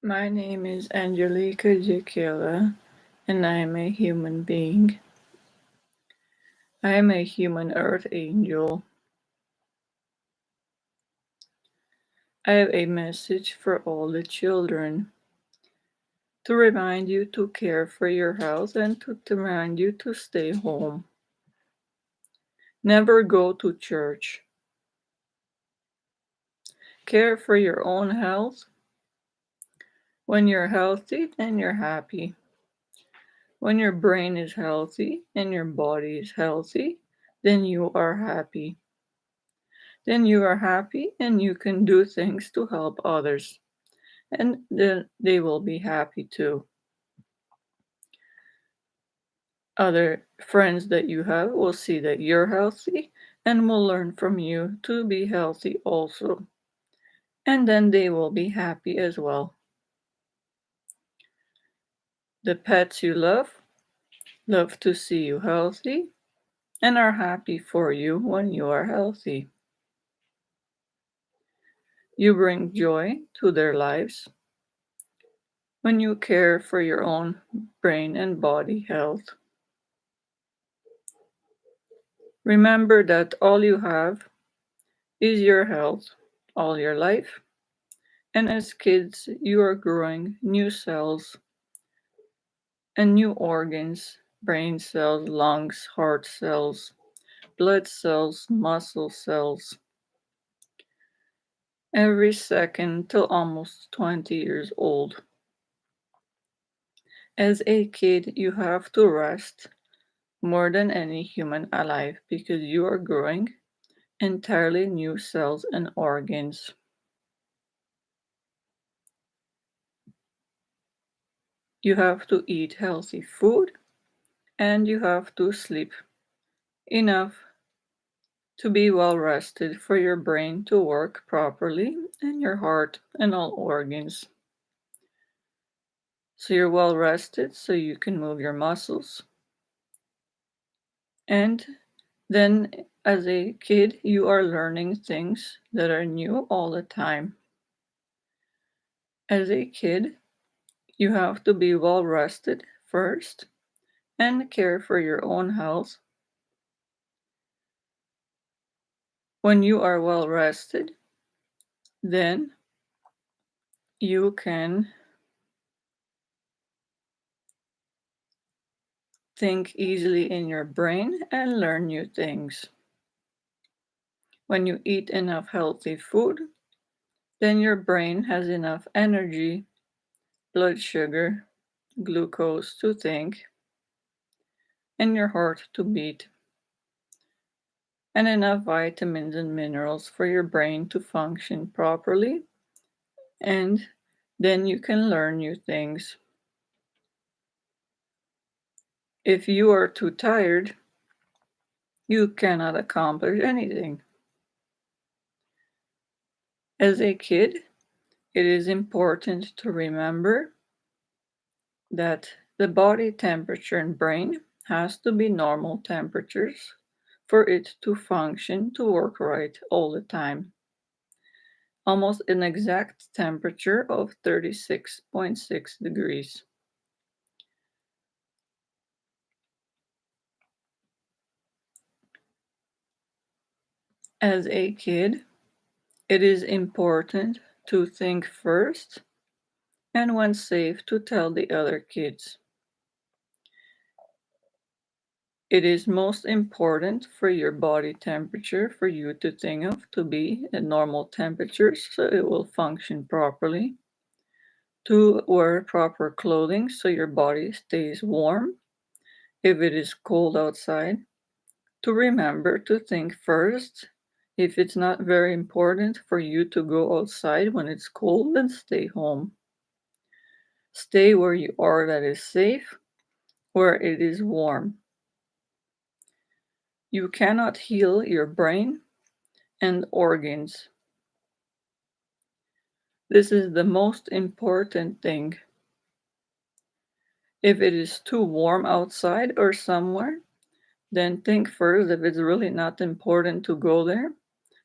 My name is Angelica Jakela, and I am a human being. I am a human earth angel. I have a message for all the children to remind you to care for your health and to remind you to stay home. Never go to church. Care for your own health. When you're healthy, then you're happy. When your brain is healthy and your body is healthy, then you are happy. Then you are happy and you can do things to help others, and then they will be happy too. Other friends that you have will see that you're healthy and will learn from you to be healthy also, and then they will be happy as well. The pets you love to see you healthy and are happy for you when you are healthy. You bring joy to their lives when you care for your own brain and body health. Remember that all you have is your health all your life, and as kids, you are growing new cells and new organs: brain cells, lungs, heart cells, blood cells, muscle cells, every second till almost 20 years old. As a kid, you have to rest more than any human alive because you are growing entirely new cells and organs. You have to eat healthy food and you have to sleep enough to be well rested for your brain to work properly and your heart and all organs. So you're well rested so you can move your muscles. And then as a kid, you are learning things that are new all the time. As a kid, you have to be well rested first and care for your own health. When you are well rested, then you can think easily in your brain and learn new things. When you eat enough healthy food, then your brain has enough energy, blood sugar, glucose to think, and your heart to beat, and enough vitamins and minerals for your brain to function properly, and then you can learn new things. If you are too tired, you cannot accomplish anything. As a kid, it is important to remember that the body temperature and brain has to be normal temperatures for it to function, to work right all the time. Almost an exact temperature of 36.6 degrees. As a kid, it is important to think first and when safe to tell the other kids. It is most important for your body temperature for you to think of to be at normal temperatures so it will function properly. To wear proper clothing so your body stays warm if it is cold outside. To remember to think first. If it's not very important for you to go outside when it's cold, then stay home. Stay where you are that is safe, where it is warm. You cannot heal your brain and organs. This is the most important thing. If it is too warm outside or somewhere, then think first. If it's really not important to go there,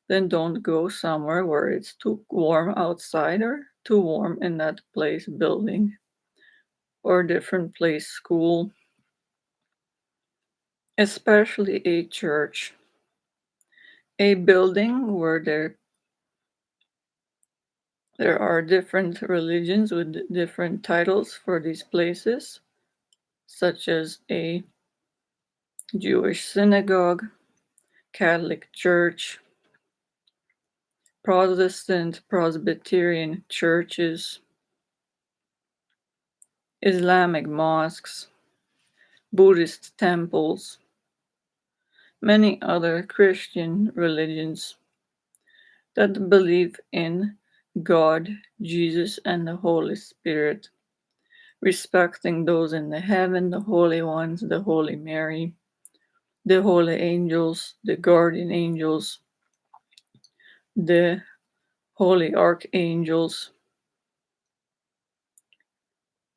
then don't go somewhere where it's too warm outside or too warm in that place, building, or different place, school, especially a church, a building where there are different religions with different titles for these places, such as a Jewish synagogue, Catholic church, Protestant Presbyterian churches, Islamic mosques, Buddhist temples, many other Christian religions that believe in God, Jesus, and the Holy Spirit, respecting those in the heaven, the holy ones, the Holy Mary, the holy angels, the guardian angels, the holy archangels.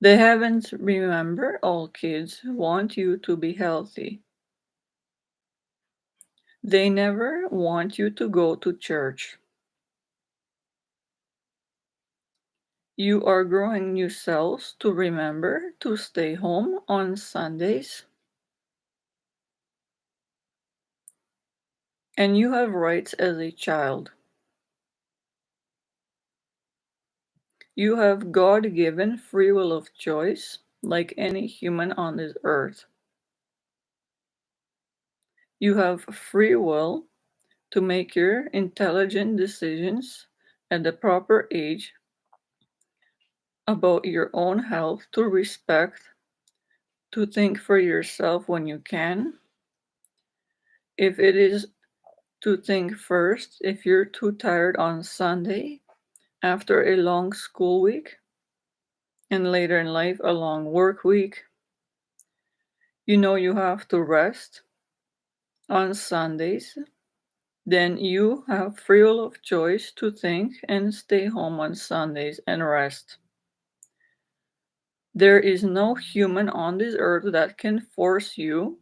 The heavens, remember, all kids want you to be healthy. They never want you to go to church. You are growing new cells to remember to stay home on Sundays. And you have rights as a child. You have God-given free will of choice, like any human on this earth. You have free will to make your intelligent decisions at the proper age about your own health, to respect, to think for yourself when you can. If it is to think first, if you're too tired on Sunday after a long school week and later in life a long work week, you know you have to rest on Sundays, then you have free will of choice to think and stay home on Sundays and rest. There is no human on this earth that can force you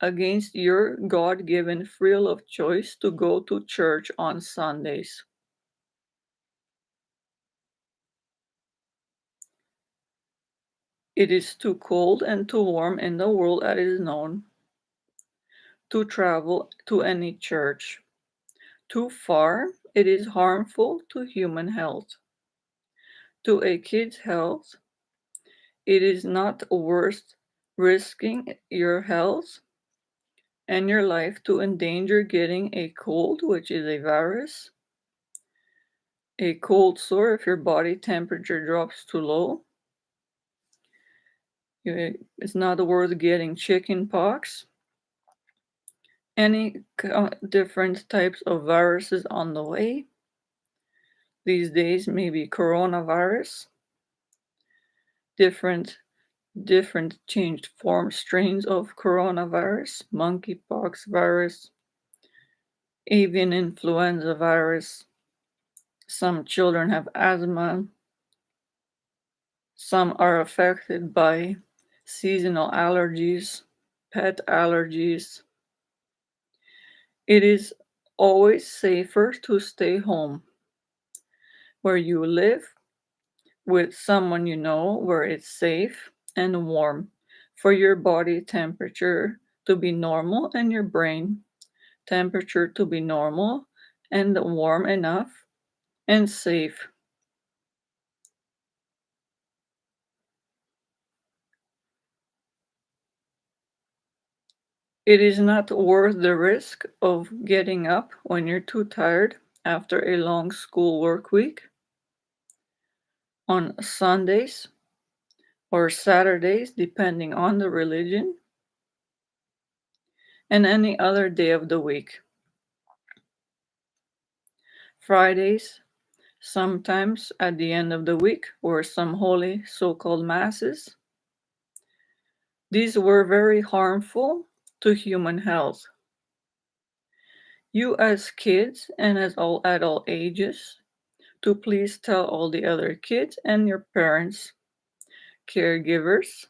against your God-given free will of choice to go to church on Sundays. It is too cold and too warm in the world as it is known to travel to any church. Too far, it is harmful to human health. To a kid's health, it is not worth risking your health and your life to endanger getting a cold, which is a virus, a cold sore if your body temperature drops too low. It's not worth getting chicken pox. Any different types of viruses on the way. These days, maybe coronavirus, different changed form strains of coronavirus, monkeypox virus, avian influenza virus. Some children have asthma. Some are affected by seasonal allergies, pet allergies. It is always safer to stay home where you live with someone you know, where it's safe and warm for your body temperature to be normal and your brain temperature to be normal and warm enough and safe. It is not worth the risk of getting up when you're too tired after a long school work week on Sundays or Saturdays, depending on the religion, and any other day of the week. Fridays, sometimes at the end of the week, or some holy so-called masses. These were very harmful to human health. You as kids and as all at all ages, to please tell all the other kids and your parents, caregivers,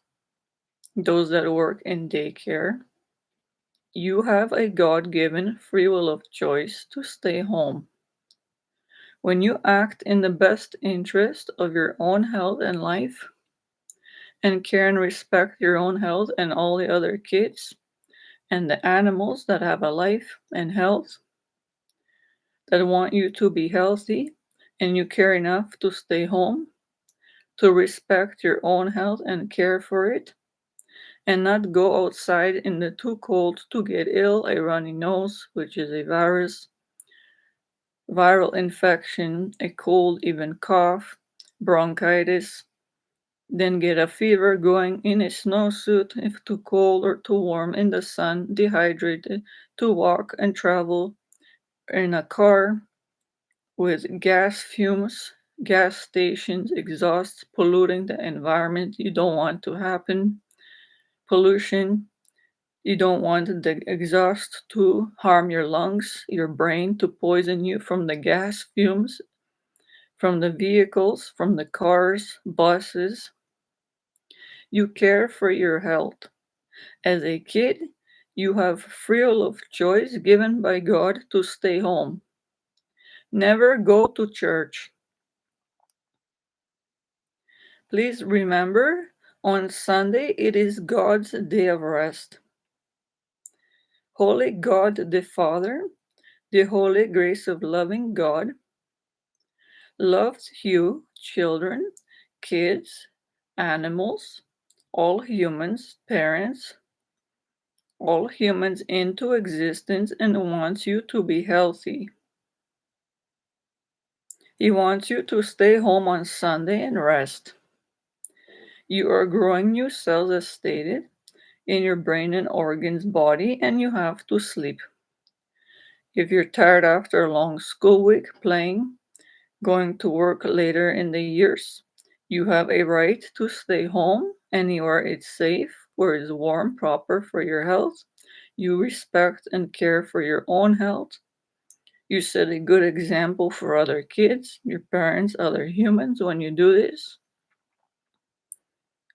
those that work in daycare, you have a God-given free will of choice to stay home When you act in the best interest of your own health and life, and care and respect your own health and all the other kids and the animals that have a life and health, that want you to be healthy, and you care enough to stay home, to respect your own health and care for it, and not go outside in the too cold to get ill, a runny nose, which is a virus, viral infection, a cold, even cough, bronchitis, then get a fever going in a snowsuit if too cold or too warm in the sun, dehydrated, to walk and travel in a car with gas fumes, gas stations, exhaust polluting the environment. You don't want to happen. Pollution. You don't want the exhaust to harm your lungs, your brain, to poison you from the gas fumes, from the vehicles, from the cars, buses. You care for your health. As a kid, you have free will of choice given by God to stay home. Never go to church. Please remember, on Sunday it is God's day of rest. Holy God the Father, the holy grace of loving God, loves you, children, kids, animals, all humans, parents, all humans into existence, and wants you to be healthy. He wants you to stay home on Sunday and rest. You are growing new cells as stated in your brain and organs body, and you have to sleep. If you're tired after a long school week playing, going to work later in the years, you have a right to stay home anywhere it's safe, where it's warm, proper for your health. You respect and care for your own health. You set a good example for other kids, your parents, other humans when you do this.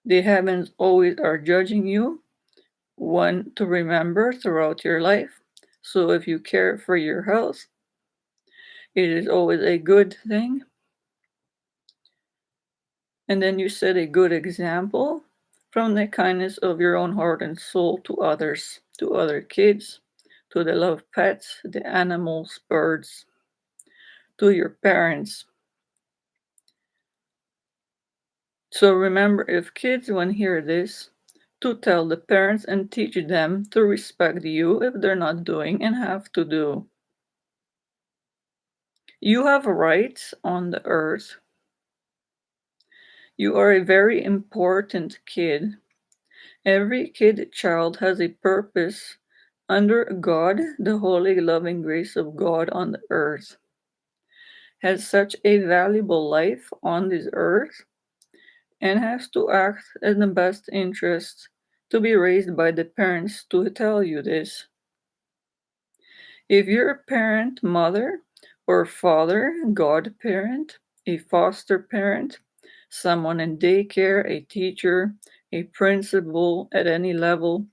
The heavens always are judging you, one to remember throughout your life. So if you care for your health, it is always a good thing. And then you set a good example from the kindness of your own heart and soul to others, to other kids, to the loved pets, the animals, birds, to your parents. So remember, if kids when hear this, to tell the parents and teach them to respect you if they're not doing and have to do. You have rights on the earth. You are a very important kid. Every kid child has a purpose under God, the holy loving grace of God on the earth. Has such a valuable life on this earth and has to act in the best interest to be raised by the parents to tell you this. If you're a parent, mother, or father, godparent, a foster parent, someone in daycare, a teacher, a principal at any level,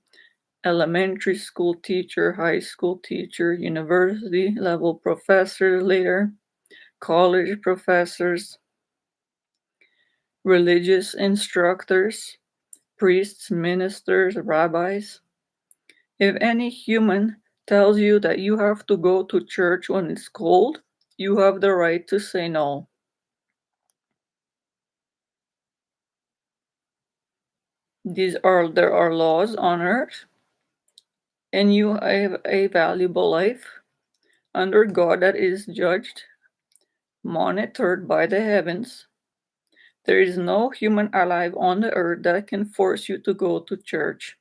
elementary school teacher, high school teacher, university level professor later, college professors, religious instructors, priests, ministers, rabbis. If any human tells you that you have to go to church when it's cold, you have the right to say no. There are laws on earth, and you have a valuable life under God that is judged, monitored by the heavens. There is no human alive on the earth that can force you to go to church.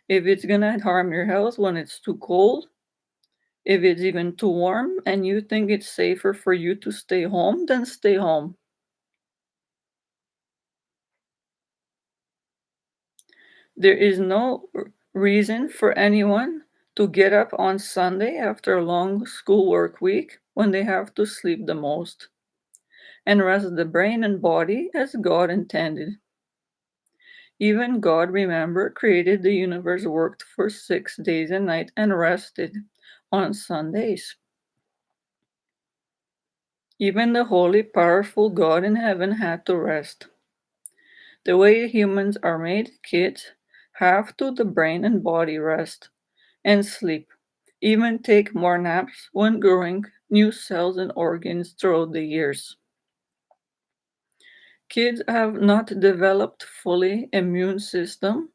If it's gonna harm your health when it's too cold, if it's even too warm and you think it's safer for you to stay home, then stay home. There is no reason for anyone to get up on Sunday after a long school work week when they have to sleep the most and rest the brain and body as God intended. Even God, remember, created the universe, worked for 6 days and night, and rested on Sundays. Even the holy, powerful God in heaven had to rest. The way humans are made, kids have to the brain and body rest and sleep, even take more naps when growing new cells and organs throughout the years. Kids have not developed fully immune system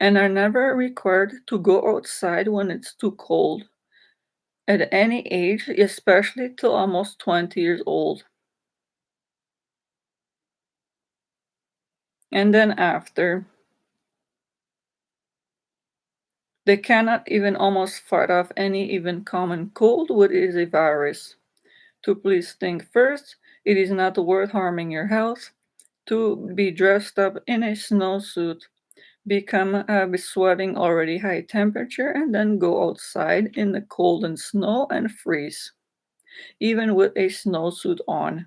and are never required to go outside when it's too cold at any age, especially till almost 20 years old. And then after, they cannot even almost fight off any even common cold, which is a virus. To please think first, it is not worth harming your health to be dressed up in a snowsuit, become be sweating already high temperature, and then go outside in the cold and snow and freeze, even with a snowsuit on.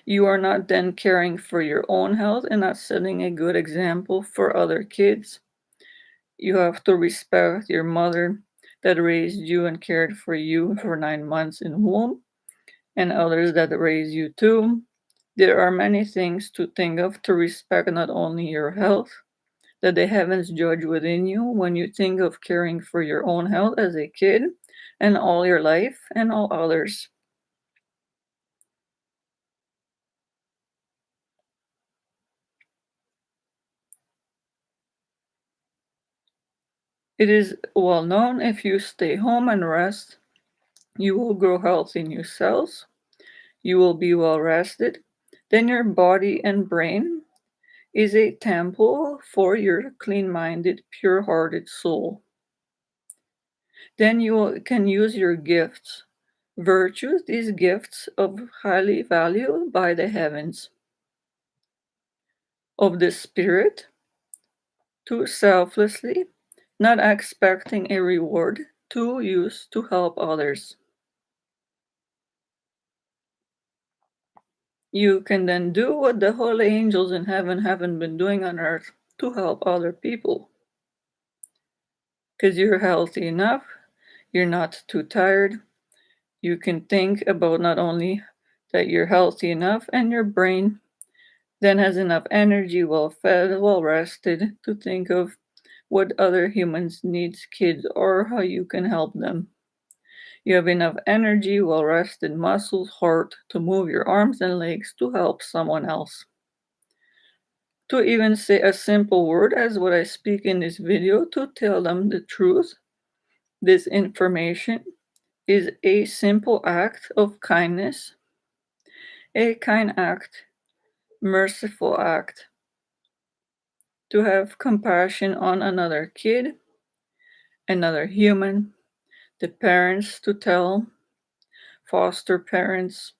You are not then caring for your own health and not setting a good example for other kids. You have to respect your mother that raised you and cared for you for 9 months in womb, and others that raise you too. There are many things to think of to respect not only your health, that the heavens judge within you when you think of caring for your own health as a kid and all your life and all others. It is well known if you stay home and rest, you will grow healthy new cells, you will be well rested, then your body and brain is a temple for your clean minded, pure hearted soul. Then you can use your gifts, virtues, these gifts of highly valued by the heavens, of the spirit, to selflessly, not expecting a reward, to use to help others. You can then do what the holy angels in heaven haven't been doing on earth to help other people. Because you're healthy enough, you're not too tired, you can think about not only that you're healthy enough and your brain then has enough energy, well fed, well rested to think of what other humans needs, kids, or how you can help them. You have enough energy, well rested muscles, heart to move your arms and legs to help someone else. To even say a simple word as what I speak in this video to tell them the truth. This information is a simple act of kindness, a kind act, merciful act, to have compassion on another kid, another human, the parents to tell, foster parents,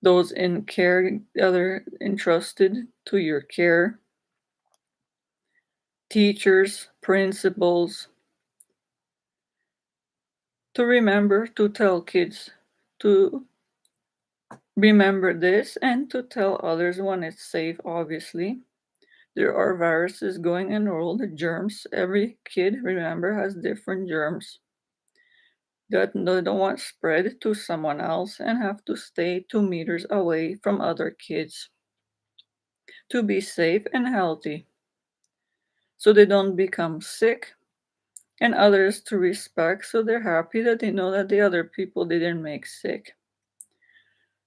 those in care, other entrusted to your care, teachers, principals, to remember to tell kids to remember this and to tell others when it's safe, obviously. There are viruses going in the world, germs. Every kid, remember, has different germs that they don't want spread to someone else and have to stay 2 meters away from other kids to be safe and healthy so they don't become sick, and others to respect so they're happy that they know that the other people didn't make sick.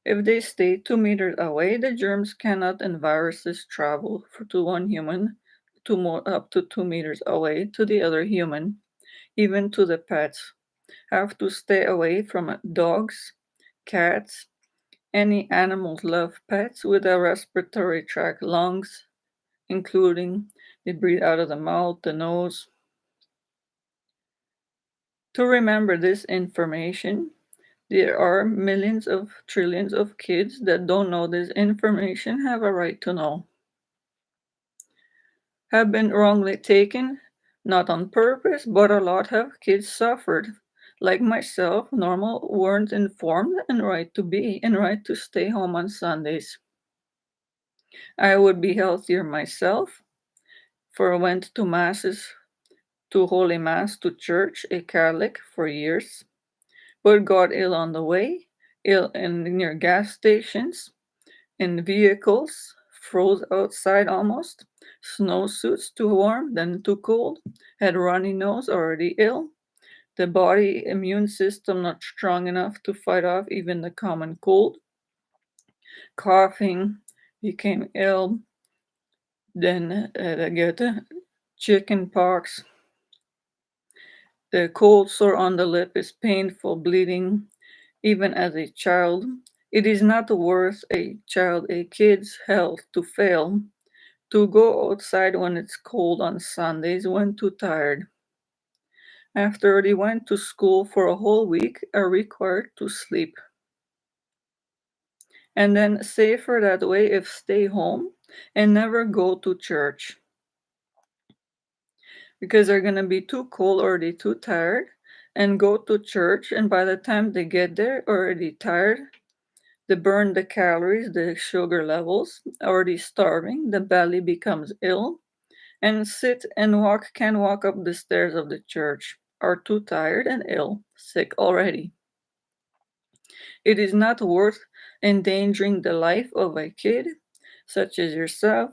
If they stay 2 meters away, the germs cannot and viruses travel to one human to more up to 2 meters away to the other human, even to the pets. Have to stay away from dogs, cats, any animals love pets with a respiratory tract, lungs, including they breathe out of the mouth, the nose. To remember this information, there are millions of trillions of kids that don't know this information, have a right to know. Have been wrongly taken, not on purpose, but a lot have kids suffered. Like myself, normal weren't informed and right to be and right to stay home on Sundays. I would be healthier myself, for I went to masses, to Holy Mass, to church, a Catholic for years, but got ill on the way ill in near gas stations, in vehicles, froze outside almost, snowsuits too warm, then too cold, had runny nose, already ill, the body immune system not strong enough to fight off even the common cold, coughing, became ill, then they get chicken pox, the cold sore on the lip is painful, bleeding, even as a child. It is not worth a kid's health to fail, to go outside when it's cold on Sundays when too tired. After they went to school for a whole week, are required to sleep. And then safer that way if stay home and never go to church. Because they're gonna be too cold or they too tired and go to church, and by the time they get there already tired, they burn the calories, the sugar levels, already starving, the belly becomes ill, and sit and walk can walk up the stairs of the church, are too tired and ill, sick already. It is not worth endangering the life of a kid, such as yourself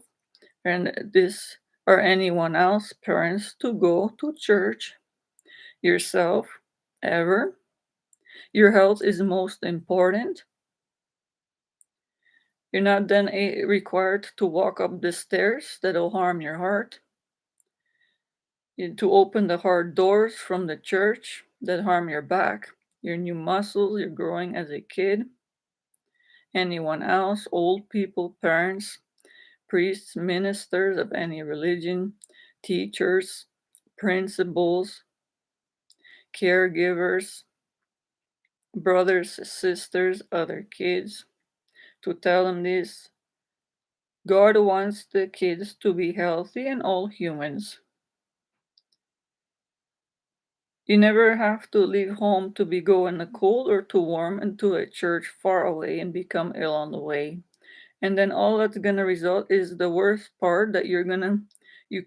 and this or anyone else, parents, to go to church yourself ever. Your health is most important. You're not then required to walk up the stairs that'll harm your heart, to open the hard doors from the church that harm your back, your new muscles you're growing as a kid, anyone else, old people, parents, priests, ministers of any religion, teachers, principals, caregivers, brothers, sisters, other kids, to tell them this. God wants the kids to be healthy and all humans. You never have to leave home to be go in the cold or too warm into a church far away and become ill on the way. And then all that's gonna result is the worst part that you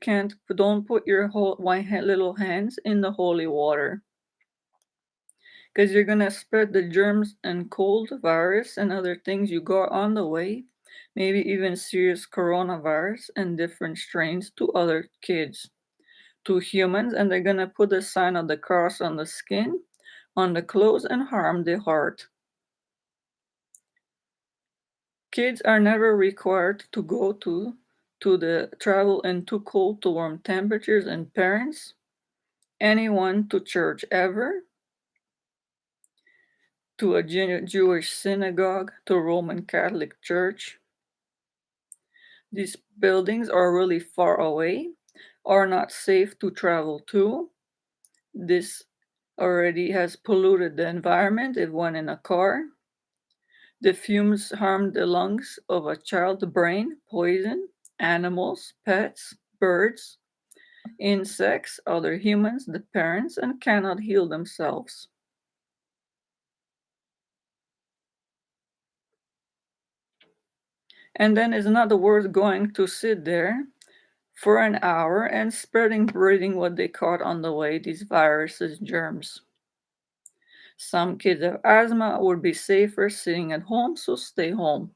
can't don't put your whole little hands in the holy water because you're gonna spread the germs and cold virus and other things you got on the way, maybe even serious coronavirus and different strains to other kids, to humans, and they're gonna put the sign of the cross on the skin, on the clothes, and harm the heart. Kids are never required to go to the travel in too cold to warm temperatures, and parents, anyone to church ever, to a Jewish synagogue, to Roman Catholic church. These buildings are really far away, are not safe to travel to. This already has polluted the environment if one in a car. The fumes harm the lungs of a child's brain, poison animals, pets, birds, insects, other humans, the parents, and cannot heal themselves. And then it's not worth going to sit there for an hour and breathing what they caught on the way, these viruses, germs. Some kids have asthma, would be safer sitting at home, so stay home.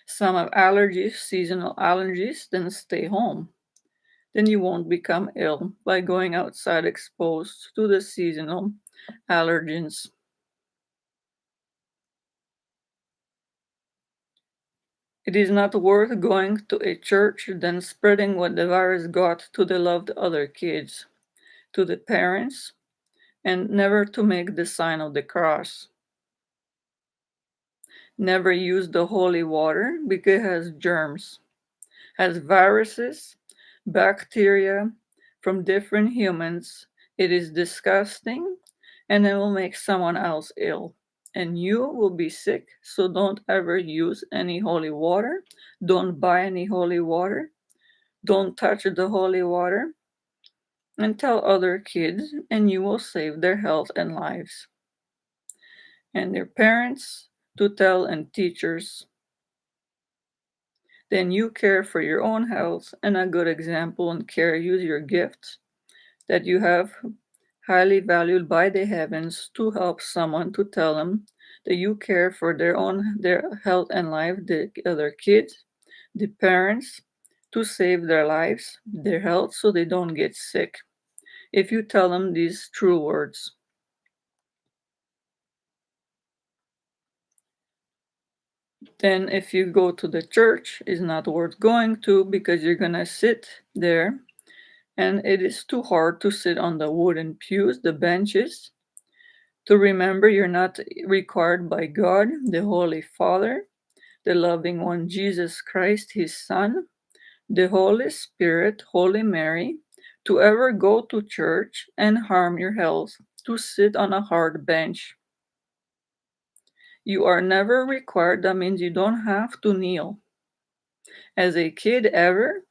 Some have allergies, seasonal allergies, then stay home. Then you won't become ill by going outside exposed to the seasonal allergens. It is not worth going to a church then spreading what the virus got to the loved other kids, to the parents, and never to make the sign of the cross. Never use the holy water because it has germs, has viruses, bacteria from different humans. It is disgusting and it will make someone else ill. And you will be sick, so don't ever use any holy water. Don't buy any holy water. Don't touch the holy water. And tell other kids, and you will save their health and lives. And their parents to tell, and teachers. Then you care for your own health and a good example and care. Use your gifts that you have highly valued by the heavens, to help someone, to tell them that you care for their health and life, the other kids, the parents, to save their lives, their health, so they don't get sick. If you tell them these true words. Then if you go to the church, it's not worth going to, because you're gonna sit there and it is too hard to sit on the wooden pews, the benches. To remember, you're not required by God, the Holy Father, the loving one, Jesus Christ, his Son, the Holy Spirit, Holy Mary, to ever go to church and harm your health, to sit on a hard bench. You are never required, that means you don't have to kneel. As a kid ever,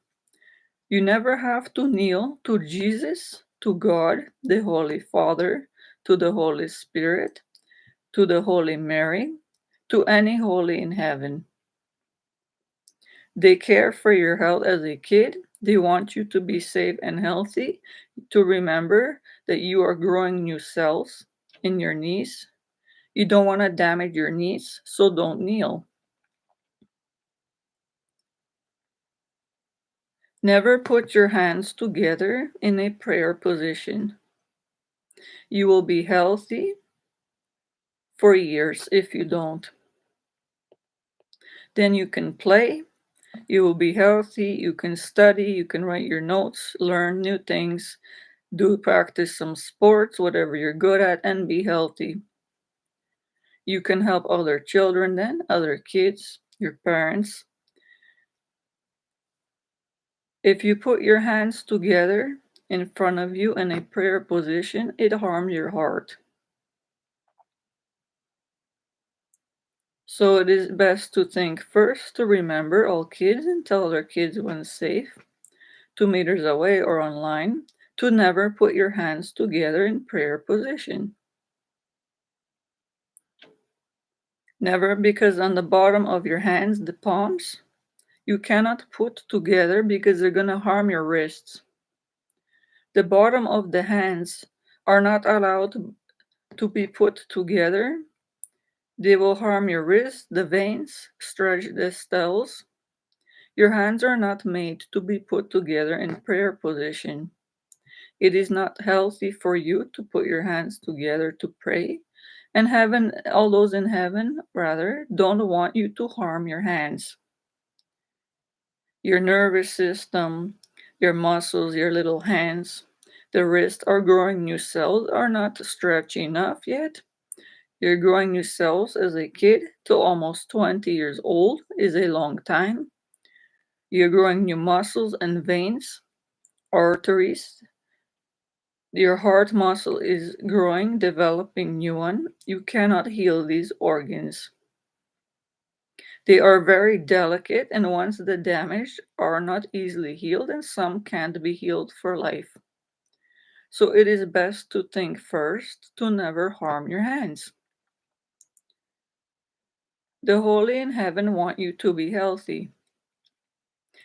you never have to kneel to Jesus, to God, the Holy Father, to the Holy Spirit, to the Holy Mary, to any holy in heaven. They care for your health as a kid. They want you to be safe and healthy, to remember that you are growing new cells in your knees. You don't want to damage your knees, so don't kneel. Never put your hands together in a prayer position. You will be healthy for years if you don't. Then you can play, you will be healthy, you can study, you can write your notes, learn new things, do practice some sports, whatever you're good at, and be healthy. You can help other children then, other kids, your parents. If you put your hands together in front of you in a prayer position, it harms your heart. So it is best to think first, to remember all kids and tell their kids when safe, 2 meters away or online, to never put your hands together in prayer position. Never, because on the bottom of your hands, the palms, you cannot put together because they're going to harm your wrists. The bottom of the hands are not allowed to be put together. They will harm your wrists, the veins, stretch the stelles. Your hands are not made to be put together in prayer position. It is not healthy for you to put your hands together to pray. And heaven, all those in heaven, rather, don't want you to harm your hands. Your nervous system, your muscles, your little hands, the wrist are growing new cells, are not stretchy enough yet. You're growing new cells as a kid to almost 20 years old is a long time. You're growing new muscles and veins, arteries. Your heart muscle is growing, developing new one. You cannot heal these organs. They are very delicate, and once the damaged are not easily healed, and some can't be healed for life. So it is best to think first to never harm your hands. The holy in heaven want you to be healthy.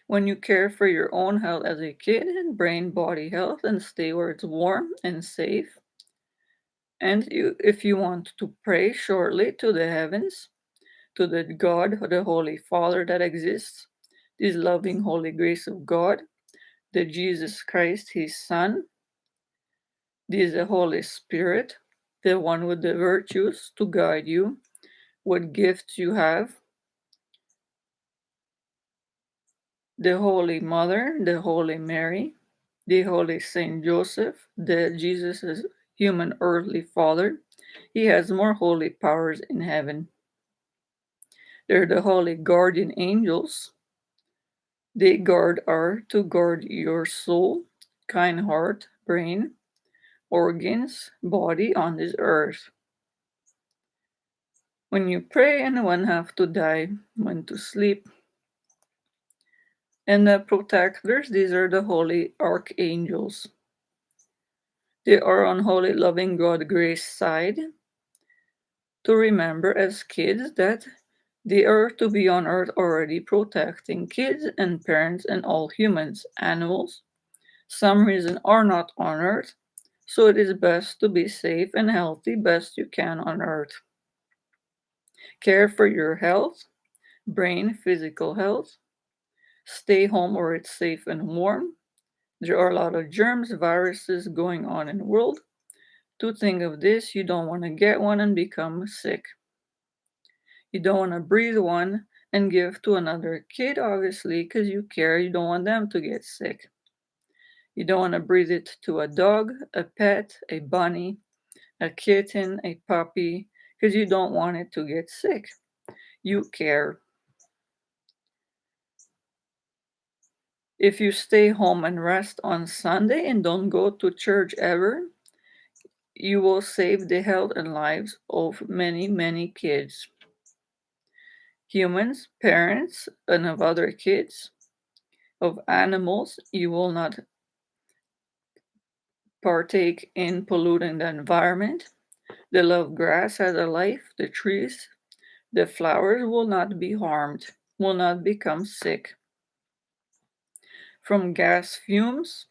When you care for your own health as a kid, and brain body health, and stay where it's warm and safe, and if you want to pray shortly to the heavens, to the God, the Holy Father that exists, this loving holy grace of God, the Jesus Christ, his Son, this the Holy Spirit, the one with the virtues to guide you, what gifts you have, the Holy Mother, the Holy Mary, the Holy Saint Joseph, the Jesus' human earthly father. He has more holy powers in heaven. They're the holy guardian angels. They guard your soul, kind heart, brain, organs, body on this earth. When you pray and when have to die, when to sleep. And the protectors, these are the holy archangels. They are on holy loving God grace side, to remember as kids that they are to be on earth already protecting kids and parents and all humans. Animals, some reason, are not on earth. So it is best to be safe and healthy best you can on earth. Care for your health, brain, physical health. Stay home where it's safe and warm. There are a lot of germs, viruses going on in the world. To think of this, you don't want to get one and become sick. You don't want to breathe one and give to another kid, obviously, because you care. You don't want them to get sick. You don't want to breathe it to a dog, a pet, a bunny, a kitten, a puppy, because you don't want it to get sick. You care. If you stay home and rest on Sunday and don't go to church ever, you will save the health and lives of many, many kids. Humans, parents, and of other kids, of animals, you will not partake in polluting the environment. The love grass has a life, the trees, the flowers will not be harmed, will not become sick. From gas fumes,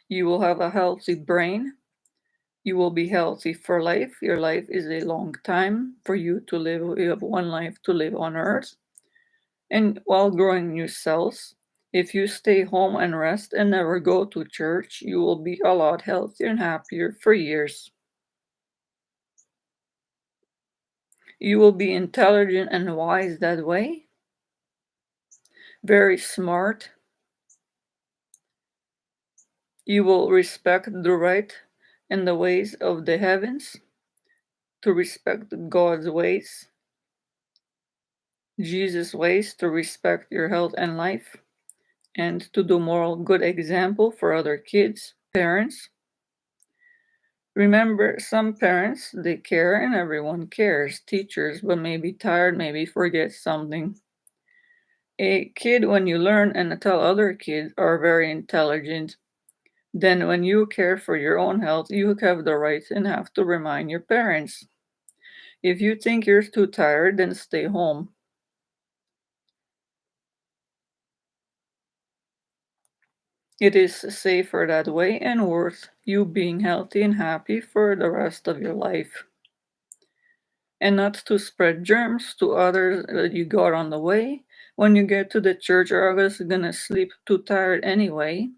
you will have a healthy brain. You will be healthy for life. Your life is a long time for you to live. You have one life to live on earth. And while growing new cells, if you stay home and rest and never go to church, you will be a lot healthier and happier for years. You will be intelligent and wise that way, very smart. You will respect the right and the ways of the heavens, to respect God's ways, Jesus' ways, to respect your health and life, and to do moral good example for other kids, parents. Remember, some parents, they care and everyone cares, teachers, but maybe tired, maybe forget something. A kid, when you learn and tell other kids, are very intelligent. Then, when you care for your own health, you have the right and have to remind your parents. If you think you're too tired, then stay home. It is safer that way and worth you being healthy and happy for the rest of your life. And not to spread germs to others that you got on the way. When you get to the church, you're just gonna sleep too tired anyway.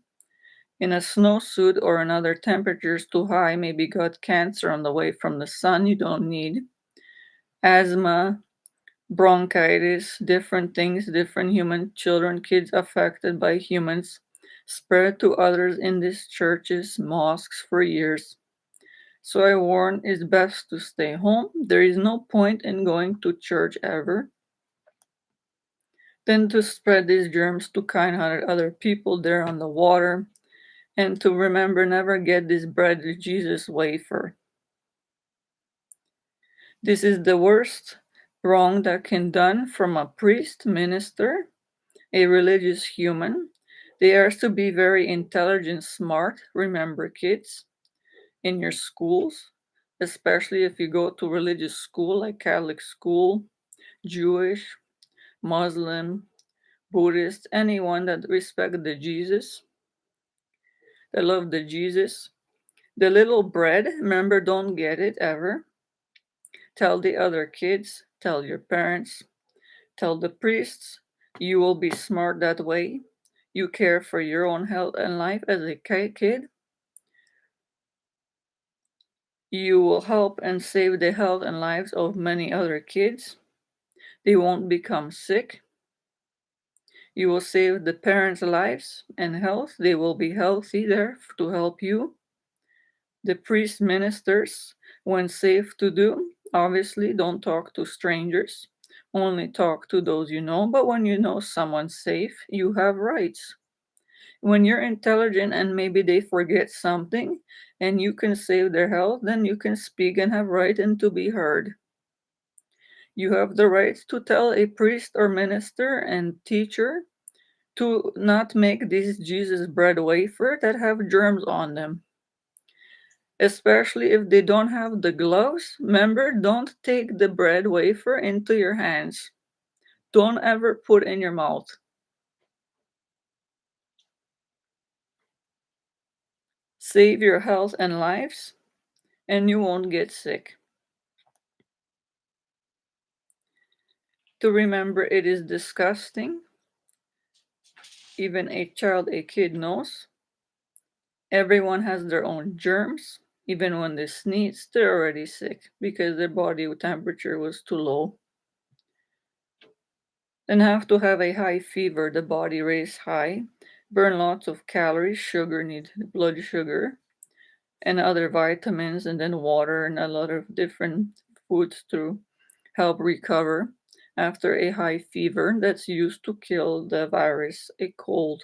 In a snowsuit or another temperatures too high, maybe got cancer on the way from the sun you don't need. Asthma, bronchitis, different things, different human children, kids affected by humans, spread to others in these churches, mosques for years. So I warn it's best to stay home. There is no point in going to church ever. Then to spread these germs to kind-hearted other people there on the water. And to remember never get this bread Jesus wafer. This is the worst wrong that can done from a priest, minister, a religious human. They are to be very intelligent, smart. Remember, kids, in your schools, especially if you go to religious school like Catholic school, Jewish, Muslim, Buddhist, anyone that respect the Jesus, that love the Jesus. The little bread, remember, don't get it ever. Tell the other kids, tell your parents, tell the priests, you will be smart that way. You care for your own health and life as a kid. You will help and save the health and lives of many other kids. They won't become sick. You will save the parents' lives and health. They will be healthy there to help you. The priest ministers, when safe to do, obviously don't talk to strangers. Only talk to those you know, but when you know someone's safe, you have rights. When you're intelligent and maybe they forget something and you can save their health, then you can speak and have right and to be heard. You have the right to tell a priest or minister and teacher to not make these Jesus bread wafer that have germs on them. Especially if they don't have the gloves. Remember, don't take the bread wafer into your hands. Don't ever put in your mouth. save your health and lives, and you won't get sick. To remember, it is disgusting. Even a child, a kid knows. Everyone has their own germs. Even when they sneeze, they're already sick because their body temperature was too low. Then have to have a high fever, the body raise high, burn lots of calories, sugar, need blood sugar, and other vitamins, and then water and a lot of different foods to help recover after a high fever that's used to kill the virus, a cold.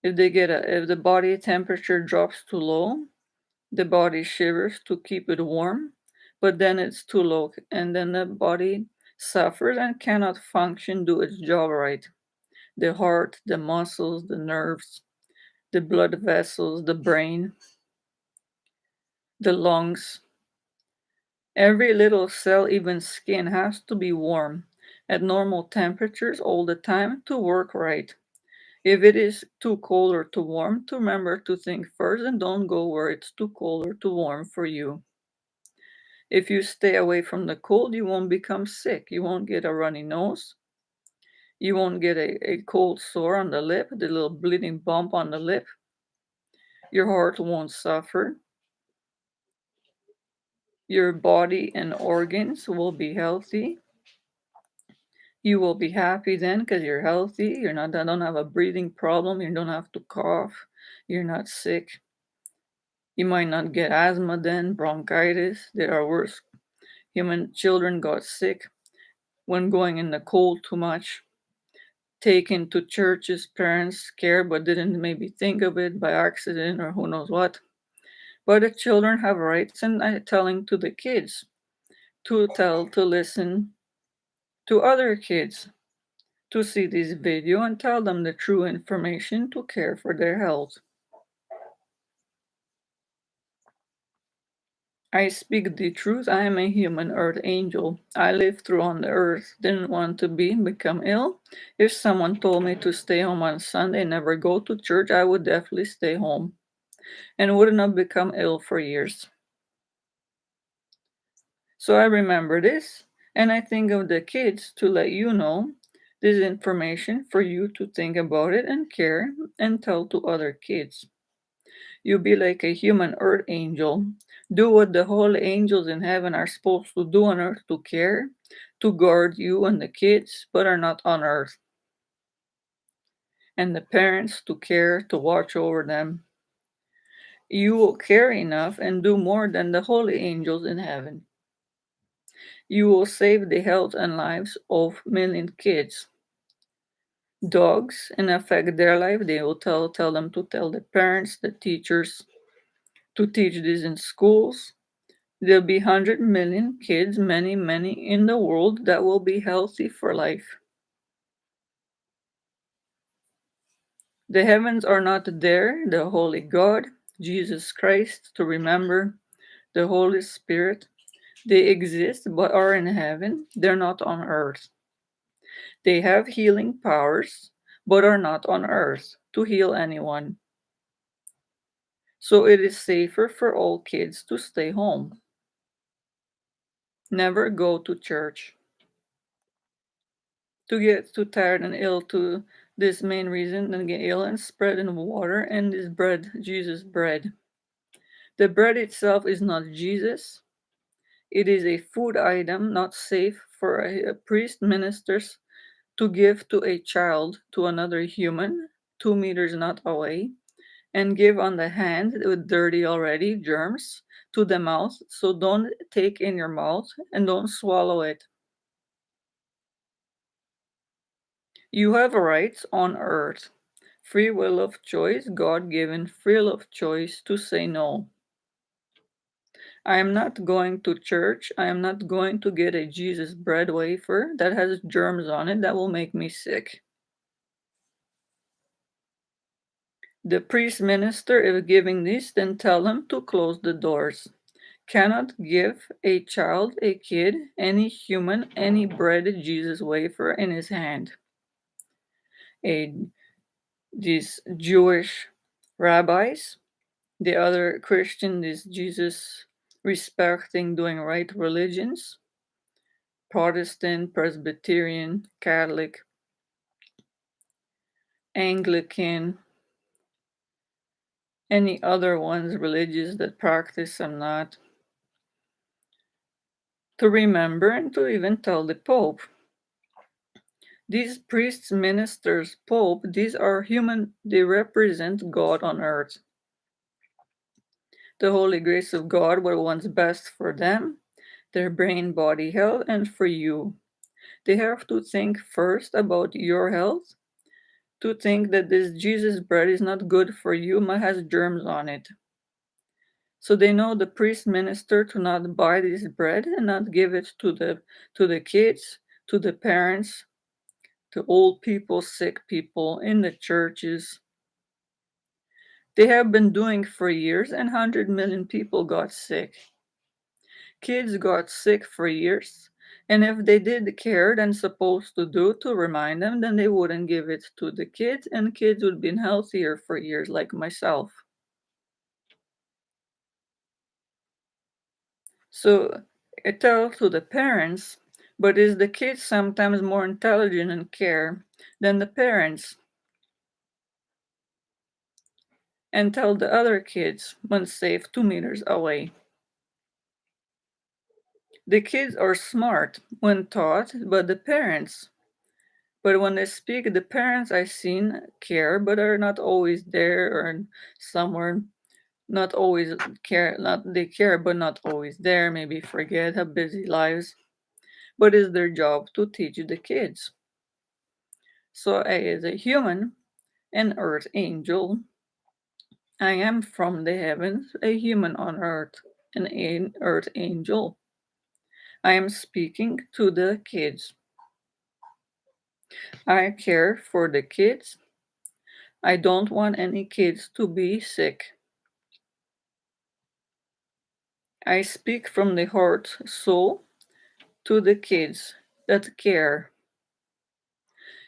If the body temperature drops too low, the body shivers to keep it warm, but then it's too low, and then the body suffers and cannot function, do its job right. The heart, the muscles, the nerves, the blood vessels, the brain, the lungs. Every little cell, even skin, has to be warm at normal temperatures all the time to work right. If it is too cold or too warm, to remember to think first and don't go where it's too cold or too warm for you. If you stay away from the cold, you won't become sick. You won't get a runny nose. You won't get a cold sore on the lip, the little bleeding bump on the lip. Your heart won't suffer. Your body and organs will be healthy. You will be happy then because you're healthy. You're not, don't have a breathing problem. You don't have to cough. You're not sick. You might not get asthma then, bronchitis. There are worse. Human children got sick when going in the cold too much. Taken to churches, parents scared but didn't maybe think of it by accident or who knows what. But the children have rights, and I'm telling to the kids to listen to other kids, to see this video and tell them the true information to care for their health. I speak the truth. I am a human earth angel. I lived through on the earth, didn't want to become ill. If someone told me to stay home on Sunday and never go to church, I would definitely stay home and would not become ill for years. So I remember this, and I think of the kids to let you know this information for you to think about it and care and tell to other kids. You be like a human earth angel. Do what the holy angels in heaven are supposed to do on earth to care, to guard you and the kids, but are not on earth. And the parents to care, to watch over them. You will care enough and do more than the holy angels in heaven. You will save the health and lives of million kids, dogs, and affect their life. They will tell them to tell the parents, the teachers, to teach this in schools. There'll be 100 million kids, many, many in the world that will be healthy for life. The heavens are not there, the Holy God, Jesus Christ, to remember, the Holy Spirit. They exist but are in heaven, they're not on earth. They have healing powers but are not on earth to heal anyone. So it is safer for all kids to stay home. Never go to church. To get too tired and ill to this main reason, then get ill and spread in water and this bread, Jesus bread. The bread itself is not Jesus. It is a food item not safe for a priest ministers to give to a child, to another human, 2 meters not away, and give on the hand with dirty already germs to the mouth. So don't take in your mouth and don't swallow it. You have rights on earth. Free will of choice, God given free will of choice to say no. I am not going to church. I am not going to get a Jesus bread wafer that has germs on it that will make me sick. The priest minister, if giving this, then tell him to close the doors. Cannot give a child, a kid, any human, any bread Jesus wafer in his hand. A This Jewish Rabbis. The other Christian is Jesus respecting doing right religions. Protestant, Presbyterian, Catholic, Anglican, any other ones religious that practice I'm not. To remember and to even tell the Pope. These priests, ministers, Pope, these are human, they represent God on earth. The holy grace of God, what wants best for them, their brain, body health, and for you. They have to think first about your health, to think that this Jesus bread is not good for you, but has germs on it. So they know the priest minister to not buy this bread and not give it to the kids, to the parents, to old people, sick people in the churches. They have been doing for years, and 100 million people got sick. Kids got sick for years, and if they did care than supposed to do to remind them, then they wouldn't give it to the kids, and kids would be healthier for years, like myself. So I tell to the parents, but is the kids sometimes more intelligent and care than the parents? And tell the other kids when safe 2 meters away. The kids are smart when taught by the parents. But when they speak, the parents I've seen care, but are not always there or somewhere. Not always care. Not they care, but not always there. Maybe forget, have busy lives. But it's their job to teach the kids. So I, as a human, an earth angel, I am from the heavens, a human on earth, an earth angel. I am speaking to the kids. I care for the kids. I don't want any kids to be sick. I speak from the heart, soul, to the kids that care.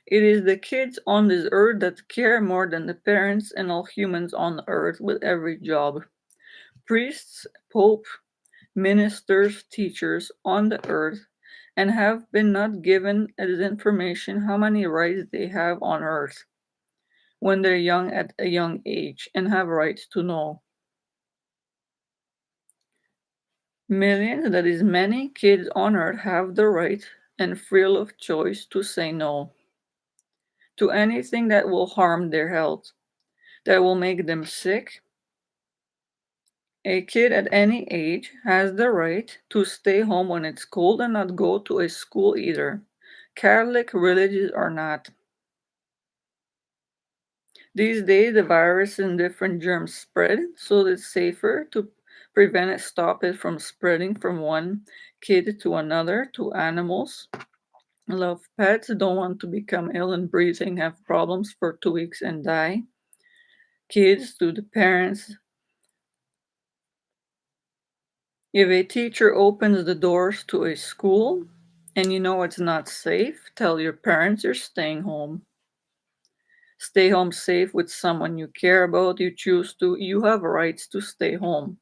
It is the kids on this earth that care more than the parents and all humans on earth with every job. Priests, pope, ministers, teachers on the earth, and have been not given as information how many rights they have on earth when they're young at a young age and have rights to know. Millions, that is many kids on earth have the right and freedom of choice to say no to anything that will harm their health, that will make them sick. A kid at any age has the right to stay home when it's cold and not go to a school either, Catholic, religious or not. These days, the virus and different germs spread, so it's safer to prevent it, stop it from spreading from one kid to another, to animals. Love pets, don't want to become ill and breathing, have problems for 2 weeks and die. Kids to the parents. If a teacher opens the doors to a school and you know it's not safe, tell your parents you're staying home. Stay home safe with someone you care about, you choose to. You have rights to stay home.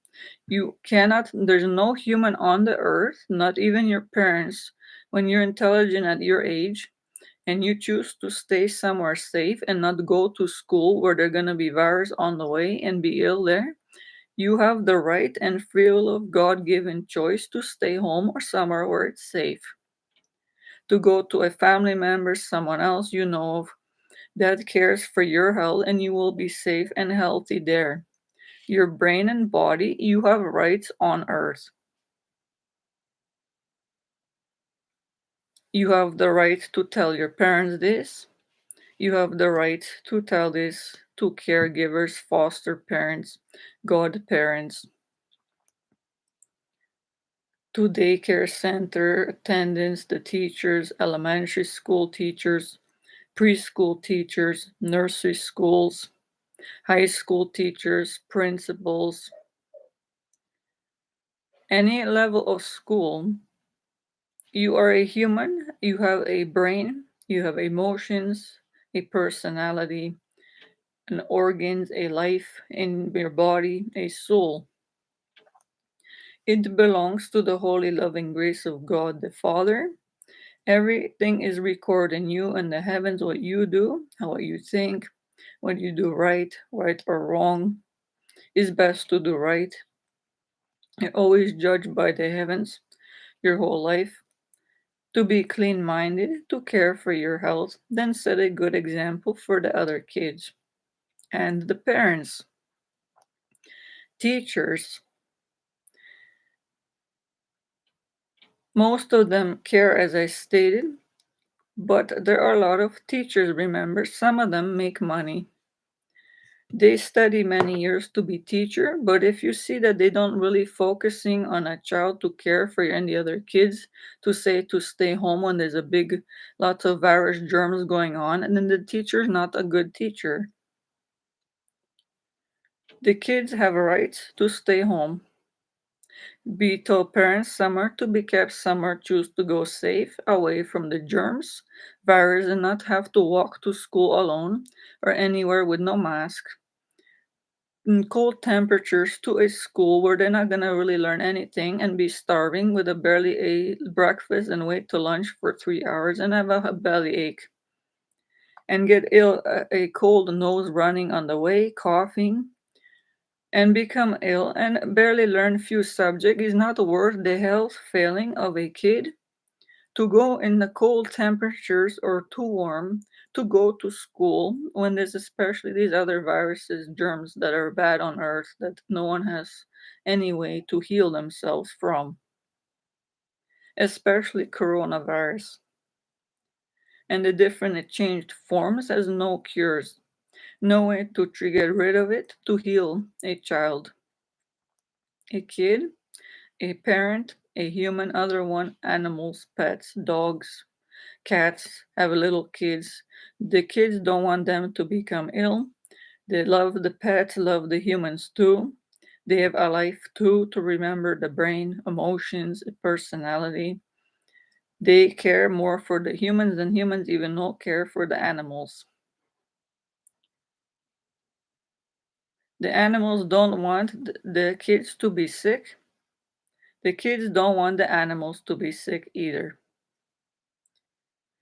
You cannot, there's no human on the earth, not even your parents, when you're intelligent at your age, and you choose to stay somewhere safe and not go to school where there's going to be virus on the way and be ill there, you have the right and free will of God-given choice to stay home or somewhere where it's safe. To go to a family member, someone else you know of that cares for your health, and you will be safe and healthy there. Your brain and body, you have rights on earth. You have the right to tell your parents this. You have the right to tell this to caregivers, foster parents, godparents, to daycare center attendants, the teachers, elementary school teachers, preschool teachers, nursery schools, high school teachers, principals, any level of school. You are a human, you have a brain, you have emotions, a personality. an organs, a life in your body, a soul. It belongs to the holy loving grace of God the Father. Everything is recorded in you and the heavens, what you do, what you think, what you do right or wrong, is best to do right. You're always judged by the heavens your whole life. To be clean minded, to care for your health, then set a good example for the other kids and the parents, teachers. Most of them care, as I stated, but there are a lot of teachers, remember, some of them make money. They study many years to be teacher, but if you see that they don't really focusing on a child to care for any other kids, to say to stay home when there's a big lots of virus germs going on, and then the teacher is not a good teacher. The kids have a right to stay home. Be told parents some are to be kept, some are choose to go safe away from the germs, virus, and not have to walk to school alone or anywhere with no mask. In cold temperatures to a school where they're not gonna really learn anything and be starving with a barely a breakfast and wait to lunch for 3 hours and have a belly ache and get ill, a cold nose running on the way, coughing, and become ill and barely learn few subjects is not worth the health failing of a kid to go in the cold temperatures or too warm to go to school when there's especially these other viruses, germs that are bad on earth that no one has any way to heal themselves from, especially coronavirus. And the different it changed forms has no cures, no way to get rid of it, to heal a child, a kid, a parent, a human, other one, animals, pets, dogs, cats, have little kids. The kids don't want them to become ill. They love the pets, love the humans too. They have a life too to remember the brain, emotions, personality. They care more for the humans than humans even know care for the animals. The animals don't want the kids to be sick. The kids don't want the animals to be sick either.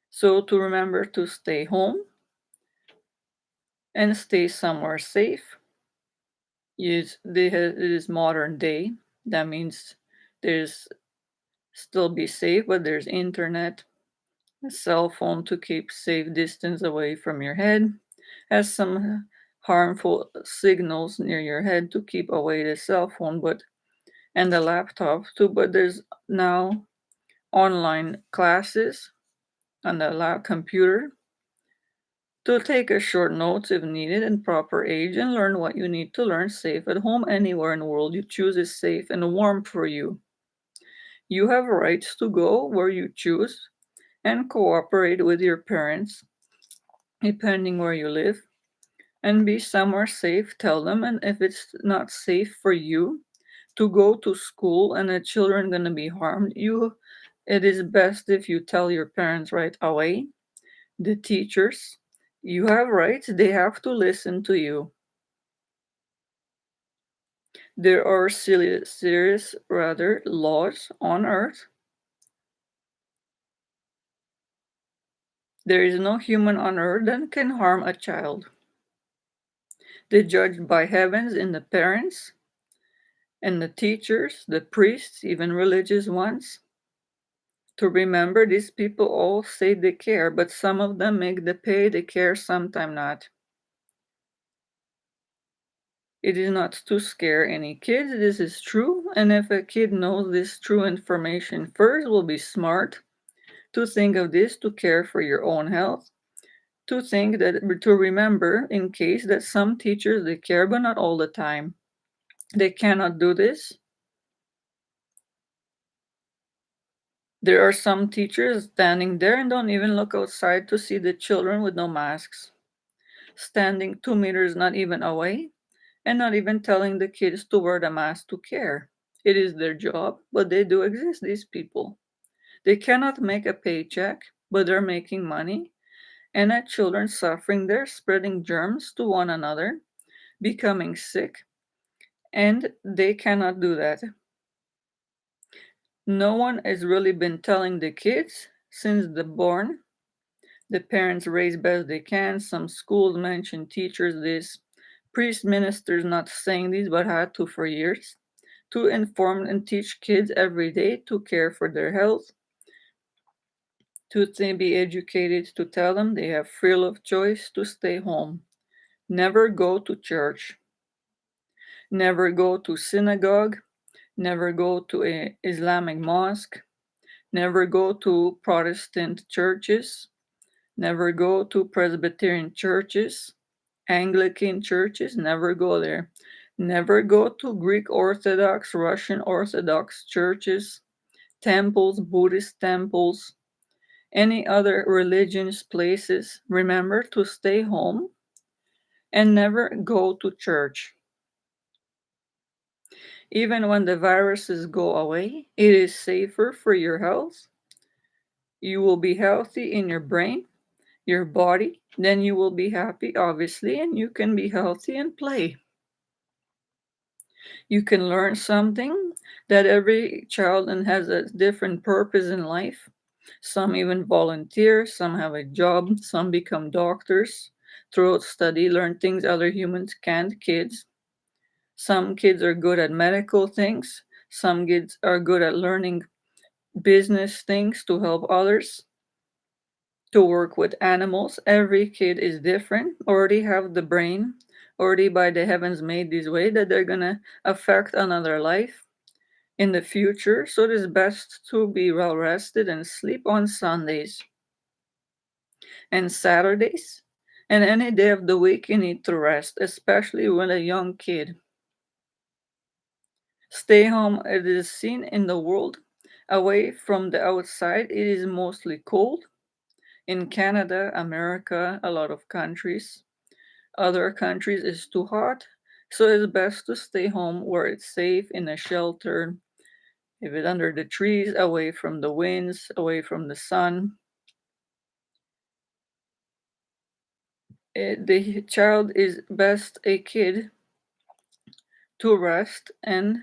So to remember to stay home and stay somewhere safe. It is modern day. That means there's still be safe, but there's internet, a cell phone to keep safe distance away from your head, has some harmful signals near your head to keep away the cell phone, but and the laptop too. But there's now online classes on the computer to take a short notes if needed in proper age and learn what you need to learn safe at home anywhere in the world you choose is safe and warm for you. You have rights to go where you choose and cooperate with your parents depending where you live and be somewhere safe. Tell them, and if it's not safe for you to go to school and the children going to be harmed, you it is best if you tell your parents right away. The teachers, you have rights, they have to listen to you. There are serious rather laws on earth. There is no human on earth that can harm a child. They judged by heavens in the parents and the teachers, the priests, even religious ones. To remember, these people all say they care, but some of them make the pay they care, sometimes not. It is not to scare any kids, this is true, and if a kid knows this true information first, will be smart to think of this, to care for your own health, to think that to remember in case that some teachers they care but not all the time. They cannot do this. There are some teachers standing there and don't even look outside to see the children with no masks, standing 2 meters not even away, and not even telling the kids to wear the mask to care. It is their job, but they do exist, these people. They cannot make a paycheck, but they're making money, and at children suffering there, spreading germs to one another, becoming sick, and they cannot do that. No one has really been telling the kids since the born. The parents raise best they can. Some schools mention teachers this. Priest ministers not saying this but had to for years. To inform and teach kids every day to care for their health, to be educated, to tell them they have freedom of choice to stay home. Never go to church. Never go to synagogue. Never go to a Islamic mosque. Never go to Protestant churches. Never go to Presbyterian churches. Anglican churches, never go there. Never go to Greek Orthodox, Russian Orthodox churches, temples, Buddhist temples, any other religious places. Remember to stay home and never go to church. Even when the viruses go away, it is safer for your health. You will be healthy in your brain, your body, then you will be happy, obviously, and you can be healthy and play. You can learn something that every child and has a different purpose in life. Some even volunteer, some have a job, some become doctors. Throughout study, learn things other humans can't, kids. Some kids are good at medical things. Some kids are good at learning business things to help others, to work with animals. Every kid is different, already have the brain, already by the heavens made this way that they're gonna affect another life in the future. So it is best to be well rested and sleep on Sundays and Saturdays. And any day of the week you need to rest, especially when a young kid. Stay home, it is seen in the world. Away from the outside, it is mostly cold. In Canada, America, a lot of countries. Other countries is too hot. So it's best to stay home where it's safe in a shelter. If it's under the trees, away from the winds, away from the sun. The child is best a kid to rest, and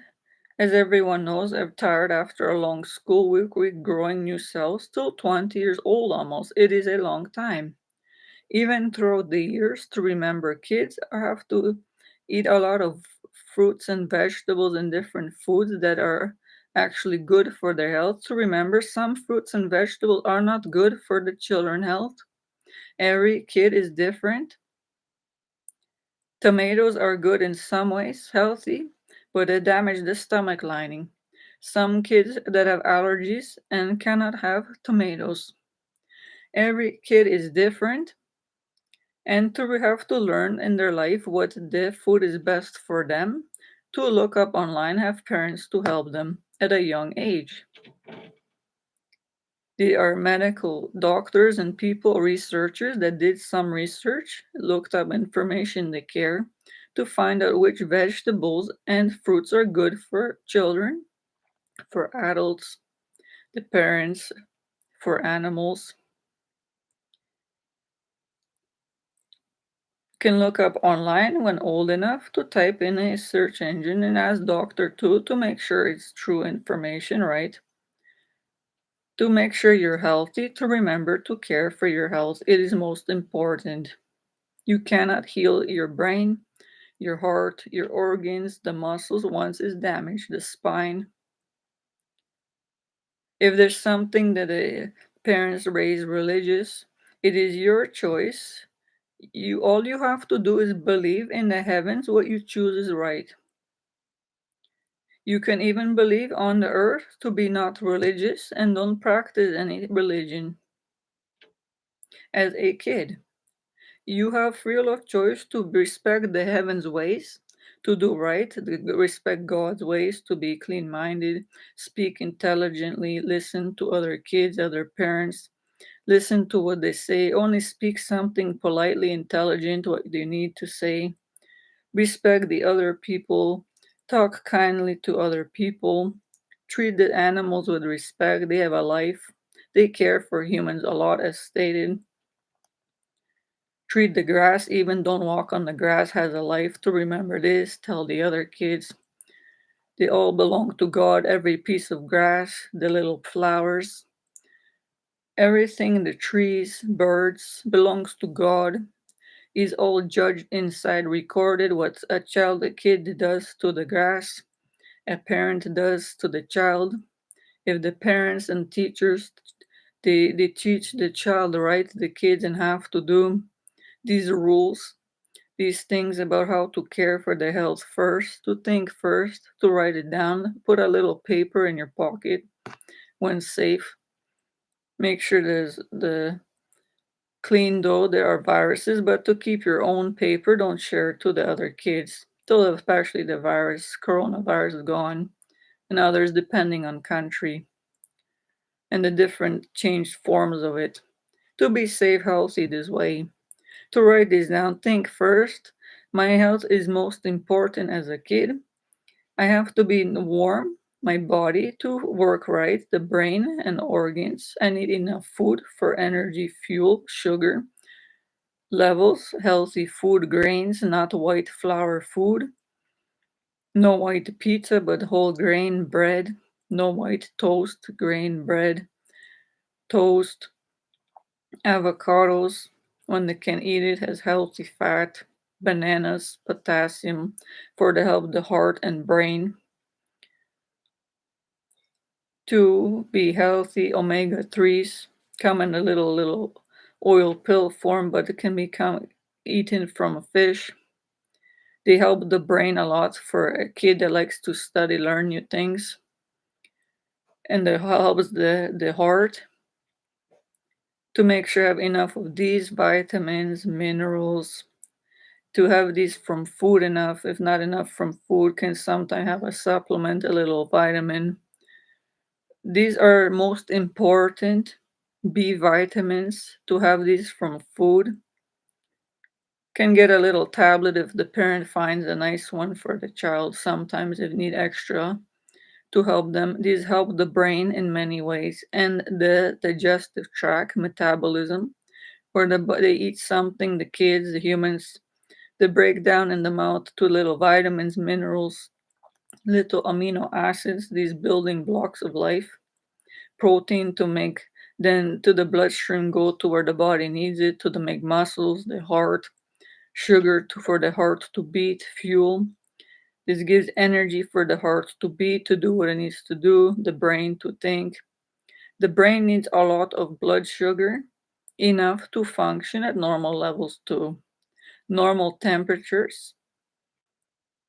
as everyone knows, I'm tired after a long school week with growing new cells till 20 years old almost. It is a long time. Even throughout the years, to remember, kids have to eat a lot of fruits and vegetables and different foods that are actually good for their health. To remember, some fruits and vegetables are not good for the children health. Every kid is different. Tomatoes are good in some ways, healthy, but they damage the stomach lining. Some kids that have allergies and cannot have tomatoes. Every kid is different, and to have to learn in their life what the food is best for them, to look up online, have parents to help them at a young age. They are medical doctors and people, researchers that did some research, looked up information they care to find out which vegetables and fruits are good for children, for adults, the parents, for animals. Can look up online when old enough to type in a search engine and ask doctor too to make sure it's true information, right? To make sure you're healthy, to remember to care for your health. It is most important. You cannot heal your brain, your heart, your organs, the muscles once it's damaged, the spine. If there's something that the parents raise religious, it is your choice. All you have to do is believe in the heavens. What you choose is right. You can even believe on the earth to be not religious and don't practice any religion as a kid. You have freedom of choice to respect the heavens' ways, to do right, to respect God's ways, to be clean minded, speak intelligently, listen to other kids, other parents, listen to what they say, only speak something politely intelligent, what they need to say, respect the other people, talk kindly to other people, treat the animals with respect. They have a life, they care for humans a lot, as stated. Treat the grass, even don't walk on the grass, has a life. To remember this, tell the other kids. They all belong to God, every piece of grass, the little flowers, everything, the trees, birds, belongs to God. Is all judged inside, recorded what a child, a kid does to the grass, a parent does to the child. If the parents and teachers they teach the child right, the kids and have to do these rules, these things about how to care for their health first, to think first, to write it down, put a little paper in your pocket when safe. Make sure there's the clean though there are viruses, but to keep your own paper, don't share it to the other kids. Till especially the virus, coronavirus is gone, and others depending on country and the different changed forms of it. To be safe, healthy this way. To write this down, think first. My health is most important as a kid. I have to be warm, my body to work right, the brain and organs. I need enough food for energy, fuel, sugar levels, healthy food grains, not white flour food. No white pizza, but whole grain bread. No white toast, grain bread, toast, avocados. When they can eat it, has healthy fat, bananas, potassium for the help the heart and brain. To be healthy, omega 3s come in a little oil pill form, but it can become eaten from a fish. They help the brain a lot for a kid that likes to study, learn new things, and it helps the heart. To make sure I have enough of these vitamins, minerals, to have these from food enough. If not enough from food, can sometimes have a supplement, a little vitamin. These are most important B vitamins to have these from food. Can get a little tablet if the parent finds a nice one for the child. Sometimes if need extra to help them. These help the brain in many ways and the digestive tract, metabolism, where they eat something, the kids, the humans, they break down in the mouth to little vitamins, minerals, little amino acids, these building blocks of life, protein to make then to the bloodstream go to where the body needs it to the make muscles, the heart, sugar for the heart to beat, fuel. This gives energy for the heart to beat, to do what it needs to do, the brain to think. The brain needs a lot of blood sugar, enough to function at normal levels too. Normal temperatures,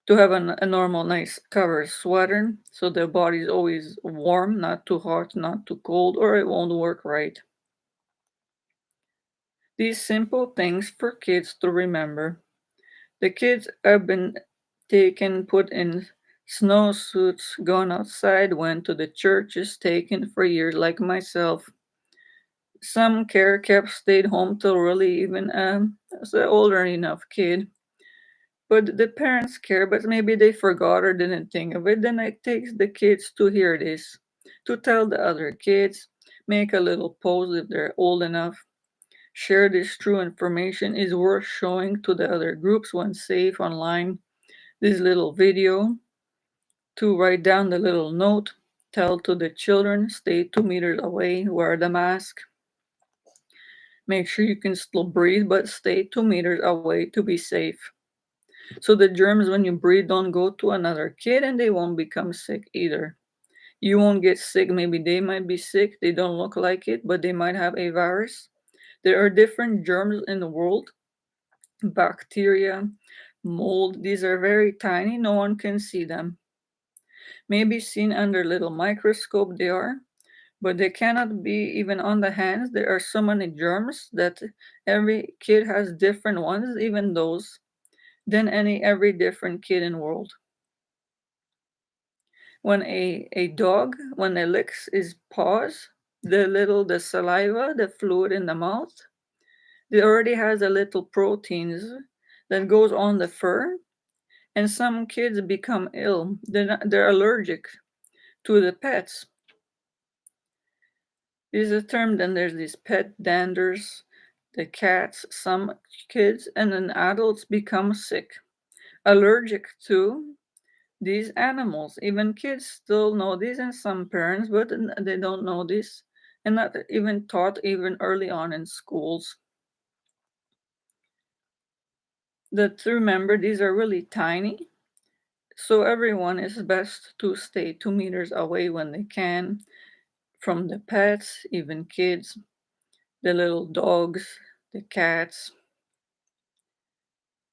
to have a normal, nice cover sweater, so the body is always warm, not too hot, not too cold, or it won't work right. These simple things for kids to remember. The kids have been taken, put in snowsuits, gone outside, went to the churches, taken for years, like myself. Some care kept stayed home till really even as an older enough kid. But the parents care, but maybe they forgot or didn't think of it. Then it takes the kids to hear this, to tell the other kids, make a little post if they're old enough. Share this true information is worth showing to the other groups when safe online. This little video to write down the little note, tell to the children, stay 2 meters away, wear the mask. Make sure you can still breathe, but stay 2 meters away to be safe. So the germs, when you breathe, don't go to another kid and they won't become sick either. You won't get sick. Maybe they might be sick. They don't look like it, but they might have a virus. There are different germs in the world, bacteria, mold. These are very tiny. No one can see them. Maybe seen under little microscope they are, but they cannot be even on the hands. There are so many germs that every kid has different ones, even those, than every different kid in the world. When a dog, when it licks his paws, the saliva, the fluid in the mouth, it already has a little proteins that goes on the fur, and some kids become ill. They're allergic to the pets. There's a term, then there's these pet danders. the cats, some kids, and then adults become sick, allergic to these animals. Even kids still know this, and some parents, but they don't know this, and not even taught even early on in schools. That remember, these are really tiny, so everyone is best to stay 2 meters away when they can from the pets, even kids, the little dogs, the cats.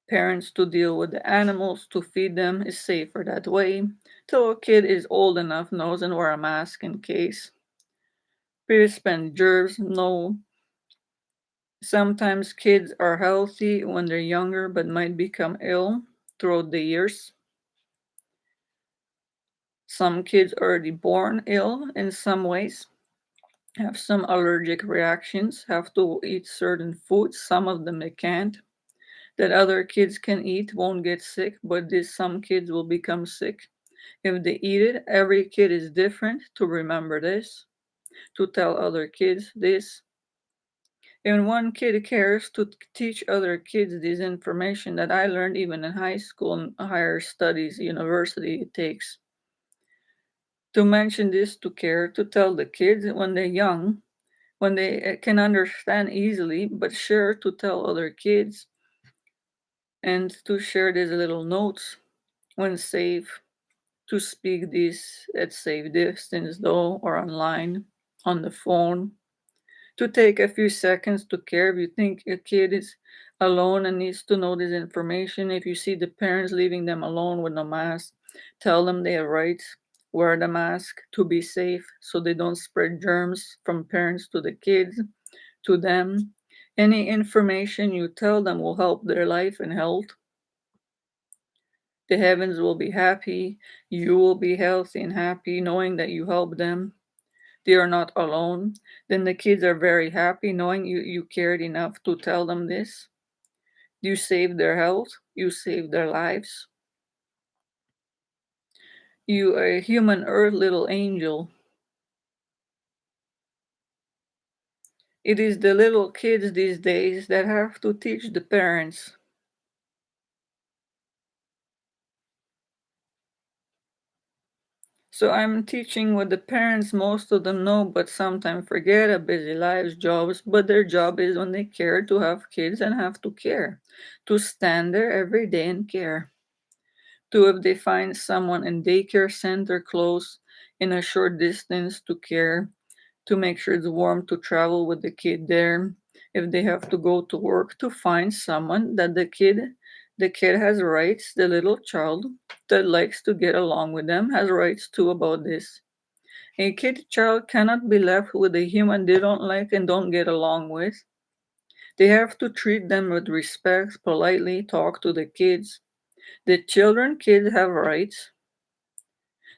Parents to deal with the animals, to feed them is safer that way. Till a kid is old enough, knows and wear a mask in case. Peers spend germs, no. Sometimes kids are healthy when they're younger but might become ill throughout the years. Some kids already born ill in some ways, have some allergic reactions, have to eat certain foods, some of them they can't. That other kids can eat won't get sick, but this some kids will become sick if they eat it. Every kid is different, to remember this, to tell other kids this. And one kid cares to teach other kids this information that I learned even in high school and higher studies, university it takes. To mention this, to care, to tell the kids when they're young, when they can understand easily, but share to tell other kids and to share these little notes when safe, to speak this at safe distance though, or online, on the phone, to take a few seconds to care. If you think a kid is alone and needs to know this information, if you see the parents leaving them alone with no mask, tell them they have rights, wear the mask to be safe so they don't spread germs from parents to the kids, to them. Any information you tell them will help their life and health. The heavens will be happy. You will be healthy and happy knowing that you help them. They are not alone. Then the kids are very happy knowing you cared enough to tell them this. You saved their health. You saved their lives. You are a human earth little angel. It is the little kids these days that have to teach the parents. So I'm teaching what the parents, most of them know, but sometimes forget, a busy lives, jobs. But their job is when they care to have kids and have to care, to stand there every day and care. To if they find someone in daycare center close in a short distance to care, to make sure it's warm, to travel with the kid there. If they have to go to work, to find someone that the kid has rights, the little child that likes to get along with them has rights too about this. A kid child cannot be left with a human they don't like and don't get along with. They have to treat them with respect, politely talk to the kids. The kids have rights.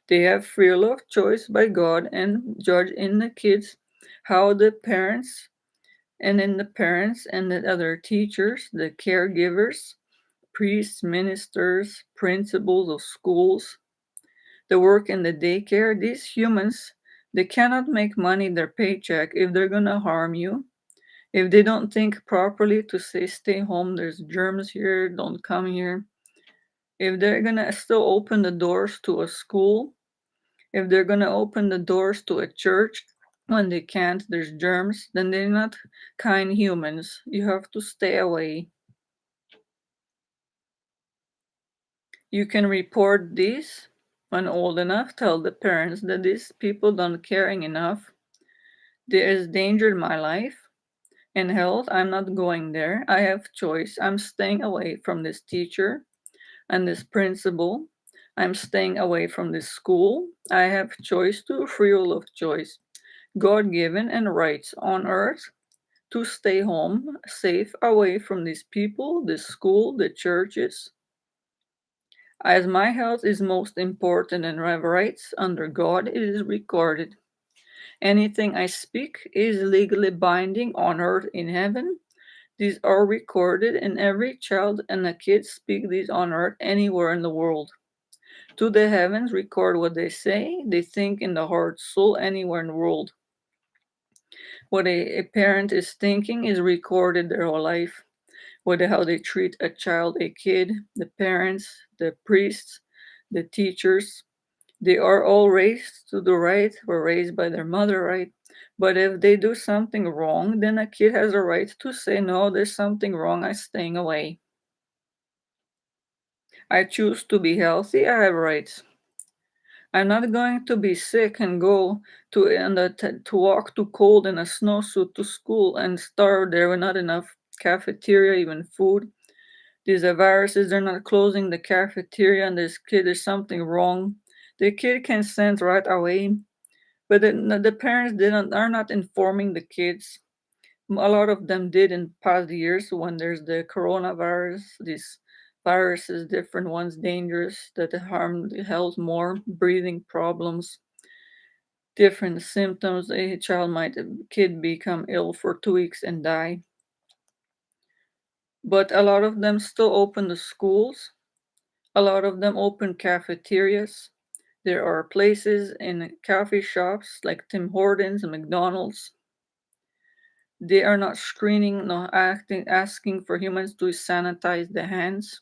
They have free will of choice by God and judge in the kids how the parents and in the parents and the other teachers, the caregivers, priests, ministers, principals of schools, the work in the daycare, these humans, they cannot make money their paycheck if they're gonna harm you. If they don't think properly to say stay home, there's germs here, don't come here. If they're gonna still open the doors to a school, if they're gonna open the doors to a church when they can't, there's germs, then they're not kind humans. You have to stay away. You can report this when old enough, tell the parents that these people don't caring enough. There is danger in my life and health. I'm not going there. I have choice. I'm staying away from this teacher and this principal. I'm staying away from this school. I have choice to free will of choice. God given and rights on earth to stay home, safe, away from these people, the school, the churches. As my health is most important and I have rights under God, it is recorded. Anything I speak is legally binding on earth in heaven. These are recorded, and every child and a kid speak these on earth anywhere in the world. To the heavens record what they say, they think in the heart, soul, anywhere in the world. What a parent is thinking is recorded their whole life. Whether how they treat a child, a kid, the parents, the priests, the teachers, they are all raised to the right, were raised by their mother, right? But if they do something wrong, then a kid has a right to say, no, there's something wrong, I'm staying away. I choose to be healthy, I have rights. I'm not going to be sick and go to walk too cold in a snowsuit to school and starve there with not enough cafeteria, even food. These are viruses, they're not closing the cafeteria and this kid, there's something wrong. The kid can sense right away, but the parents are not informing the kids. A lot of them did in past years when there's the coronavirus, these viruses, different ones, dangerous, that harm the health more, breathing problems, different symptoms. A kid become ill for 2 weeks and die. But a lot of them still open the schools. A lot of them open cafeterias. There are places in coffee shops like Tim Hortons and McDonald's. They are not screening, nor asking for humans to sanitize the hands.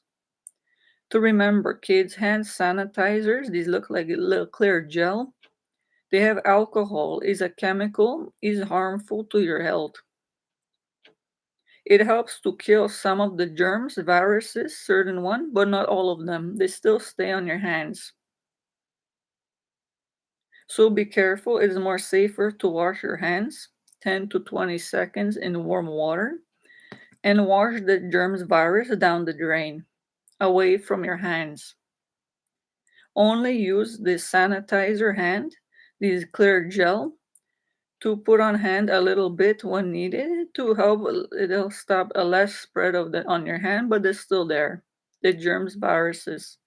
To remember, kids, hand sanitizers, these look like a little clear gel. They have alcohol, is a chemical, is harmful to your health. It helps to kill some of the germs, viruses, certain one, but not all of them. They still stay on your hands. So be careful. It is more safer to wash your hands 10 to 20 seconds in warm water and wash the germs virus down the drain, away from your hands. Only use the sanitizer hand, this clear gel, to put on hand a little bit when needed to help. It'll stop a less spread of the on your hand, but it's still there. The germs, viruses.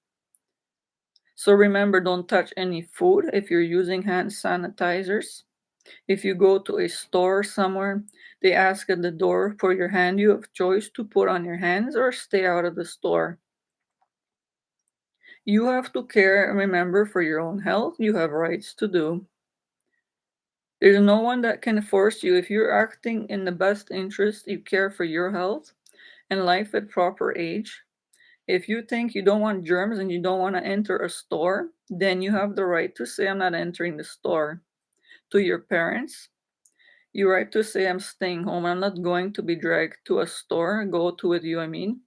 So remember, don't touch any food if you're using hand sanitizers. If you go to a store somewhere, they ask at the door for your hand. You have choice to put on your hands or stay out of the store. You have to care, remember, for your own health. You have rights to do. There's no one that can force you. If you're acting in the best interest, you care for your health and life at proper age. If you think you don't want germs and you don't want to enter a store, then you have the right to say, I'm not entering the store. To your parents, you right to say, I'm staying home. I'm not going to be dragged to a store, go to with you, I mean.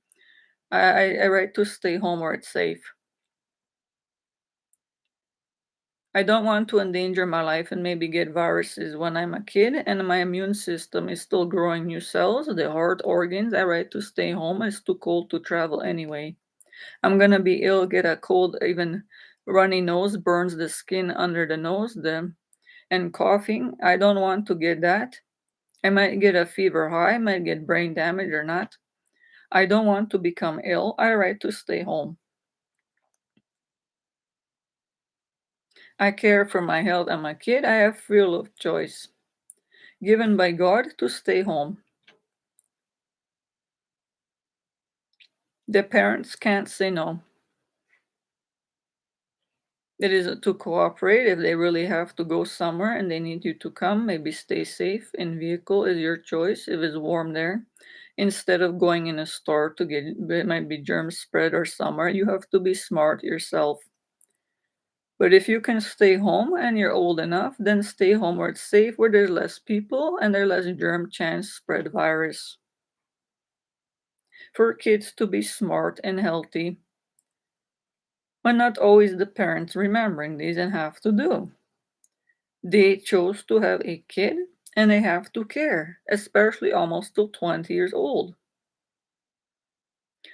I right to stay home where it's safe. I don't want to endanger my life and maybe get viruses when I'm a kid and my immune system is still growing new cells, the heart organs. I right to stay home. It's too cold to travel anyway. I'm gonna be ill, get a cold, even runny nose, burns the skin under the nose, and coughing. I don't want to get that. I might get a fever high, might get brain damage or not. I don't want to become ill. I right to stay home. I care for my health and my kid. I have free will of choice, given by God to stay home. The parents can't say no. It is to cooperate if they really have to go somewhere and they need you to come. Maybe stay safe in vehicle is your choice if it's warm there. Instead of going in a store to get it might be germ spread or somewhere, you have to be smart yourself. But if you can stay home and you're old enough, then stay home where it's safe, where there's less people and there's less germ chance spread virus. For kids to be smart and healthy, but not always the parents remembering these and have to do. They chose to have a kid and they have to care, especially almost till 20 years old.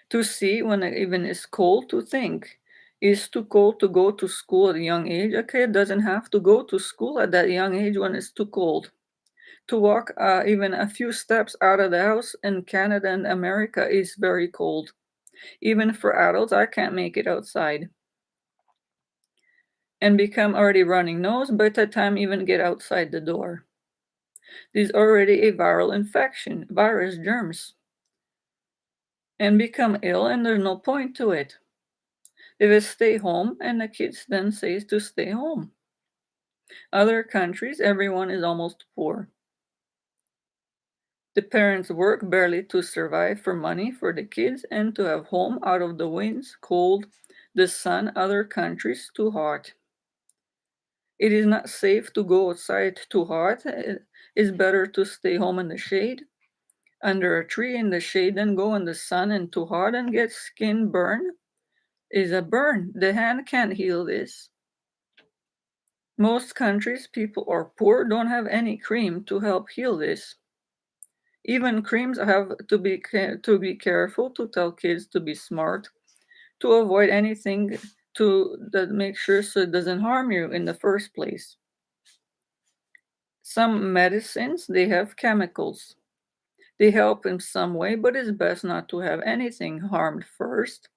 To see when it even is cold to think. Is too cold to go to school at a young age. A kid doesn't have to go to school at that young age when it's too cold. To walk even a few steps out of the house in Canada and America is very cold. Even for adults, I can't make it outside. And become already running nose by the time even get outside the door. This is already a viral infection, virus germs. And become ill and there's no point to it. If it stay home and the kids then says to stay home. Other countries, everyone is almost poor. The parents work barely to survive for money for the kids and to have home out of the winds, cold, the sun, other countries too hot. It is not safe to go outside too hot. It is better to stay home in the shade, under a tree in the shade, than go in the sun and too hot and get skin burn. Is a burn. The hand can't heal this. Most countries, people are poor, don't have any cream to help heal this. Even creams have to be careful to tell kids to be smart, to avoid anything to that makes sure so it doesn't harm you in the first place. Some medicines they have chemicals. They help in some way, but it's best not to have anything harmed first.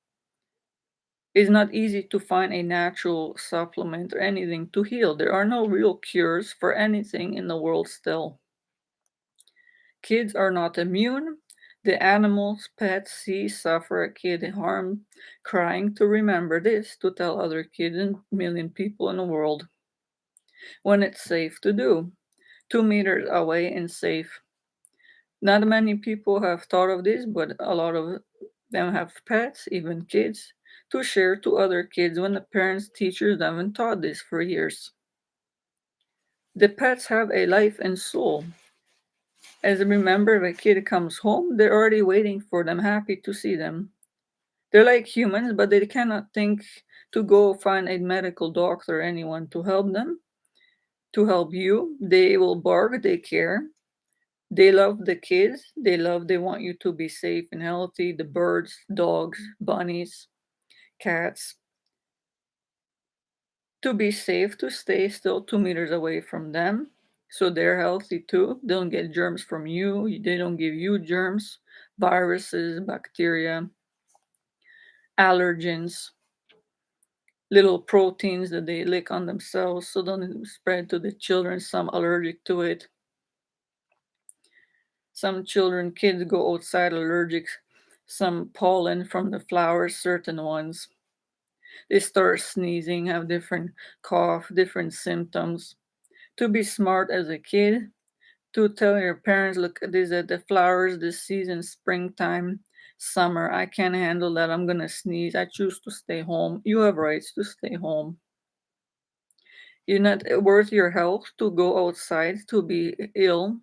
It's not easy to find a natural supplement or anything to heal. There are no real cures for anything in the world still. Kids are not immune. The animals, pets, see, suffer a kid harm, crying to remember this, to tell other kids and million people in the world when it's safe to do. 2 meters away and safe. Not many people have thought of this, but a lot of them have pets, even kids, to share to other kids when the parents, teachers haven't taught this for years. The pets have a life and soul. As a remember, if a kid comes home, they're already waiting for them, happy to see them. They're like humans, but they cannot think to go find a medical doctor or anyone to help them, to help you. They will bark, they care. They love the kids. They want you to be safe and healthy. The birds, dogs, bunnies, cats. To be safe, to stay still 2 meters away from them. So they're healthy too. They don't get germs from you. They don't give you germs, viruses, bacteria, allergens, little proteins that they lick on themselves so don't spread to the children. Some allergic to it. Some children, kids go outside allergic, some pollen from the flowers, certain ones. They start sneezing, have different cough, different symptoms. To be smart as a kid, to tell your parents, look, these are the flowers this season, springtime, summer. I can't handle that. I'm gonna sneeze. I choose to stay home. You have rights to stay home. You're not worth your health to go outside to be ill,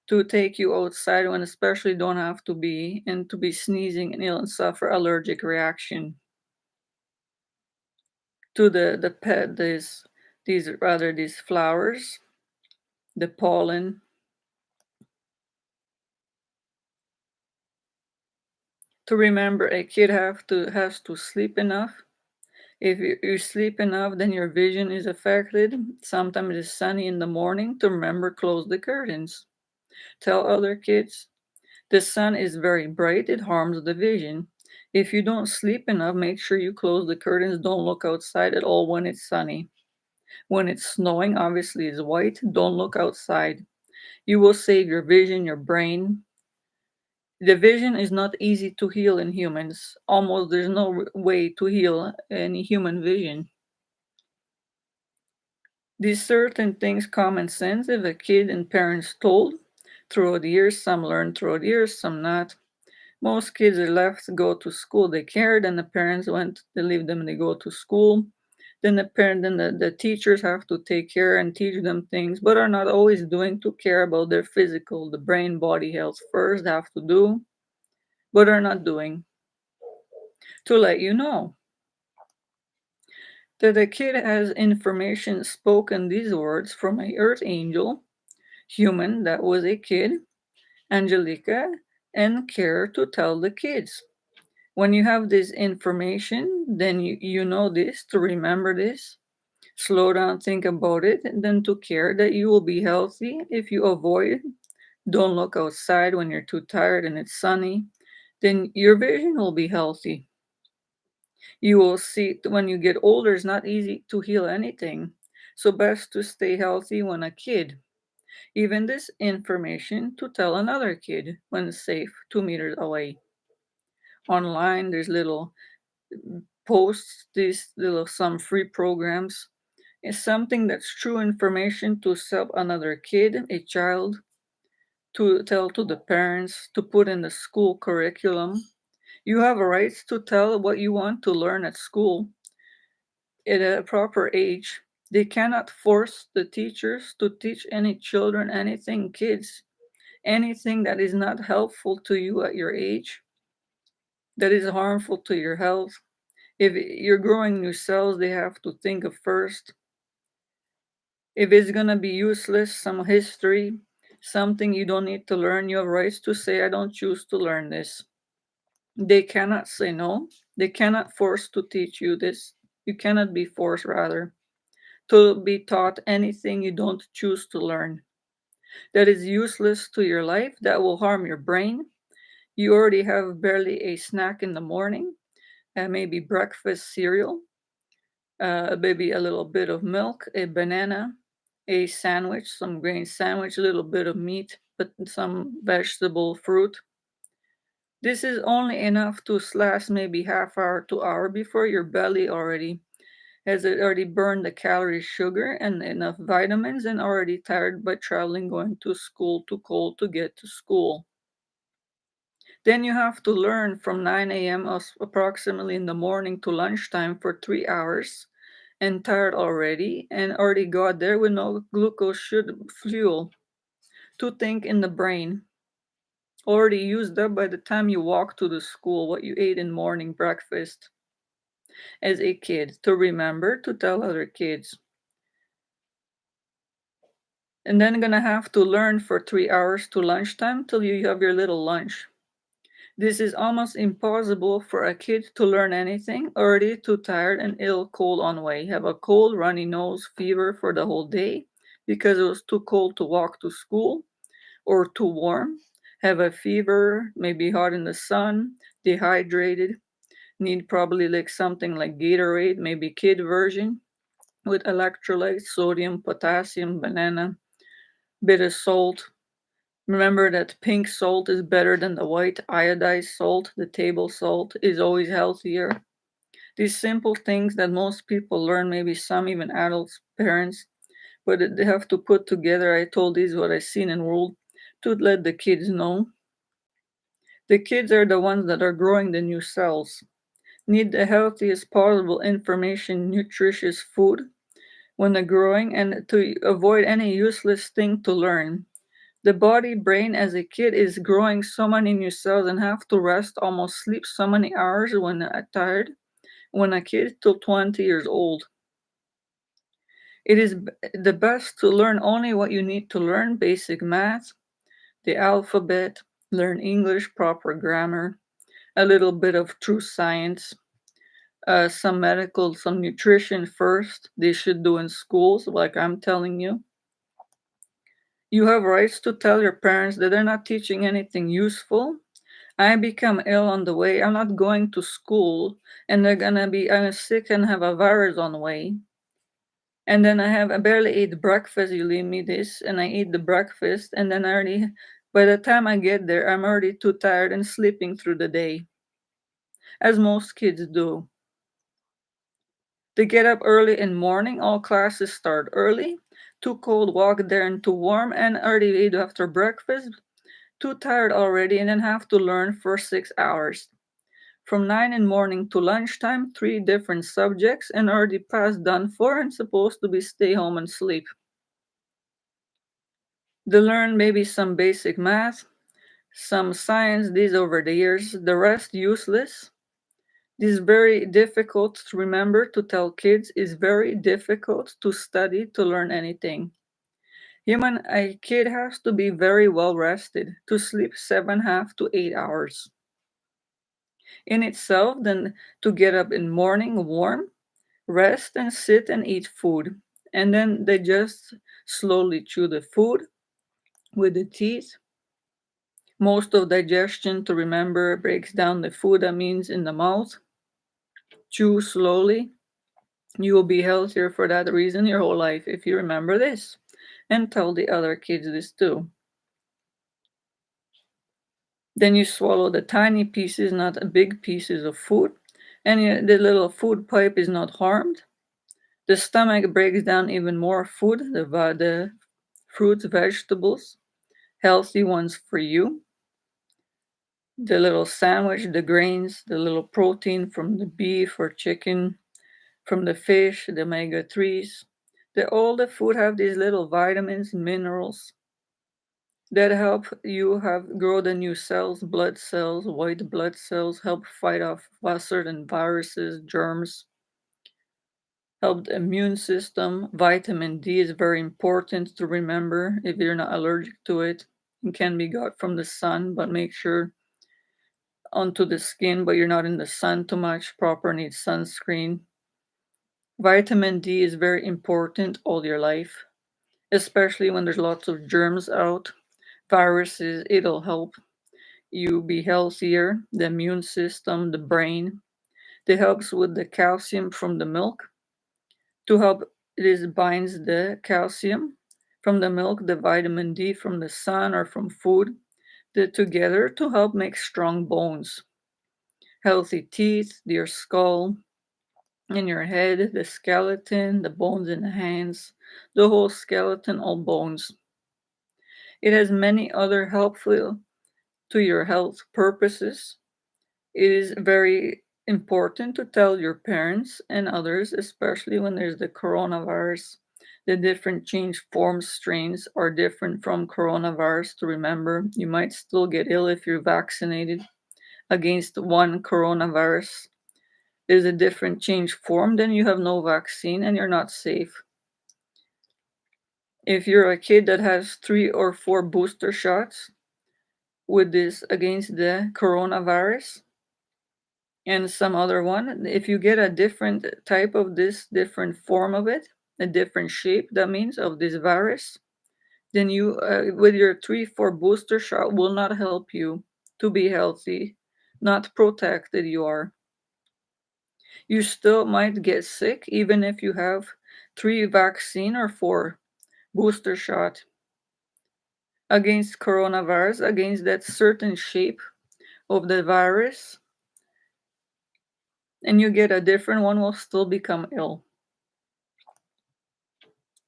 to take you outside when especially don't have to be, and to be sneezing and ill and suffer allergic reaction to the pet these flowers, the pollen. To remember, a kid has to sleep enough. If you sleep enough, then your vision is affected. Sometimes it's sunny in the morning. To remember, close the curtains. Tell other kids the sun is very bright, it harms the vision. If you don't sleep enough, make sure you close the curtains. Don't look outside at all when it's sunny. When it's snowing, obviously it's white. Don't look outside. You will save your vision, your brain. The vision is not easy to heal in humans. Almost there's no way to heal any human vision. These certain things, common sense, if a kid and parents told throughout the years, some learn throughout the years, some not. Most kids are left to go to school. They care. Then the parents went. They leave them. They go to school. Then the teachers have to take care and teach them things, but are not always doing to care about their physical, the brain, body health first. They have to do, but are not doing. To let you know that a kid has information spoken these words from a earth angel, human that was a kid, Angelica, and care to tell the kids. When you have this information, then you know this, to remember this, slow down, think about it, and then to care that you will be healthy if you avoid, don't look outside when you're too tired and it's sunny, then your vision will be healthy. You will see when you get older, it's not easy to heal anything. So, best to stay healthy when a kid. Even this information to tell another kid when safe, 2 meters away. Online, there's little posts, these little some free programs. It's something that's true information to help another kid, a child, to tell to the parents, to put in the school curriculum. You have rights to tell what you want to learn at school at a proper age. They cannot force the teachers to teach any children anything, kids, anything that is not helpful to you at your age, that is harmful to your health. If you're growing new cells, they have to think of first. If it's gonna be useless, some history, something you don't need to learn, you have rights to say, I don't choose to learn this. They cannot say no. They cannot force to teach you this. You cannot be forced, rather, to be taught anything you don't choose to learn. That is useless to your life, that will harm your brain. You already have barely a snack in the morning, maybe breakfast cereal, maybe a little bit of milk, a banana, a sandwich, some grain sandwich, a little bit of meat, but some vegetable fruit. This is only enough to last maybe half hour to hour before your belly already has it already burned the calories, sugar, and enough vitamins, and already tired by traveling, going to school, too cold to get to school. Then you have to learn from 9 a.m. approximately in the morning to lunchtime for 3 hours, and tired already, and already got there with no glucose fuel to think in the brain. Already used up by the time you walk to the school what you ate in morning breakfast as a kid to remember to tell other kids. And then gonna have to learn for 3 hours to lunchtime till you have your little lunch. This is almost impossible for a kid to learn anything, already too tired and ill, cold on way, have a cold, runny nose, fever for the whole day because it was too cold to walk to school, or too warm, have a fever, maybe hot in the sun, dehydrated, need probably like something like Gatorade, maybe kid version, with electrolytes, sodium, potassium, banana, bit of salt. Remember that pink salt is better than the white iodized salt. The table salt is always healthier. These simple things that most people learn, maybe some even adults, parents, but they have to put together. I told these what I seen in world to let the kids know. The kids are the ones that are growing the new cells, need the healthiest possible information, nutritious food when they're growing, and to avoid any useless thing to learn. The body brain as a kid is growing so many new cells and have to rest, almost sleep so many hours when tired. When a kid till 20 years old, it is the best to learn only what you need to learn: basic math, the alphabet, learn English, proper grammar, a little bit of true science, some medical, some nutrition first. They should do in schools, like I'm telling you. You have rights to tell your parents that they're not teaching anything useful. I become ill on the way. I'm not going to school, and I'm sick and have a virus on the way. And then I barely ate breakfast. You leave me this, and I eat the breakfast, and then by the time I get there, I'm already too tired and sleeping through the day, as most kids do. They get up early in morning. All classes start early. Too cold, walk there, and too warm, and already ate after breakfast. Too tired already, and then have to learn for 6 hours. From 9 in morning to lunchtime, 3 different subjects, and already past done for and supposed to be stay home and sleep. They learn maybe some basic math, some science, these over the years, the rest useless. This is very difficult to remember to tell kids, is very difficult to study, to learn anything. A kid has to be very well rested, to sleep 7.5 to 8 hours. In itself, then to get up in morning warm, rest and sit and eat food. And then they just slowly chew the food with the teeth. Most of digestion, to remember, breaks down the food, that means in the mouth. Chew slowly. You will be healthier for that reason your whole life if you remember this. And tell the other kids this too. Then you swallow the tiny pieces, not big pieces of food. And the little food pipe is not harmed. The stomach breaks down even more food, the fruits, vegetables, healthy ones for you. The little sandwich, the grains, the little protein from the beef or chicken, from the fish, the omega-3s. All the food have these little vitamins, minerals that help you have grow the new cells, blood cells, white blood cells, help fight off certain viruses, germs, help the immune system. Vitamin D is very important to remember if you're not allergic to it. It can be got from the sun, but make sure onto the skin, but you're not in the sun too much. Proper needs sunscreen. Vitamin D is very important all your life, especially when there's lots of germs out, viruses. It'll help you be healthier, the immune system, the brain. It helps with the calcium from the milk. To help, binds the calcium from the milk, the vitamin D from the sun or from food, together to help make strong bones, healthy teeth, your skull, in your head, the skeleton, the bones in the hands, the whole skeleton, all bones. It has many other helpful to your health purposes. It is very important to tell your parents and others, especially when there's the coronavirus. The different change forms, strains are different from coronavirus. To remember, you might still get ill if you're vaccinated against one coronavirus. Is a different change form, then you have no vaccine and you're not safe. If you're a kid that has 3 or 4 booster shots with this against the coronavirus and some other one, if you get a different type of this, different form of it, a different shape, that means of this virus, then you, with your 3, 4 booster shot, will not help you to be healthy, not protected you are. You still might get sick even if you have 3 vaccine or 4 booster shot against coronavirus, against that certain shape of the virus, and you get a different one, will still become ill.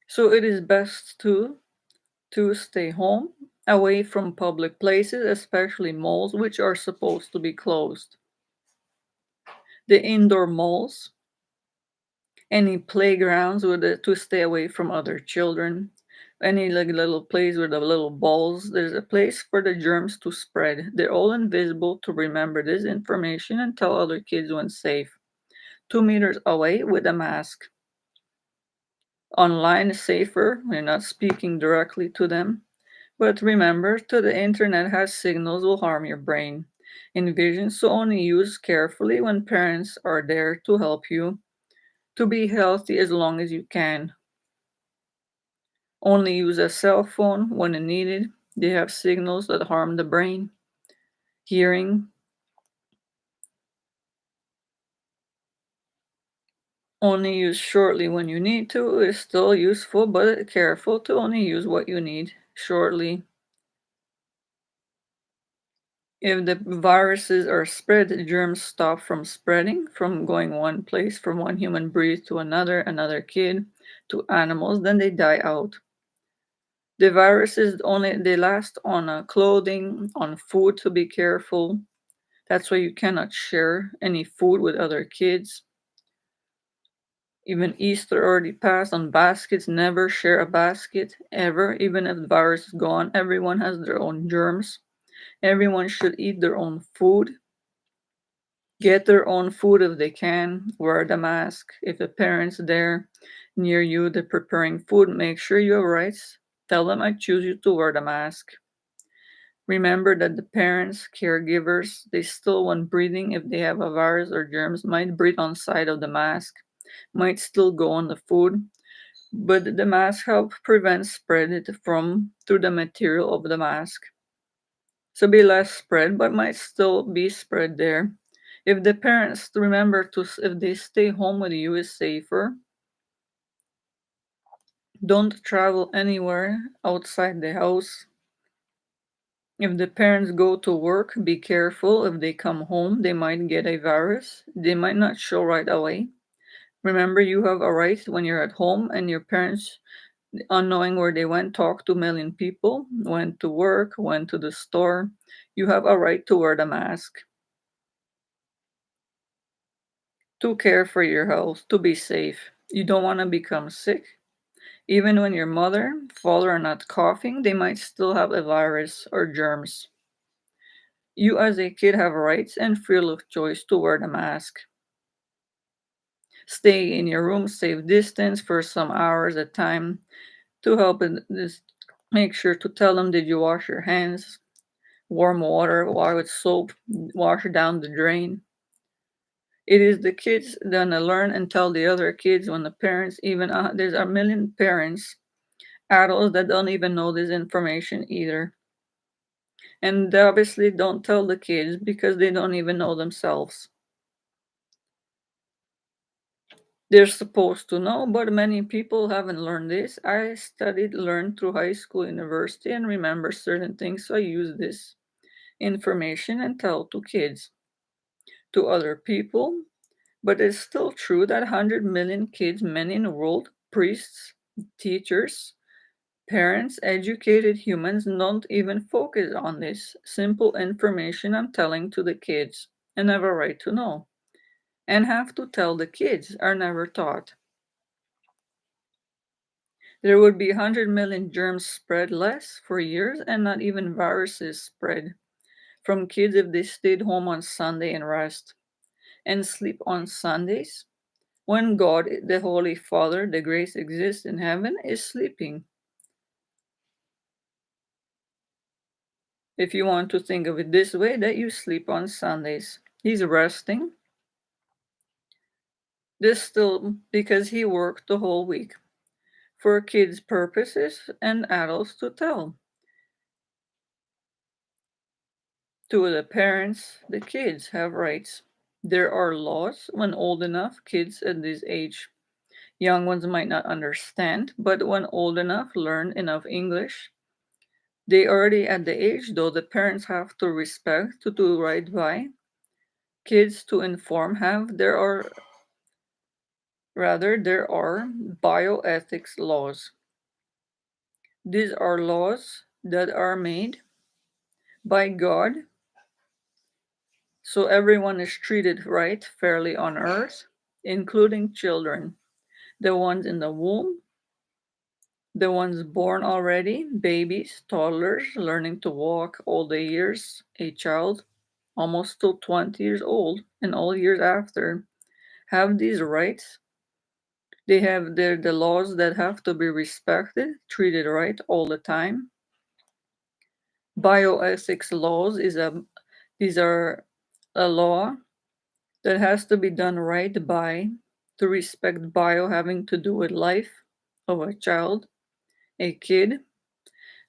So it is best to stay home, away from public places, especially malls, which are supposed to be closed. The indoor malls, any playgrounds to stay away from other children, any like little place with the little balls. There's a place for the germs to spread. They're all invisible. To remember this information and tell other kids when safe. 2 meters away with a mask. Online is safer. We're not speaking directly to them. But remember, the internet has signals will harm your brain. Envision, so only use carefully when parents are there to help you to be healthy as long as you can. Only use a cell phone when needed. They have signals that harm the brain. Hearing. Only use shortly when you need to is still useful, but careful to only use what you need shortly. If the viruses are spread, the germs stop from spreading, from going one place, from one human breed to another kid, to animals, then they die out. The viruses they last on clothing, on food, to be careful. That's why you cannot share any food with other kids. Even Easter already passed on baskets. Never share a basket, ever. Even if the virus is gone, everyone has their own germs. Everyone should eat their own food. Get their own food if they can. Wear the mask. If the parents there near you, they're preparing food, make sure you have rights. Tell them I choose you to wear the mask. Remember that the parents, caregivers, they still when breathing, if they have a virus or germs, might breathe on side of the mask, might still go on the food, but the mask help prevent spread it from through the material of the mask. So be less spread, but might still be spread there. If the parents remember if they stay home with you is safer. Don't travel anywhere outside the house. If the parents go to work, be careful. If they come home, they might get a virus. They might not show right away. Remember, you have a right when you're at home and your parents unknowing where they went, talk to a million people, went to work, went to the store. You have a right to wear the mask, to care for your health, to be safe. You don't want to become sick. Even when your mother, father are not coughing, they might still have a virus or germs. You as a kid have rights and freedom of choice to wear the mask. Stay in your room, safe distance for some hours at a time to help in this. Make sure to tell them, did you wash your hands? Warm water, water with soap, wash down the drain. It is the kids gonna learn and tell the other kids when the parents even there's a million parents, adults that don't even know this information either. And they obviously don't tell the kids because they don't even know themselves. They're supposed to know, but many people haven't learned this. I studied, learned through high school, university, and remember certain things, so I use this information and tell to kids, to other people. But it's still true that 100 million kids, many in the world, priests, teachers, parents, educated humans don't even focus on this simple information I'm telling to the kids and have a right to know. And have to tell the kids are never taught. There would be 100 million germs spread less for years and not even viruses spread from kids if they stayed home on Sunday and rest and sleep on Sundays when God, the Holy Father, the grace exists in heaven, is sleeping. If you want to think of it this way, that you sleep on Sundays. He's resting. This still because he worked the whole week for kids' purposes and adults to tell. To the parents, the kids have rights. There are laws when old enough, kids at this age. Young ones might not understand, but when old enough, learn enough English. They already at the age though the parents have to respect, to do right by. Kids to inform have there are bioethics laws. These are laws that are made by God so everyone is treated right, fairly on earth, including children, the ones in the womb, the ones born already, babies, toddlers, learning to walk all the years, a child, almost till 20 years old, and all years after, have these rights. They have the laws that have to be respected, treated right all the time. Bioethics laws these are a law that has to be done right by to respect bio having to do with life of a child, a kid,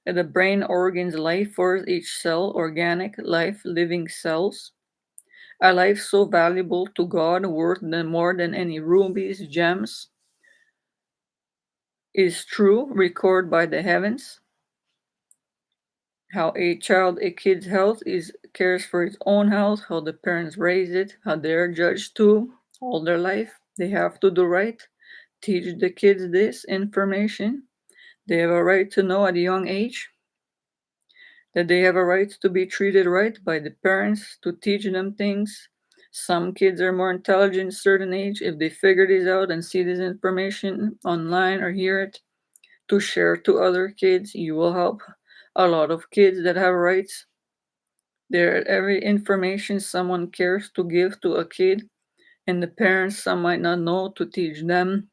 and the brain organs, life force, each cell, organic life, living cells. A life so valuable to God, worth more than any rubies, gems, is true, record by the heavens. How a kid's health is cares for its own health, how the parents raise it, how they're judged too, all their life. They have to do right. Teach the kids this information. They have a right to know at a young age that they have a right to be treated right by the parents, to teach them things. Some kids are more intelligent at a certain age. If they figure this out and see this information online or hear it, to share to other kids, you will help a lot of kids that have rights. There, every information someone cares to give to a kid, and the parents, some might not know, to teach them,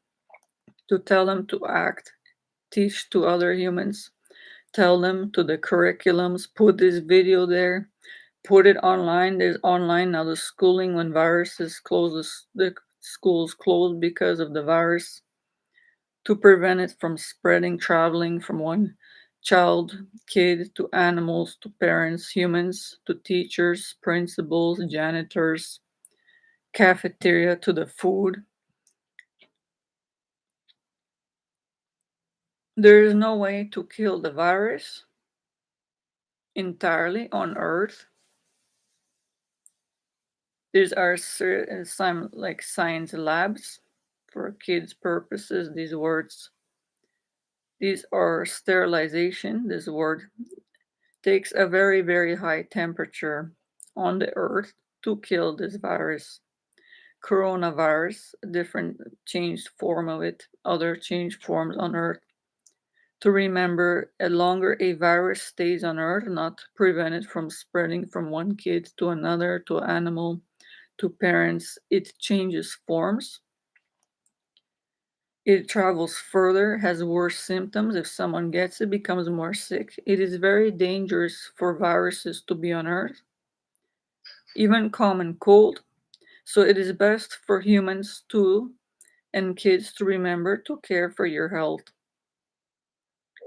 to tell them to act, teach to other humans, tell them to the curriculums, put this video there, put it online. There's online now the schooling when viruses closes, the schools closed because of the virus, to prevent it from spreading, traveling from one child, kid, to animals, to parents, humans, to teachers, principals, janitors, cafeteria, to the food. There is no way to kill the virus entirely on Earth. There's are some like science labs for kids' purposes. These are sterilization, this word takes a very, very high temperature on the earth to kill this virus. Coronavirus, a different changed form of it, other changed forms on earth. To remember, a longer a virus stays on earth, not prevented from spreading from one kid to another, to animal, to parents, it changes forms. It travels further, has worse symptoms. If someone gets it, becomes more sick. It is very dangerous for viruses to be on Earth, even common cold. So it is best for humans to and kids to remember to care for your health.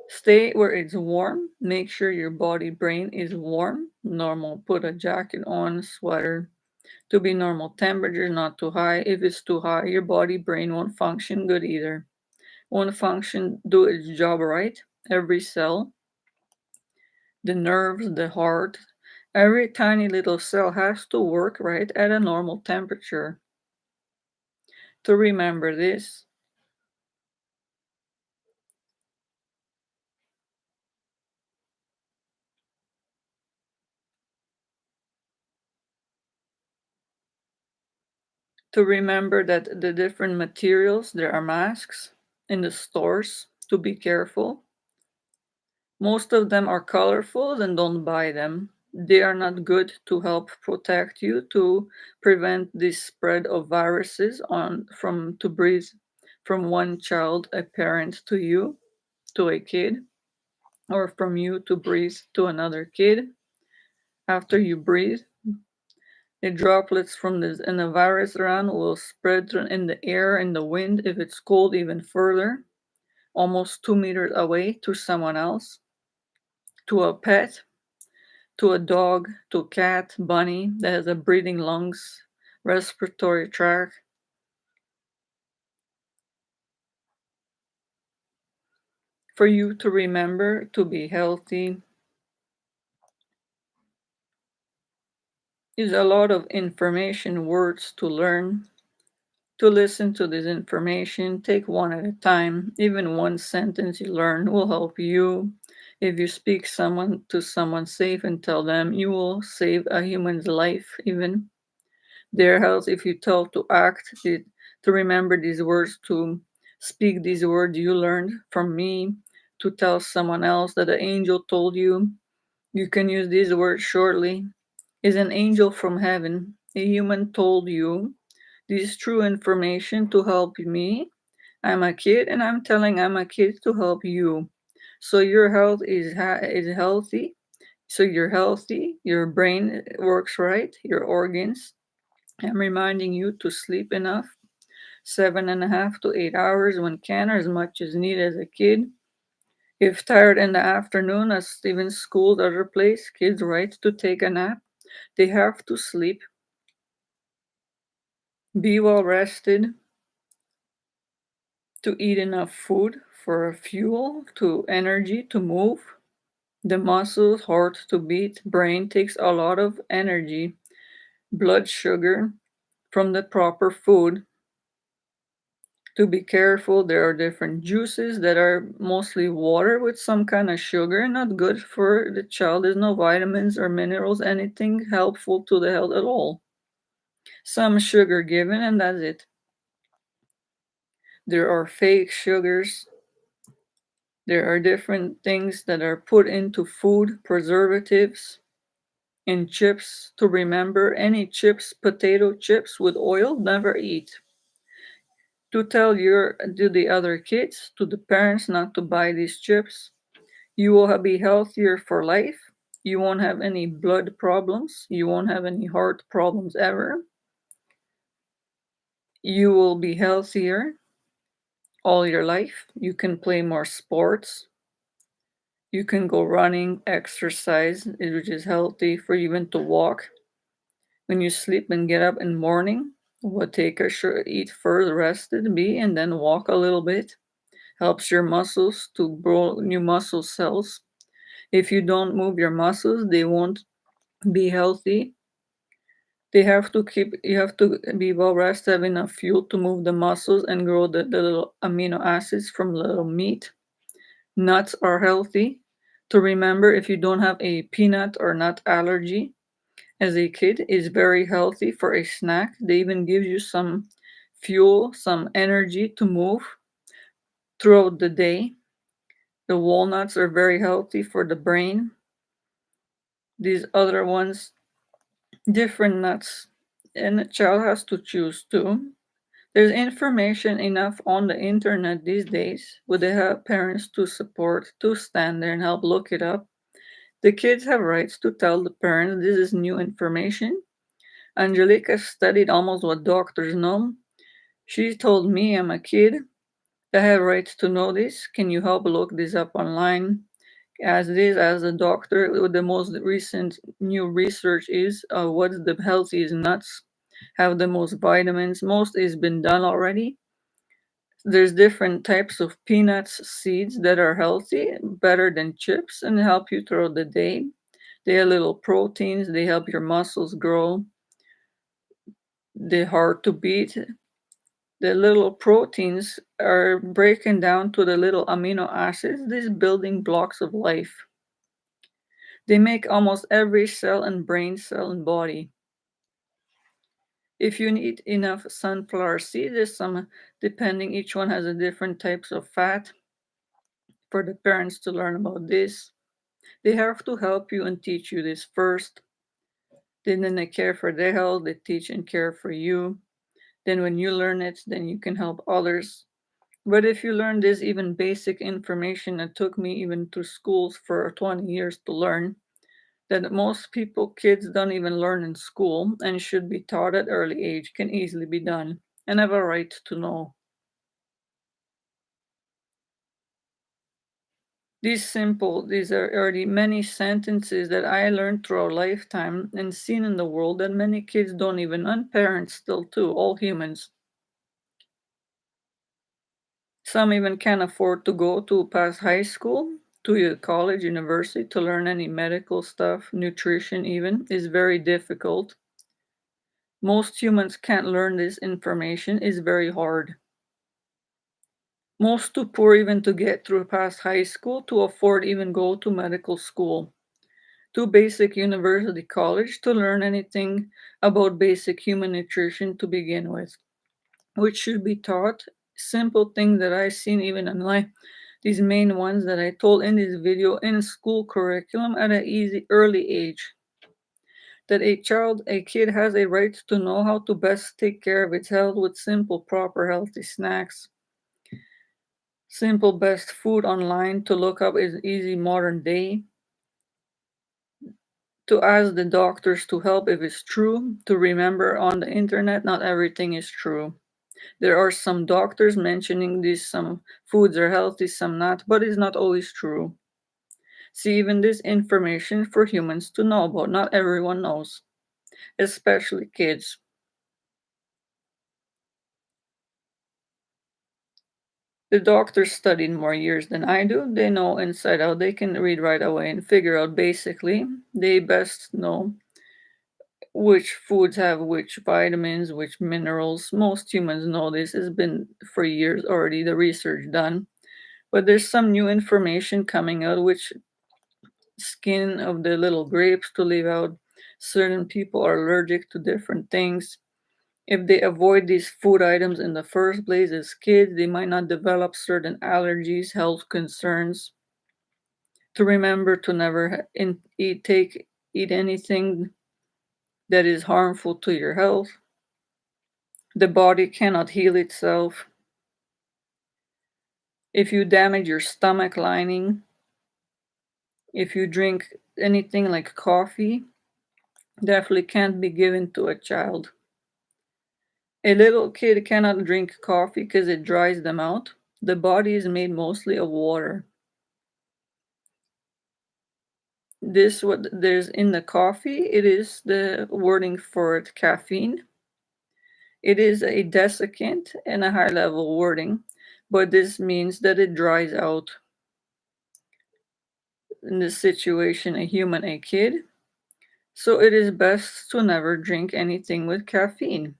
Stay where it's warm. Make sure your body brain is warm. Normal. Put a jacket on, sweater. To be normal temperature, not too high. If it's too high, your body brain won't function good either. Won't function, do its job right. Every cell, the nerves, the heart, every tiny little cell has to work right at a normal temperature. To remember this, to remember that the different materials, there are masks in the stores, to be careful. Most of them are colorful, then don't buy them. They are not good to help protect you, to prevent the spread of viruses on from to breathe from one child, a parent to you, to a kid, or from you to breathe to another kid. After you breathe, the droplets from this and the virus around will spread in the air and the wind if it's cold even further, almost 2 meters away to someone else, to a pet, to a dog, to a cat, bunny that has a breathing lungs, respiratory tract. For you to remember to be healthy is a lot of information, words to learn. To listen to this information, take one at a time. Even one sentence you learn will help you. If you speak someone to someone safe and tell them, you will save a human's life, even their health. If you tell to act, to remember these words, to speak these words you learned from me, to tell someone else that the angel told you. You can use these words shortly. Is an angel from heaven. A human told you this true information to help me. I'm a kid and I'm telling I'm a kid to help you. So your health is healthy. So you're healthy, your brain works right, your organs. I'm reminding you to sleep enough, 7.5 to 8 hours when can, or as much as need as a kid. If tired in the afternoon, as Steven schooled other place, kids right to take a nap. They have to sleep, be well rested, to eat enough food for fuel, to energy to move. The muscles, heart to beat, brain takes a lot of energy, blood sugar from the proper food. To be careful, there are different juices that are mostly water with some kind of sugar, not good for the child. There's no vitamins or minerals, anything helpful to the health at all. Some sugar given, and that's it. There are fake sugars. There are different things that are put into food, preservatives, and chips. To remember, any chips, potato chips with oil, never eat. To tell to the other kids, to the parents, not to buy these chips. You will be healthier for life. You won't have any blood problems. You won't have any heart problems ever. You will be healthier all your life. You can play more sports. You can go running, exercise, which is healthy for you even to walk. When you sleep and get up in the morning, what take a eat first, rested, be, and then walk a little bit. Helps your muscles to grow new muscle cells. If you don't move your muscles, they won't be healthy. You have to be well rested, have enough fuel to move the muscles and grow the little amino acids from little meat. Nuts are healthy. To remember, if you don't have a peanut or nut allergy as a kid, is very healthy for a snack. They even give you some fuel, some energy to move throughout the day. The walnuts are very healthy for the brain. These other ones, different nuts, and a child has to choose too. There's information enough on the internet these days. Would they have parents to support, to stand there and help look it up? The kids have rights to tell the parents this is new information. Angelica studied almost what doctors know. She told me I'm a kid. I have rights to know this. Can you help look this up online? As a doctor, the most recent new research is what's the healthiest nuts have the most vitamins. Most has been done already. There's different types of peanuts, seeds that are healthy, better than chips, and help you throughout the day. They have little proteins, they help your muscles grow. They're hard to beat. The little proteins are breaking down to the little amino acids, these building blocks of life. They make almost every cell and brain cell and body. If you need enough sunflower seeds, there's some, depending, each one has a different types of fat for the parents to learn about this. They have to help you and teach you this first. Then they care for their health, they teach and care for you. Then when you learn it, then you can help others. But if you learn this even basic information that took me even to schools for 20 years to learn, that most people, kids don't even learn in school and should be taught at early age, can easily be done and have a right to know. These are already many sentences that I learned through a lifetime and seen in the world that many kids don't even, and parents still too, all humans. Some even can't afford to go to past high school, to your college, university, to learn any medical stuff, nutrition even, is very difficult. Most humans can't learn this information, is very hard. Most too poor even to get through past high school to afford even go to medical school. To basic university college to learn anything about basic human nutrition to begin with, which should be taught. Simple things that I seen even in life, these main ones that I told in this video in school curriculum at an easy early age. That a kid has a right to know how to best take care of its health with simple, proper, healthy snacks. Simple best food online to look up is easy modern day. To ask the doctors to help if it's true. To remember on the internet, not everything is true. There are some doctors mentioning this, some foods are healthy, some not, but it's not always true. See, even this information for humans to know about, not everyone knows, especially kids. The doctors studied more years than I do. They know inside out. They can read right away and figure out basically. They best know which foods have which vitamins, which minerals. Most humans know this. Has been for years already, the research done. But there's some new information coming out, which skin of the little grapes to leave out. Certain people are allergic to different things. If they avoid these food items in the first place as kids, they might not develop certain allergies, health concerns. To remember to never eat anything that is harmful to your health. The body cannot heal itself. If you damage your stomach lining, if you drink anything like coffee, definitely can't be given to a child. A little kid cannot drink coffee because it dries them out. The body is made mostly of water. This what there's in the coffee, it is the wording for it caffeine. It is a desiccant and a high level wording, but this means that it dries out. In this situation, a human, a kid, so it is best to never drink anything with caffeine.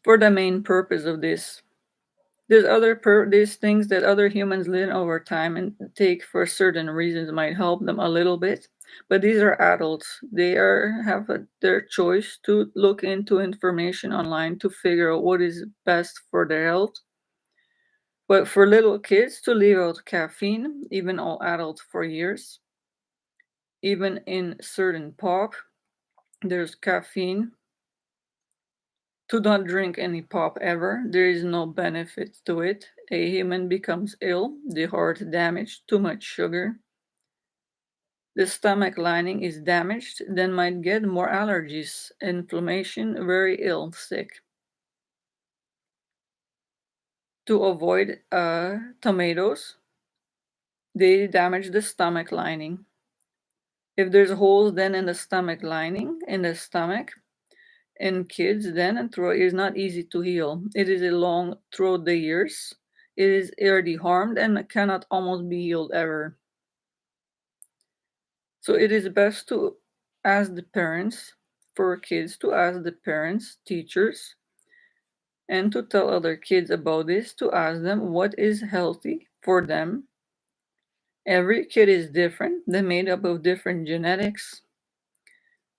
For the main purpose of this these things that other humans learn over time and take for certain reasons might help them a little bit. But these are adults. They have their choice to look into information online to figure out what is best for their health. But for little kids to leave out caffeine, even all adults for years, even in certain pop, there's caffeine. To not drink any pop ever, there is no benefit to it. A human becomes ill, the heart damaged, too much sugar. The stomach lining is damaged, then might get more allergies, inflammation, very ill, sick. To avoid tomatoes, they damage the stomach lining. If there's holes then in the stomach lining, in the stomach, in kids, then and throat is not easy to heal. It is a long throughout the years. It is already harmed and cannot almost be healed ever. So it is best to ask the parents, for kids to ask the parents, teachers, and to tell other kids about this, to ask them what is healthy for them. Every kid is different. They're made up of different genetics.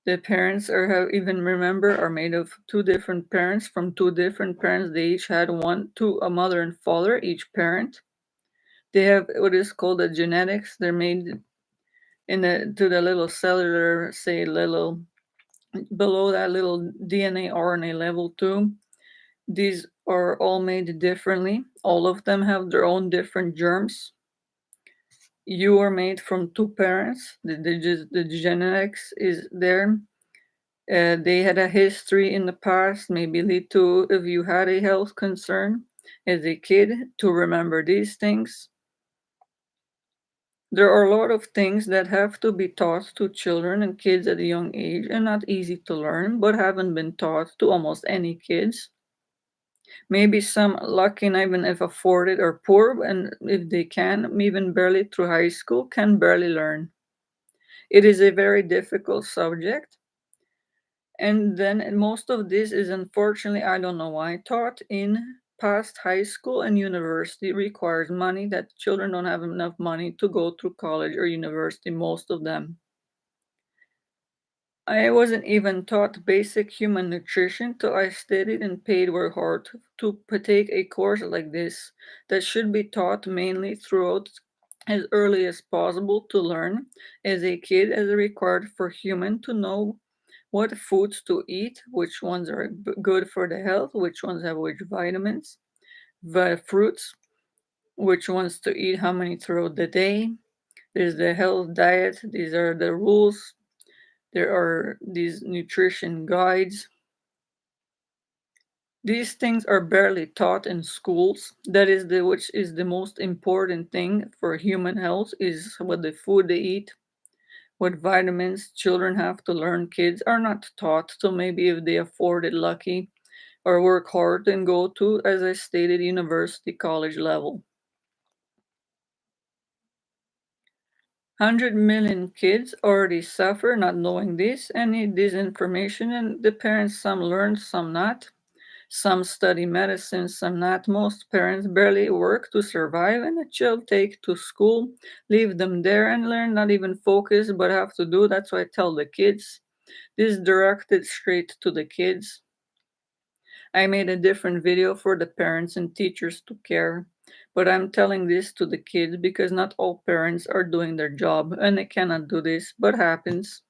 The parents even remember are made of two different parents from two different parents. They each had a mother and father, each parent. They have what is called the genetics. They're made to the little cellular, say little below that little DNA RNA level too. These are all made differently. All of them have their own different germs. You are made from two parents. The genetics is there. They had a history in the past, maybe lead to, if you had a health concern as a kid, to remember these things. There are a lot of things that have to be taught to children and kids at a young age and not easy to learn, but haven't been taught to almost any kids. Maybe some lucky and even if afforded or poor, and if they can, even barely through high school, can barely learn. It is a very difficult subject. And then most of this is unfortunately, I don't know why, taught in past high school and university requires money that children don't have enough money to go through college or university, most of them. I wasn't even taught basic human nutrition till I studied and paid very hard to take a course like this that should be taught mainly throughout as early as possible to learn as a kid as required for human to know what foods to eat, which ones are good for the health, which ones have which vitamins, the fruits, which ones to eat, how many throughout the day. There's the health diet, these are the rules. There are these nutrition guides. These things are barely taught in schools. That is which is the most important thing for human health is what the food they eat, what vitamins children have to learn. Kids are not taught, so maybe if they afford it lucky or work hard and go to, as I stated, university college level. 100 million kids already suffer not knowing this and need this information, and the parents, some learn, some not. Some study medicine, some not. Most parents barely work to survive, and a child take to school, leave them there and learn, not even focus, but have to do. That's why I tell the kids. This is directed straight to the kids. I made a different video for the parents and teachers to care. But I'm telling this to the kids because not all parents are doing their job and they cannot do this, but happens.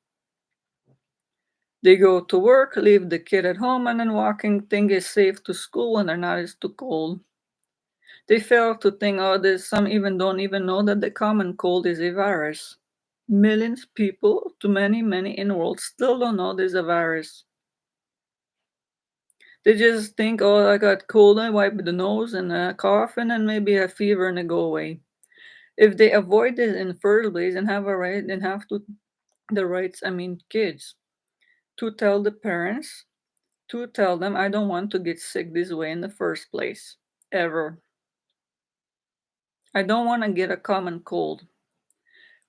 They go to work, leave the kid at home, and then walking think is safe to school when they're not, it's too cold. They fail to think, oh, there's some even don't even know that the common cold is a virus. Millions of people, too many in the world, still don't know there's a virus. They just think, oh, I got cold, I wipe the nose and cough, and then maybe a fever and I go away. If they avoid this in the first place and have a right and have to the rights, I mean kids, to tell the parents, to tell them I don't want to get sick this way in the first place. Ever. I don't want to get a common cold.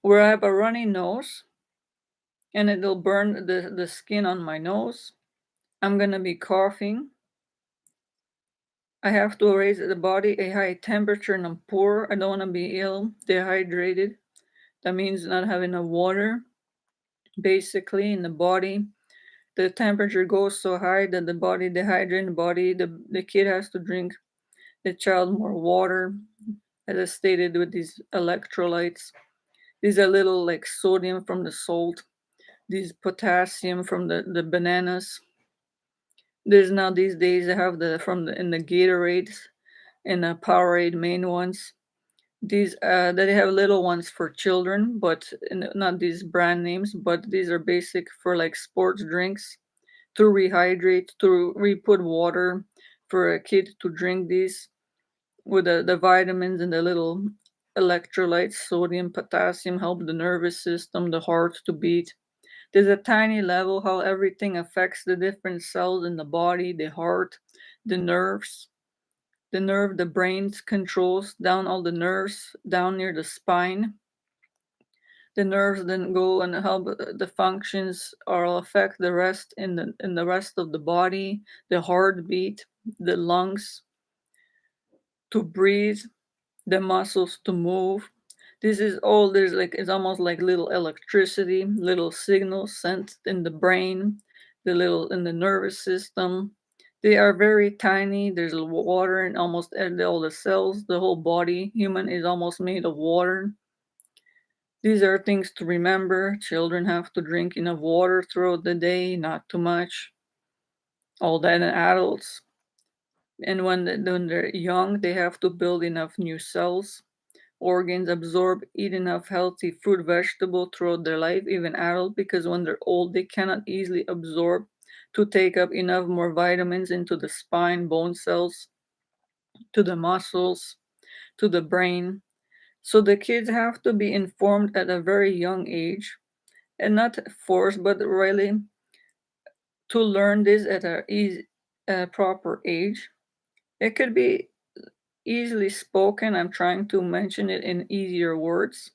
Where I have a runny nose and it'll burn the skin on my nose. I'm gonna be coughing. I have to raise the body a high temperature and I'm poor. I don't want to be ill, dehydrated. That means not having enough water. Basically, in the body, the temperature goes so high that the body dehydrates the body. The kid has to drink, the child, more water, as I stated, with these electrolytes. These are little like sodium from the salt, these potassium from the bananas. There's now these days they have the from the in the Gatorades and the Powerade main ones. These they have little ones for children, but not these brand names, but these are basic for like sports drinks to rehydrate, to re-put water for a kid to drink these with the vitamins and the little electrolytes, sodium, potassium, help the nervous system, the heart to beat. There's a tiny level how everything affects the different cells in the body, the heart, the nerves. The brain controls down all the nerves down near the spine. The nerves then go and help the functions or affect the rest in the rest of the body, the heartbeat, the lungs to breathe, the muscles to move. This is all there's like it's almost like little electricity, little signals sent in the brain, the little in the nervous system. They are very tiny. There's water in almost all the cells. The whole body, human, is almost made of water. These are things to remember. Children have to drink enough water throughout the day, not too much. All that in adults. And when they're young, they have to build enough new cells. Organs absorb, eat enough healthy fruit, vegetable throughout their life, even adult, because when they're old, they cannot easily absorb to take up enough more vitamins into the spine, bone cells, to the muscles, to the brain. So the kids have to be informed at a very young age and not forced, but really to learn this at a proper age. It could be easily spoken. I'm trying to mention it in easier words.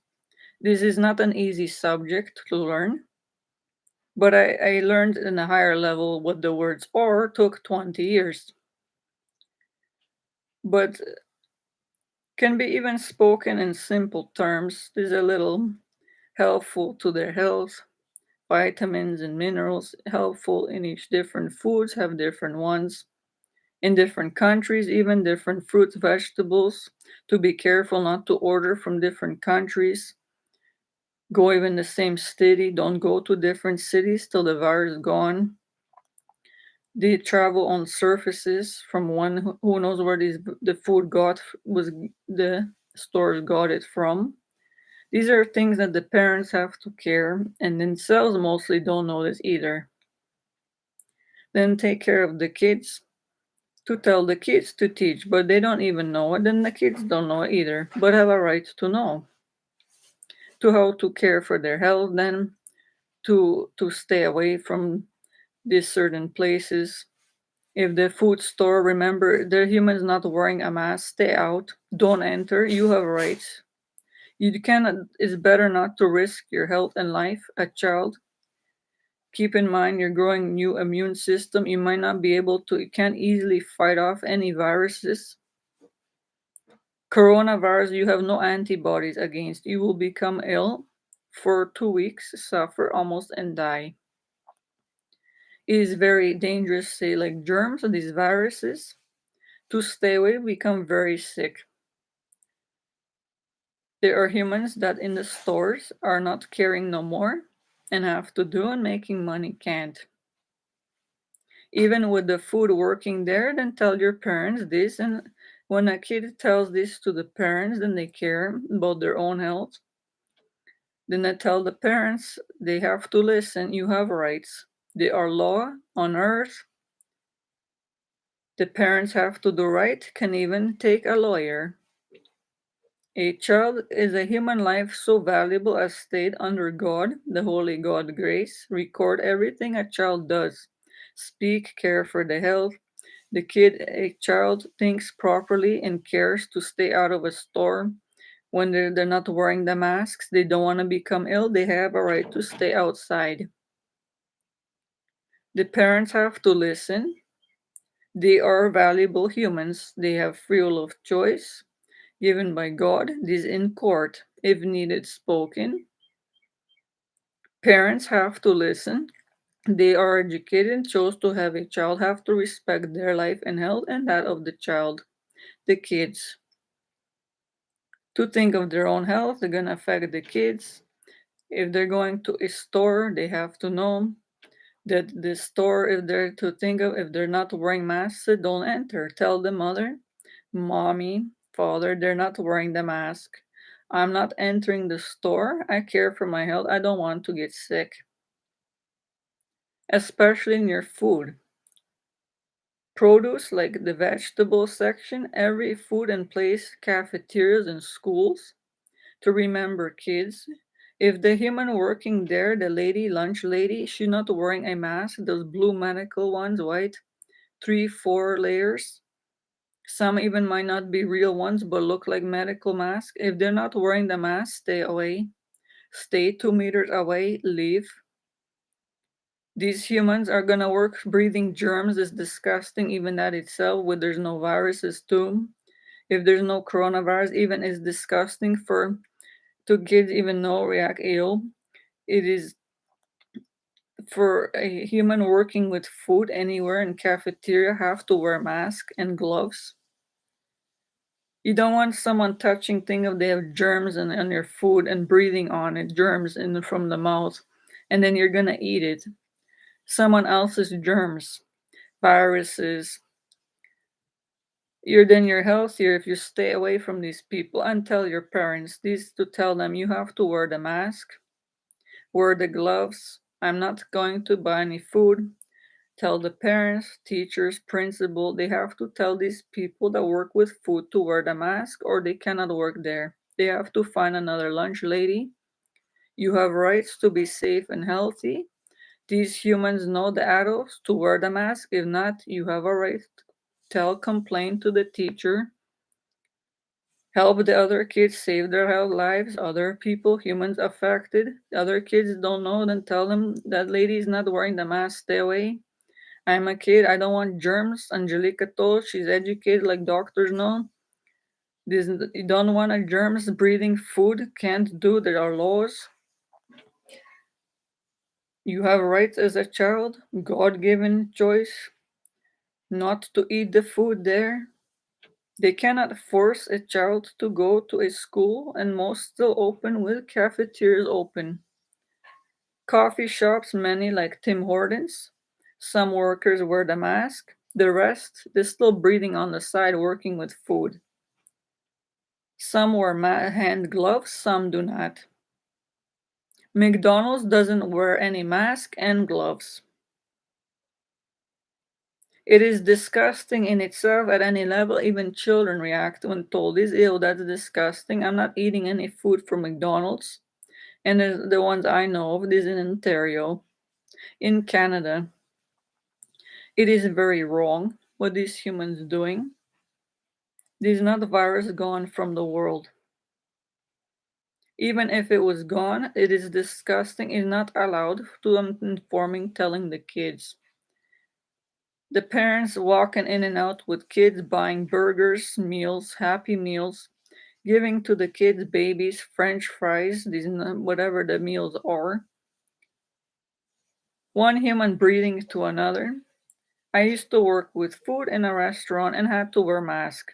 This is not an easy subject to learn, but I learned in a higher level what the words are, took 20 years. But can be even spoken in simple terms. This is a little helpful to their health. Vitamins and minerals helpful in each different foods, have different ones. In different countries, even different fruits, vegetables, to be careful not to order from different countries. Go even the same city, don't go to different cities till the virus is gone. They travel on surfaces from one who knows where the food was the stores got it from. These are things that the parents have to care and themselves mostly don't know this either. Then take care of the kids, to tell the kids to teach, but they don't even know it, then the kids don't know it either, but have a right to know. To how to care for their health, then to stay away from these certain places. If the food store, remember, the humans not wearing a mask, stay out, don't enter, you have rights. You cannot, it's better not to risk your health and life. A child, keep in mind you're growing new immune system. You might not be able to, you can't easily fight off any viruses. Coronavirus, you have no antibodies against. You will become ill for 2 weeks, suffer almost and die. It is very dangerous, say like germs or these viruses. To stay away, become very sick. There are humans that in the stores are not caring no more and have to do and making money can't. Even with the food working there, then tell your parents this. And when a kid tells this to the parents, then they care about their own health. Then I tell the parents they have to listen. You have rights. They are law on earth. The parents have to do right, can even take a lawyer. A child is a human life so valuable as stayed under God, the holy God grace. Record everything a child does. Speak, care for the health. A child thinks properly and cares to stay out of a store. When they're not wearing the masks, they don't want to become ill, they have a right to stay outside. The parents have to listen. They are valuable humans. They have free will of choice given by God. This in court, if needed, spoken. Parents have to listen. They are educated and chose to have a child, have to respect their life and health and that of the child, the kids. To think of their own health, they're gonna affect the kids. If they're going to a store, they have to know that the store, if they're to think of, if they're not wearing masks, they don't enter. Tell the mother, mommy, father, they're not wearing the mask. I'm not entering the store. I care for my health. I don't want to get sick, especially in your food. Produce, like the vegetable section, every food and place cafeterias and schools to remember kids. If the human working there, the lady, lunch lady, she's not wearing a mask, those blue medical ones, white, 3, 4 layers. Some even might not be real ones, but look like medical masks. If they're not wearing the mask, stay away. Stay 2 meters away, leave. These humans are gonna work breathing germs is disgusting, even that itself, where there's no viruses too. If there's no coronavirus, even is disgusting for to kids even know react ill. It is for a human working with food anywhere in cafeteria have to wear mask and gloves. You don't want someone touching thing if they have germs on your food and breathing on it, germs in from the mouth, and then you're gonna eat it. Someone else's germs, viruses. You're healthier if you stay away from these people and tell your parents this to tell them you have to wear the mask, wear the gloves. I'm not going to buy any food. Tell the parents, teachers, principal, they have to tell these people that work with food to wear the mask or they cannot work there. They have to find another lunch lady. You have rights to be safe and healthy. These humans know the adults to wear the mask. If not, you have a right to tell, complain to the teacher. Help the other kids save their health lives, other people, humans affected. The other kids don't know, then tell them that lady is not wearing the mask, stay away. I'm a kid. I don't want germs. Angelica told she's educated like doctors know. This, you don't want a germs breathing food. Can't do. There are laws. You have rights as a child. God given choice not to eat the food there. They cannot force a child to go to a school and most still open with cafeterias open. Coffee shops, many like Tim Hortons. Some workers wear the mask. The rest, they're still breathing on the side working with food. Some wear hand gloves, some do not. McDonald's doesn't wear any mask and gloves. It is disgusting in itself at any level. Even children react when told this, ew, that's disgusting. I'm not eating any food from McDonald's. And the ones I know of, this in Ontario, in Canada. It is very wrong what these humans doing. This is not a virus gone from the world. Even if it was gone, it is disgusting. It's not allowed to informing telling the kids. The parents walking in and out with kids buying burgers, meals, happy meals, giving to the kids babies French fries, these whatever the meals are. One human breathing to another. I used to work with food in a restaurant and had to wear mask.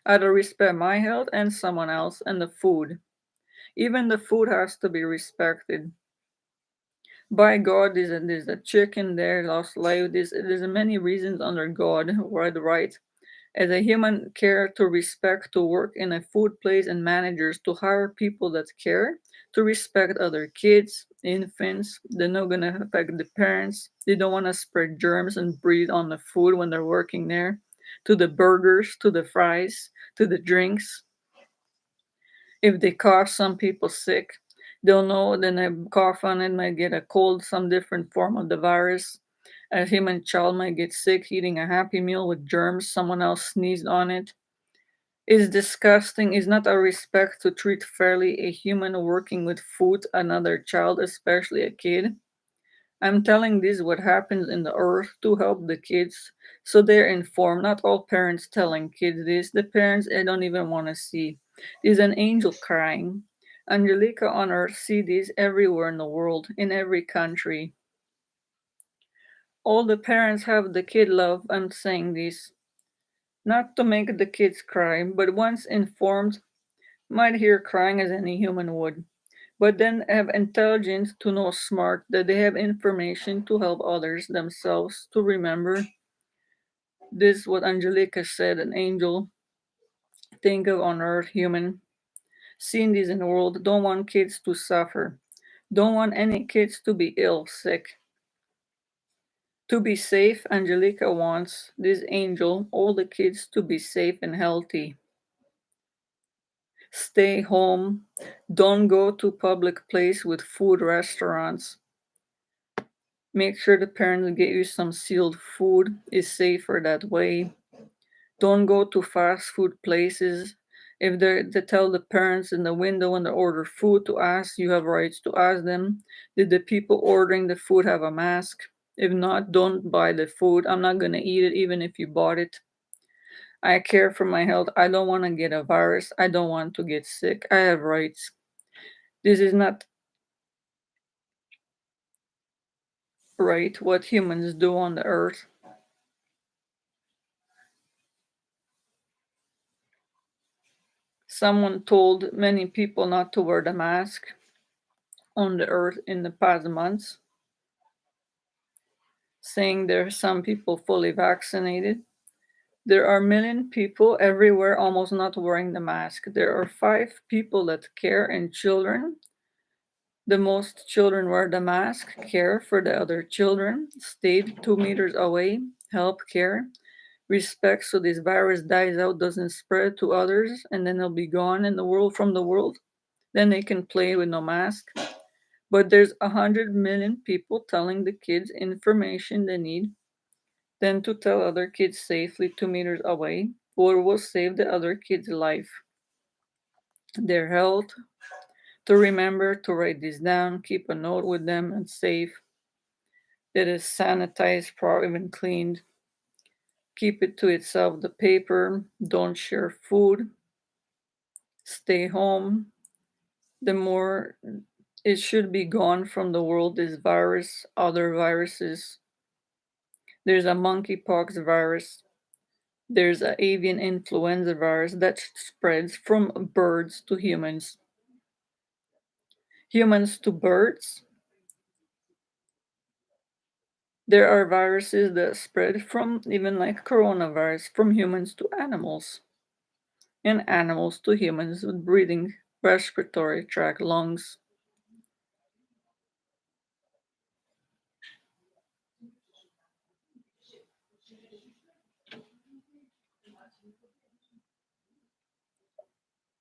I had to respect my health and someone else and the food. Even the food has to be respected. By God, there's a chicken there, lost life. There's many reasons under God, right? As a human care to respect, to work in a food place and managers to hire people that care, to respect other kids, infants. They're not gonna affect the parents. They don't want to spread germs and breathe on the food when they're working there. To the burgers, to the fries, to the drinks. If they cough, some people sick. They'll know, then they cough on it, might get a cold, some different form of the virus. A human child might get sick eating a happy meal with germs, someone else sneezed on it. Is disgusting, is not a respect to treat fairly a human working with food, another child, especially a kid. I'm telling this what happens in the earth to help the kids so they're informed. Not all parents telling kids this. The parents I don't even want to see. Is an angel crying. Angelica on earth see this everywhere in the world, in every country. All the parents have the kid love. I'm saying this. Not to make the kids cry, but once informed, might hear crying as any human would. But then have intelligence to know smart that they have information to help others themselves to remember. This what Angelica said, an angel. Think of on earth human. Seeing this in the world, don't want kids to suffer. Don't want any kids to be ill, sick. To be safe, Angelica wants this angel, all the kids to be safe and healthy. Stay home. Don't go to public place with food restaurants. Make sure the parents get you some sealed food. Is safer that way. Don't go to fast food places. If they tell the parents in the window when they order food to ask, you have rights to ask them, did the people ordering the food have a mask? If not, don't buy the food. I'm not going to eat it even if you bought it. I care for my health. I don't want to get a virus. I don't want to get sick. I have rights. This is not right what humans do on the earth. Someone told many people not to wear the mask on the earth in the past months, saying there are some people fully vaccinated. There are million people everywhere almost not wearing the mask. There are 5 people that care and children. The most children wear the mask, care for the other children, stayed 2 meters away, help care, respect so this virus dies out, doesn't spread to others, and then it'll be gone in the world from the world. Then they can play with no mask. But there's 100 million people telling the kids information they need, then to tell other kids safely 2 meters away, or will save the other kid's life, their health. To remember to write this down, keep a note with them and safe. It is sanitized, probably even cleaned. Keep it to itself, the paper. Don't share food. Stay home. The more it should be gone from the world, this virus, other viruses. There's a monkeypox virus. There's an avian influenza virus that spreads from birds to humans. Humans to birds. There are viruses that spread from, even like coronavirus, from humans to animals. And animals to humans with breathing, respiratory tract, lungs.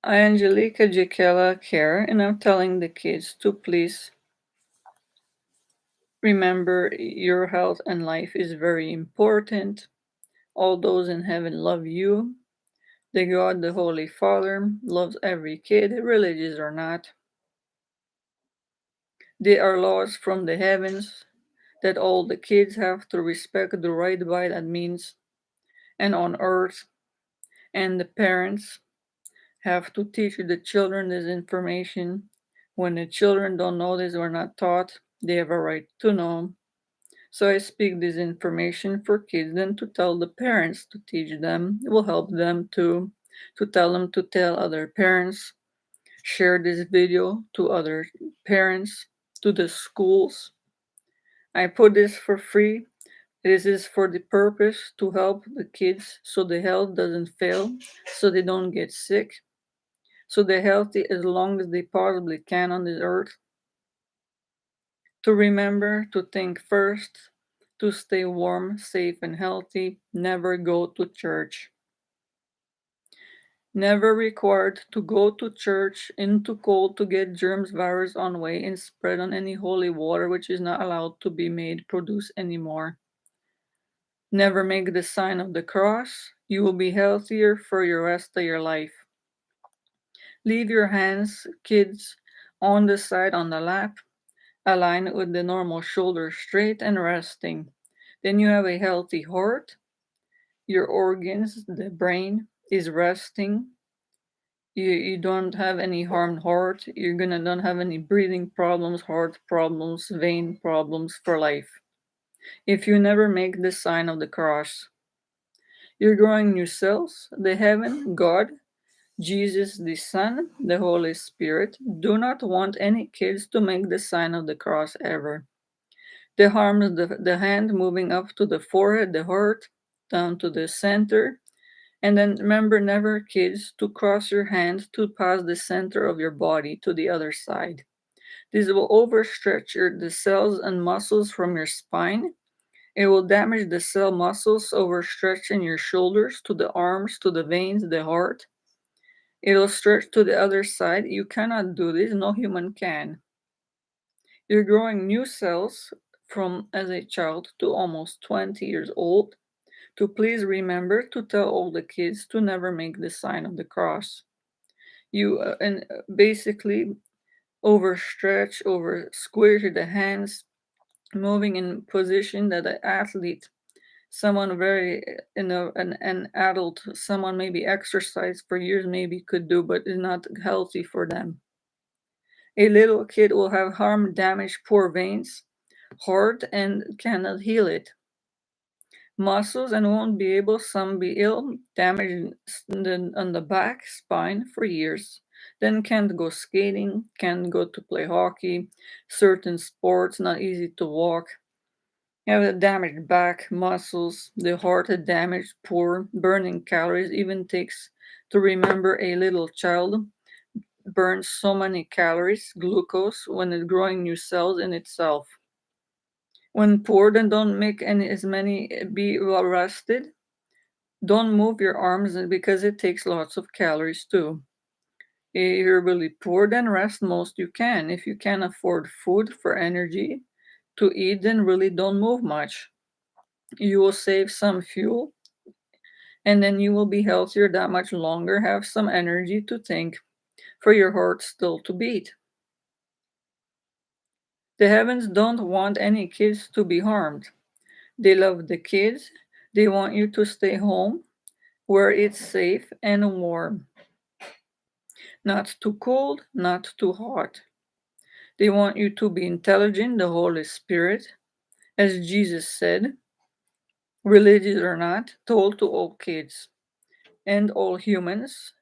I, Angelica Jekela, care, and I'm telling the kids to please remember your health and life is very important. All those in heaven love you. The God, the Holy Father, loves every kid, religious or not. There are laws from the heavens that all the kids have to respect the right by that means, and on earth, and the parents have to teach the children this information. When the children don't know this or not taught, they have a right to know. So I speak this information for kids then to tell the parents to teach them. It will help them to tell them to tell other parents. Share this video to other parents, to the schools. I put this for free. This is for the purpose to help the kids so the health doesn't fail, so they don't get sick, so they're healthy as long as they possibly can on this earth. To remember to think first, to stay warm, safe, and healthy, never go to church. Never required to go to church into cold to get germs virus on way and spread on any holy water which is not allowed to be made produce anymore. Never make the sign of the cross. You will be healthier for your rest of your life. Leave your hands, kids, on the side on the lap. Align with the normal shoulders straight and resting. Then you have a healthy heart. Your organs, the brain is resting. You don't have any harmed heart. You're gonna don't have any breathing problems, heart problems, vein problems for life. If you never make the sign of the cross, you're growing new cells. The heaven, God, Jesus the Son, the Holy Spirit do not want any kids to make the sign of the cross ever. They harm the hand moving up to the forehead, the heart, down to the center. And then remember, never kids to cross your hand to pass the center of your body to the other side. This will overstretch the cells and muscles from your spine. It will damage the cell muscles overstretching your shoulders to the arms, to the veins, the heart. It'll stretch to the other side. You cannot do this. No human can. You're growing new cells from as a child to almost 20 years old. To please remember to tell all the kids to never make the sign of the cross. You and basically overstretch, over squish the hands, moving in position that an athlete, someone very an adult, someone maybe exercised for years maybe could do, but is not healthy for them. A little kid will have harm, damaged, poor veins, heart, and cannot heal it. Muscles and won't be able, some be ill, damaged on the back, spine for years. Then can't go skating, can't go to play hockey, certain sports, not easy to walk. Have a damaged back, muscles, the heart had damaged, poor, burning calories, even takes to remember a little child burns so many calories, glucose, when it's growing new cells in itself. When poor, then don't make any as many be well rested. Don't move your arms because it takes lots of calories too. If you're really poor, then rest most you can. If you can afford food for energy to eat, then really don't move much. You will save some fuel and then you will be healthier that much longer, have some energy to think for your heart still to beat. The heavens don't want any kids to be harmed. They love the kids. They want you to stay home where it's safe and warm. Not too cold, not too hot. They want you to be intelligent, the Holy Spirit, as Jesus said, religious or not, told to all kids and all humans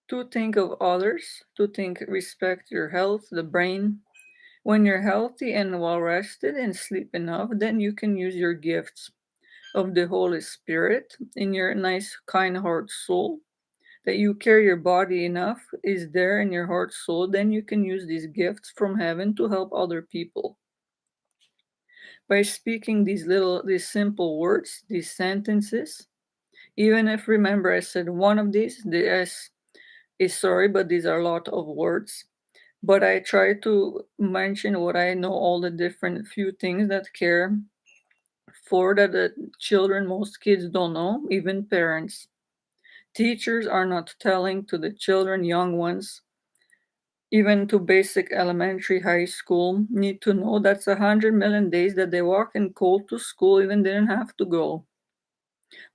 to think of others, to think, respect your health, the brain. When you're healthy and well rested and sleep enough, then you can use your gifts of the Holy Spirit in your nice, kind heart soul. That you care your body enough is there in your heart soul, then you can use these gifts from heaven to help other people. By speaking these simple words, these sentences, even if remember I said one of these, the S is sorry, but these are a lot of words. But I try to mention what I know, all the different few things that care for that the children, most kids don't know, even parents. Teachers are not telling to the children, young ones, even to basic elementary, high school, need to know that's 100 million days that they walk in cold to school, even didn't have to go.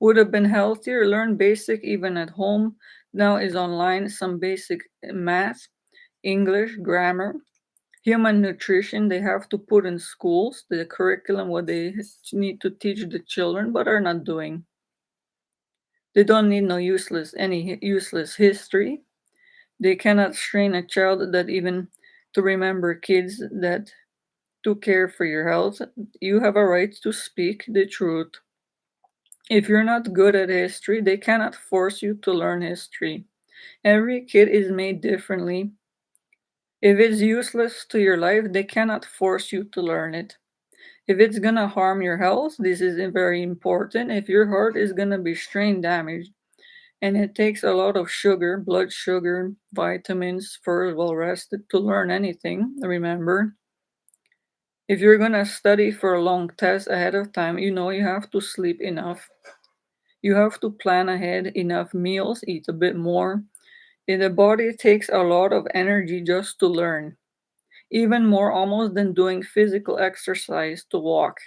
Would have been healthier, learn basic even at home. Now is online, some basic math, English, grammar, human nutrition they have to put in schools, the curriculum, what they need to teach the children, but are not doing. They don't need no any useless history. They cannot train a child that even to remember kids that to care for your health. You have a right to speak the truth. If you're not good at history, they cannot force you to learn history. Every kid is made differently. If it's useless to your life, they cannot force you to learn it. If it's gonna harm your health, this is very important. If your heart is gonna be strain damaged, and it takes a lot of sugar, blood sugar, vitamins for well rested to learn anything, remember. If you're gonna study for a long test ahead of time, you know you have to sleep enough. You have to plan ahead enough meals, eat a bit more. And the body takes a lot of energy just to learn. even more almost than doing physical exercise to walk.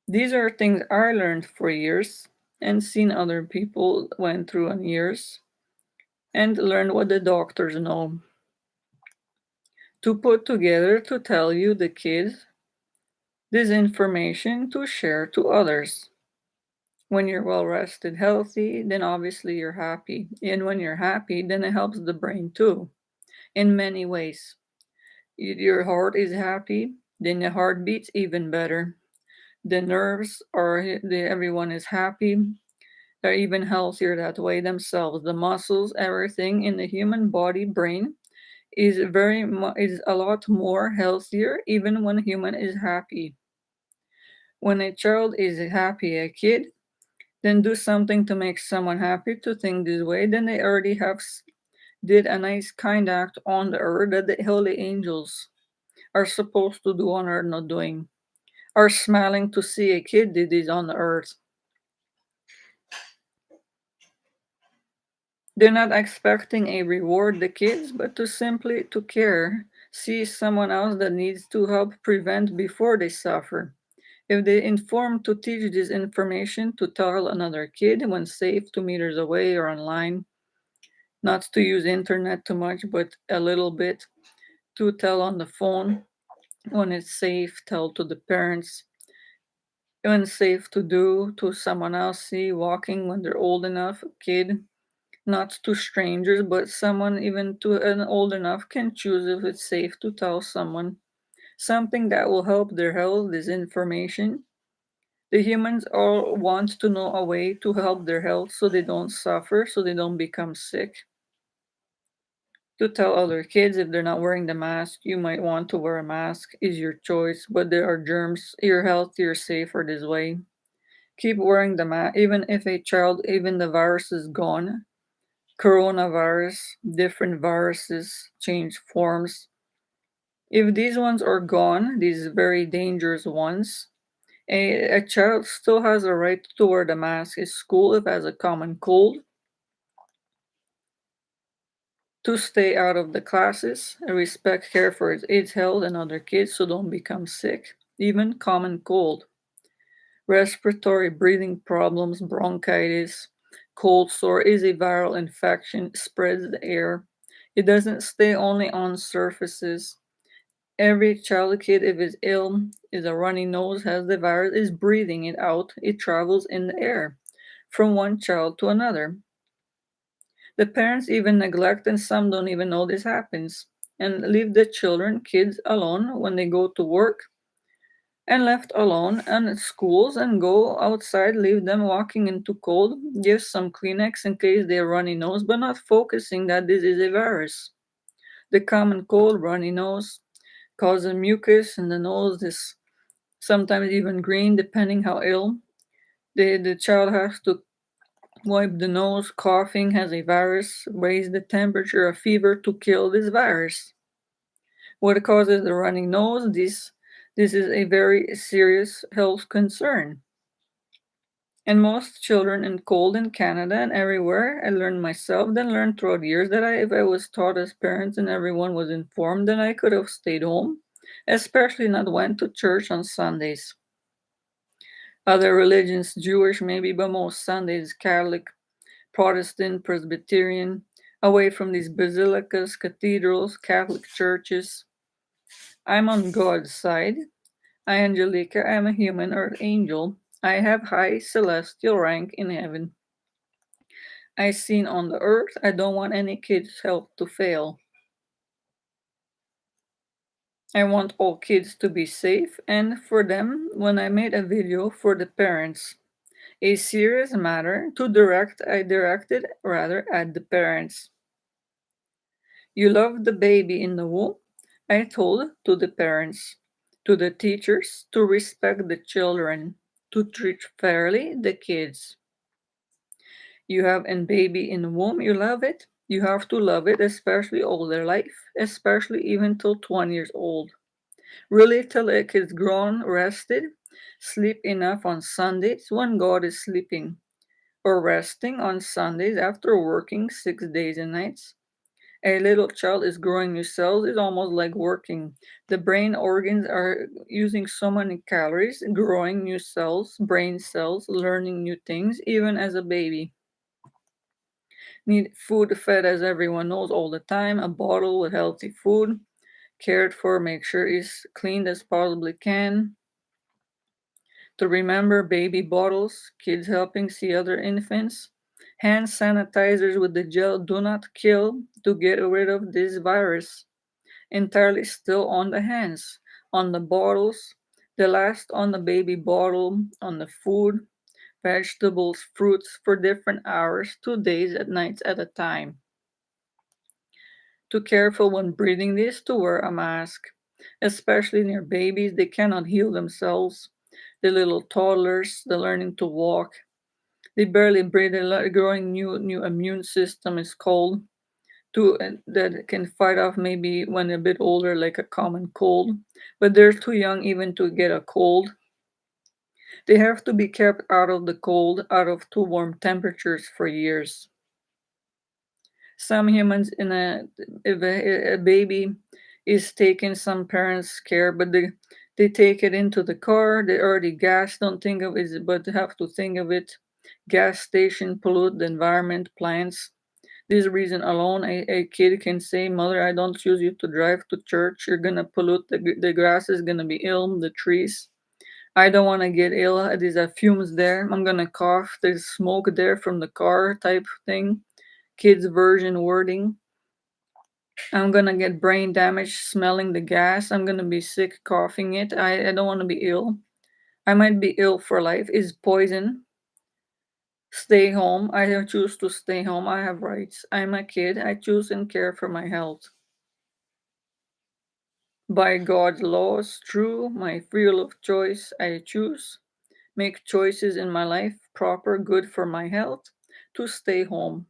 These are things I learned for years and seen other people went through in years and learned what the doctors know. To put together to tell you the kids this information to share to others. When you're well rested, healthy, then obviously you're happy. And when you're happy, then it helps the brain too, in many ways. Your heart is happy, then your heart beats even better. The nerves everyone is happy. They're even healthier that way themselves. The muscles, everything in the human body, brain is a lot more healthier even when human is happy. When a child is happy, a kid, then do something to make someone happy to think this way, then they already did a nice kind act on the earth that the holy angels are supposed to do on earth, not doing. Are smiling to see a kid did this on the earth. They're not expecting a reward, the kids, but to simply to care, see someone else that needs to help prevent before they suffer. If they inform to teach this information to tell another kid when safe 2 meters away or online, not to use internet too much, but a little bit, to tell on the phone when it's safe, tell to the parents, when safe to do to someone else, see walking when they're old enough, a kid, not to strangers, but someone even to an old enough can choose if it's safe to tell someone something that will help their health, this information. The humans all want to know a way to help their health so they don't suffer, so they don't become sick. To tell other kids if they're not wearing the mask, you might want to wear a mask, is your choice, but there are germs, your health, you're safer this way. Keep wearing the mask, even if a child, even the virus is gone. Coronavirus, different viruses change forms. If these ones are gone, these very dangerous ones, a child still has a right to wear the mask in school if it has a common cold, to stay out of the classes, and respect care for its health and other kids so don't become sick, even common cold. Respiratory breathing problems, bronchitis, cold sore is a viral infection, spreads the air. It doesn't stay only on surfaces. Every child kid, if it's ill, is a runny nose, has the virus, is breathing it out. It travels in the air from one child to another. The parents even neglect, and some don't even know this happens, and leave the children, kids, alone when they go to work and left alone and at schools and go outside, leave them walking into cold, give some Kleenex in case they have runny nose, but not focusing that this is a virus. The common cold, runny nose, causes mucus in the nose, this sometimes even green, depending how ill. The child has to wipe the nose, coughing, has a virus, raise the temperature, a fever to kill this virus. What causes the running nose? This is a very serious health concern. And most children in cold in Canada and everywhere, I learned myself, then learned throughout the years that if I was taught as parents and everyone was informed, then I could have stayed home, especially not went to church on Sundays. Other religions, Jewish maybe, but most Sundays, Catholic, Protestant, Presbyterian, away from these basilicas, cathedrals, Catholic churches. I'm on God's side. I, Angelica, am a human earth angel. I have high celestial rank in heaven. I seen on the earth. I don't want any kid's health to fail. I want all kids to be safe, and for them, when I made a video for the parents, a serious matter to direct, I directed rather at the parents. You love the baby in the womb? I told to the parents, to the teachers, to respect the children, to treat fairly the kids. You have a baby in the womb, you love it? You have to love it, especially all their life, especially even till 20 years old. Really till a kid's grown, rested, sleep enough on Sundays when God is sleeping, or resting on Sundays after working 6 days and nights, A little child is growing new cells. It's almost like working. The brain organs are using so many calories, growing new cells, brain cells, learning new things, even as a baby. Need food fed, as everyone knows, all the time. A bottle with healthy food, cared for, make sure it's cleaned as possibly can. To remember baby bottles, kids helping see other infants. Hand sanitizers with the gel do not kill to get rid of this virus. Entirely still on the hands, on the bottles, the last on the baby bottle, on the food, vegetables, fruits for different hours, 2 days at nights at a time. Too careful when breathing this to wear a mask, especially near babies. They cannot heal themselves. The little toddlers, the learning to walk, they barely breathe. The growing new immune system is cold. To that can fight off maybe when a bit older, like a common cold, but they're too young even to get a cold. They have to be kept out of the cold, out of too warm temperatures for years. Some humans in if a baby is taking some parents' care, but they take it into the car. They already gas. Don't think of it, but have to think of it. Gas station pollute the environment, plants. This reason alone, a kid can say, "Mother, I don't choose you to drive to church. You're gonna pollute the grass is gonna be ill, the trees. I don't want to get ill. There's a fumes there. I'm gonna cough. There's smoke there from the car," type thing. Kids version wording. I'm gonna get brain damage smelling the gas. I'm gonna be sick coughing it. I don't want to be ill. I might be ill for life. Is poison. Stay home. I choose to stay home. I have rights. I'm a kid. I choose and care for my health. By God's laws, through my free will of choice, I choose. Make choices in my life proper, good for my health, to stay home.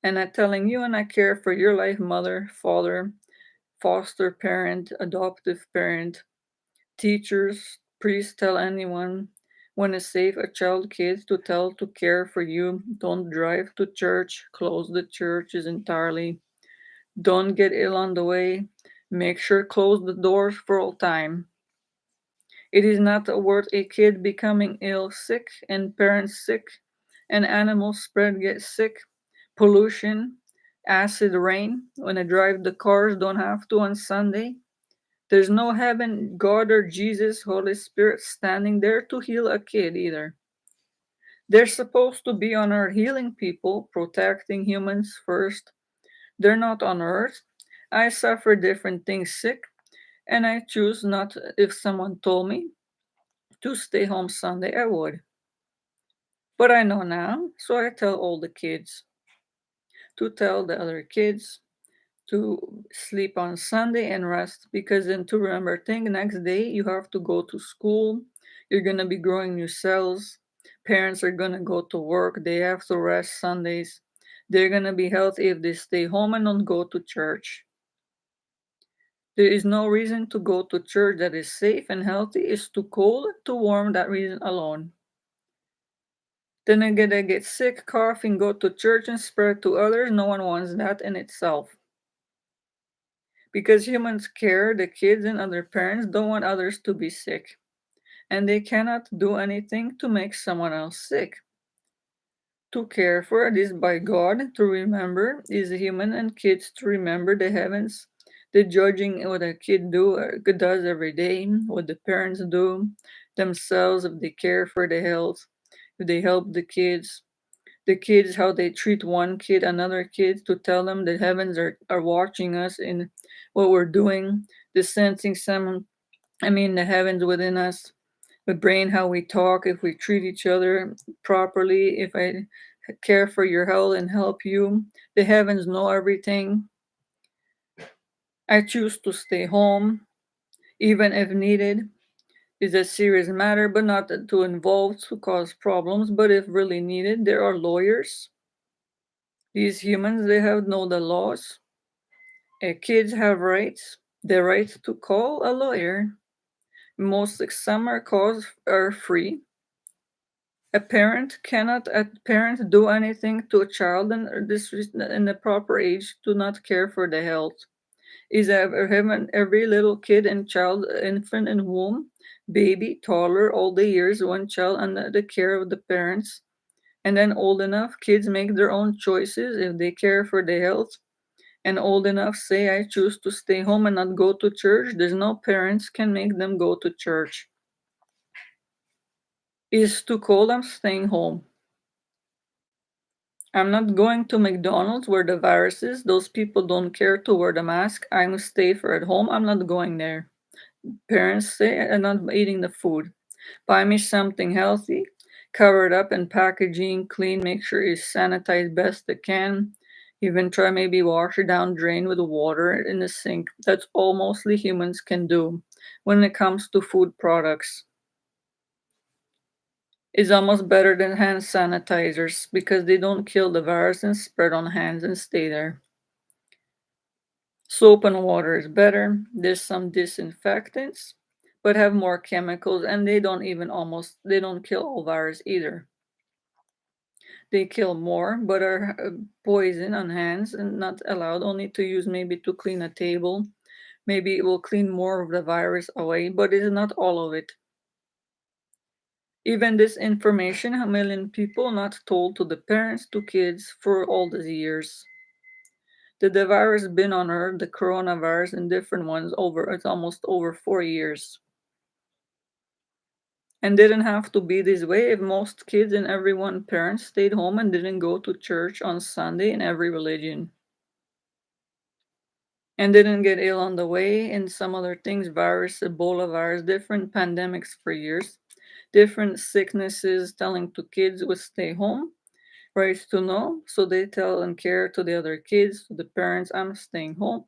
And I'm telling you, and I care for your life, mother, father, foster parent, adoptive parent, teachers, priests, tell anyone when it's safe, a child, kids to tell to care for you. Don't drive to church, close the churches entirely. Don't get ill on the way. Make sure close the doors for all time. It is not worth a kid becoming ill, sick, and parents sick, and animals spread get sick. Pollution, acid rain. When I drive the cars, don't have to on Sunday. There's no heaven, God, or Jesus, Holy Spirit standing there to heal a kid either. They're supposed to be on earth healing people, protecting humans first. They're not on earth. I suffer different things sick, and I choose not. If someone told me to stay home Sunday, I would. But I know now, so I tell all the kids to tell the other kids to sleep on Sunday and rest, because then to remember thing next day you have to go to school. You're gonna be growing new cells. Parents are gonna go to work. They have to rest Sundays. They're gonna be healthy if they stay home and don't go to church. There is no reason to go to church that is safe and healthy. It's too cold, too warm, that reason alone. Then again, they get sick, coughing, go to church and spread to others. No one wants that in itself. Because humans care, the kids and other parents don't want others to be sick. And they cannot do anything to make someone else sick. To care for it is by God, to remember is human and kids to remember the heavens. The judging what a kid does every day, what the parents do themselves, if they care for the health, if they help the kids how they treat one kid, another kid, to tell them the heavens are watching us in what we're doing, the sensing some, I mean the heavens within us, the brain, how we talk, if we treat each other properly, if I care for your health and help you. The heavens know everything. I choose to stay home, even if needed. Is a serious matter, but not to involve to cause problems. But if really needed, there are lawyers. These humans, they have know the laws. Kids have rights. The right to call a lawyer. Most summer calls are free. A parent do anything to a child in the proper age to not care for the health. Is having every little kid and child, infant in womb, baby, toddler, all the years, one child under the care of the parents, and then old enough, kids make their own choices if they care for their health, and old enough say, I choose to stay home and not go to church. There's no parents can make them go to church. Is to call them staying home. I'm not going to McDonald's where the virus is. Those people don't care to wear the mask. I'm safer at home. I'm not going there. Parents say I'm not eating the food. Buy me something healthy, cover it up in packaging, clean, make sure it's sanitized best it can. Even try maybe wash it down, drain with water in the sink. That's all mostly humans can do when it comes to food products. It's almost better than hand sanitizers because they don't kill the virus and spread on hands and stay there. Soap and water is better. There's some disinfectants, but have more chemicals, and they don't kill all virus either. They kill more, but are poison on hands and not allowed only to use maybe to clean a table. Maybe it will clean more of the virus away, but it is not all of it. Even this information, a million people not told to the parents, to kids for all these years. The virus been on Earth, the coronavirus and different ones over it's almost over 4 years. And didn't have to be this way if most kids and everyone parents stayed home and didn't go to church on Sunday in every religion. And didn't get ill on the way and some other things, virus, Ebola virus, different pandemics for years, different sicknesses telling to kids would stay home, right to know, so they tell and care to the other kids, to the parents, I'm staying home,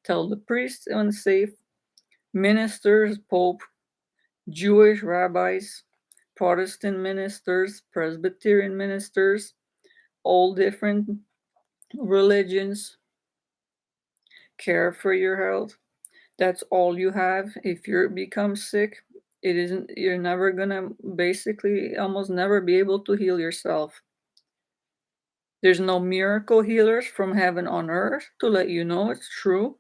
tell the priests unsafe, ministers, Pope, Jewish rabbis, Protestant ministers, Presbyterian ministers, all different religions, care for your health. That's all you have. If you become sick, it isn't you're never gonna basically almost never be able to heal yourself. There's no miracle healers from heaven on earth to let you know it's true.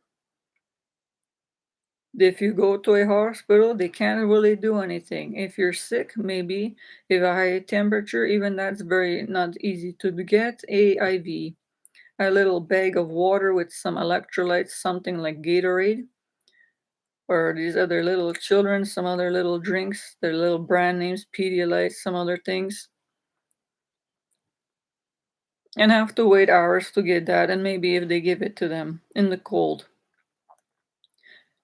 If you go to a hospital, they can't really do anything. If you're sick, maybe if a high temperature, even that's very not easy to get. AIV, a little bag of water with some electrolytes, something like Gatorade, or these other little children, some other little drinks, their little brand names, Pedialyte, some other things, and have to wait hours to get that, and maybe if they give it to them in the cold.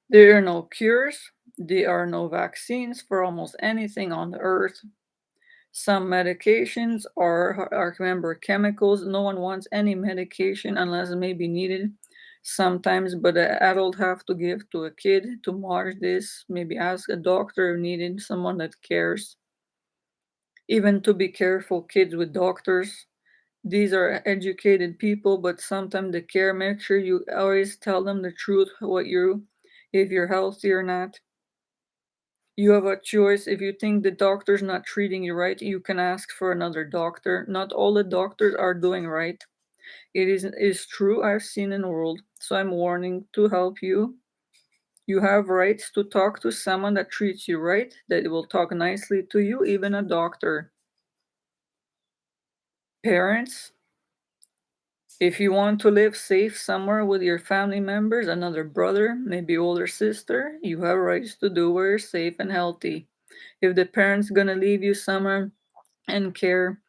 There are no cures, there are no vaccines for almost anything on the earth. Some medications are remember chemicals. No one wants any medication unless it may be needed sometimes, but an adult have to give to a kid to mark this, maybe ask a doctor if needed, someone that cares. Even to be careful, kids with doctors. These are educated people, but sometimes they care. Make sure you always tell them the truth, if you're healthy or not. You have a choice. If you think the doctor's not treating you right, you can ask for another doctor. Not all the doctors are doing right. It is true, I've seen in the world. So I'm warning to help you. You have rights to talk to someone that treats you right, that will talk nicely to you, even a doctor. Parents, if you want to live safe somewhere with your family members, another brother, maybe older sister, you have rights to do where you're safe and healthy. If the parent's gonna leave you somewhere and care,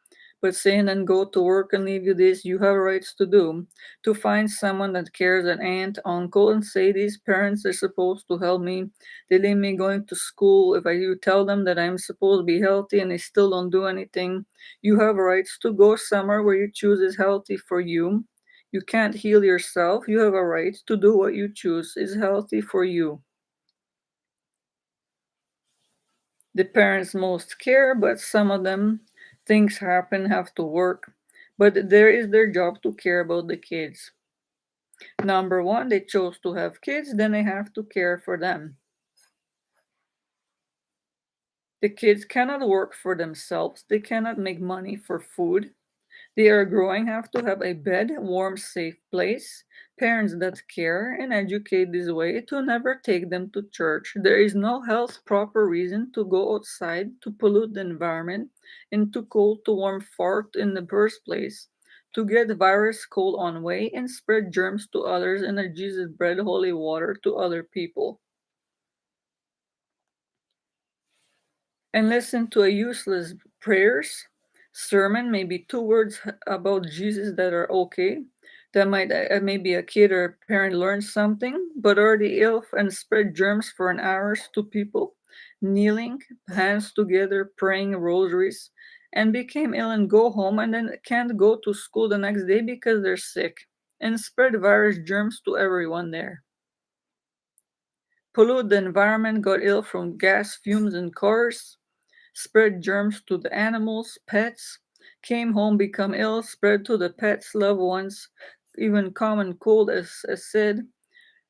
but say and then go to work and leave you this, you have rights to do. To find someone that cares, an aunt, uncle, and say these parents are supposed to help me. They leave me going to school. If you tell them that I'm supposed to be healthy and they still don't do anything, you have rights to go somewhere where you choose is healthy for you. You can't heal yourself. You have a right to do what you choose is healthy for you. The parents most care, but some of them things happen, have to work. But there is their job to care about the kids. Number one, they chose to have kids, then they have to care for them. The kids cannot work for themselves, they cannot make money for food. They are growing have to have a bed, warm, safe place, parents that care and educate this way to never take them to church. There is no health proper reason to go outside to pollute the environment and too cold to warm fart in the first place. To get virus cold on way and spread germs to others and a Jesus bread holy water to other people. And listen to a useless prayers sermon, maybe two words about Jesus that are okay. That might maybe a kid or a parent learn something, but already ill and spread germs for an hours to people, kneeling, hands together, praying rosaries, and became ill and go home and then can't go to school the next day because they're sick, and spread virus germs to everyone there. Pollute the environment, got ill from gas fumes in cars, spread germs to the animals, pets, came home, become ill, spread to the pets, loved ones, even common cold, as said,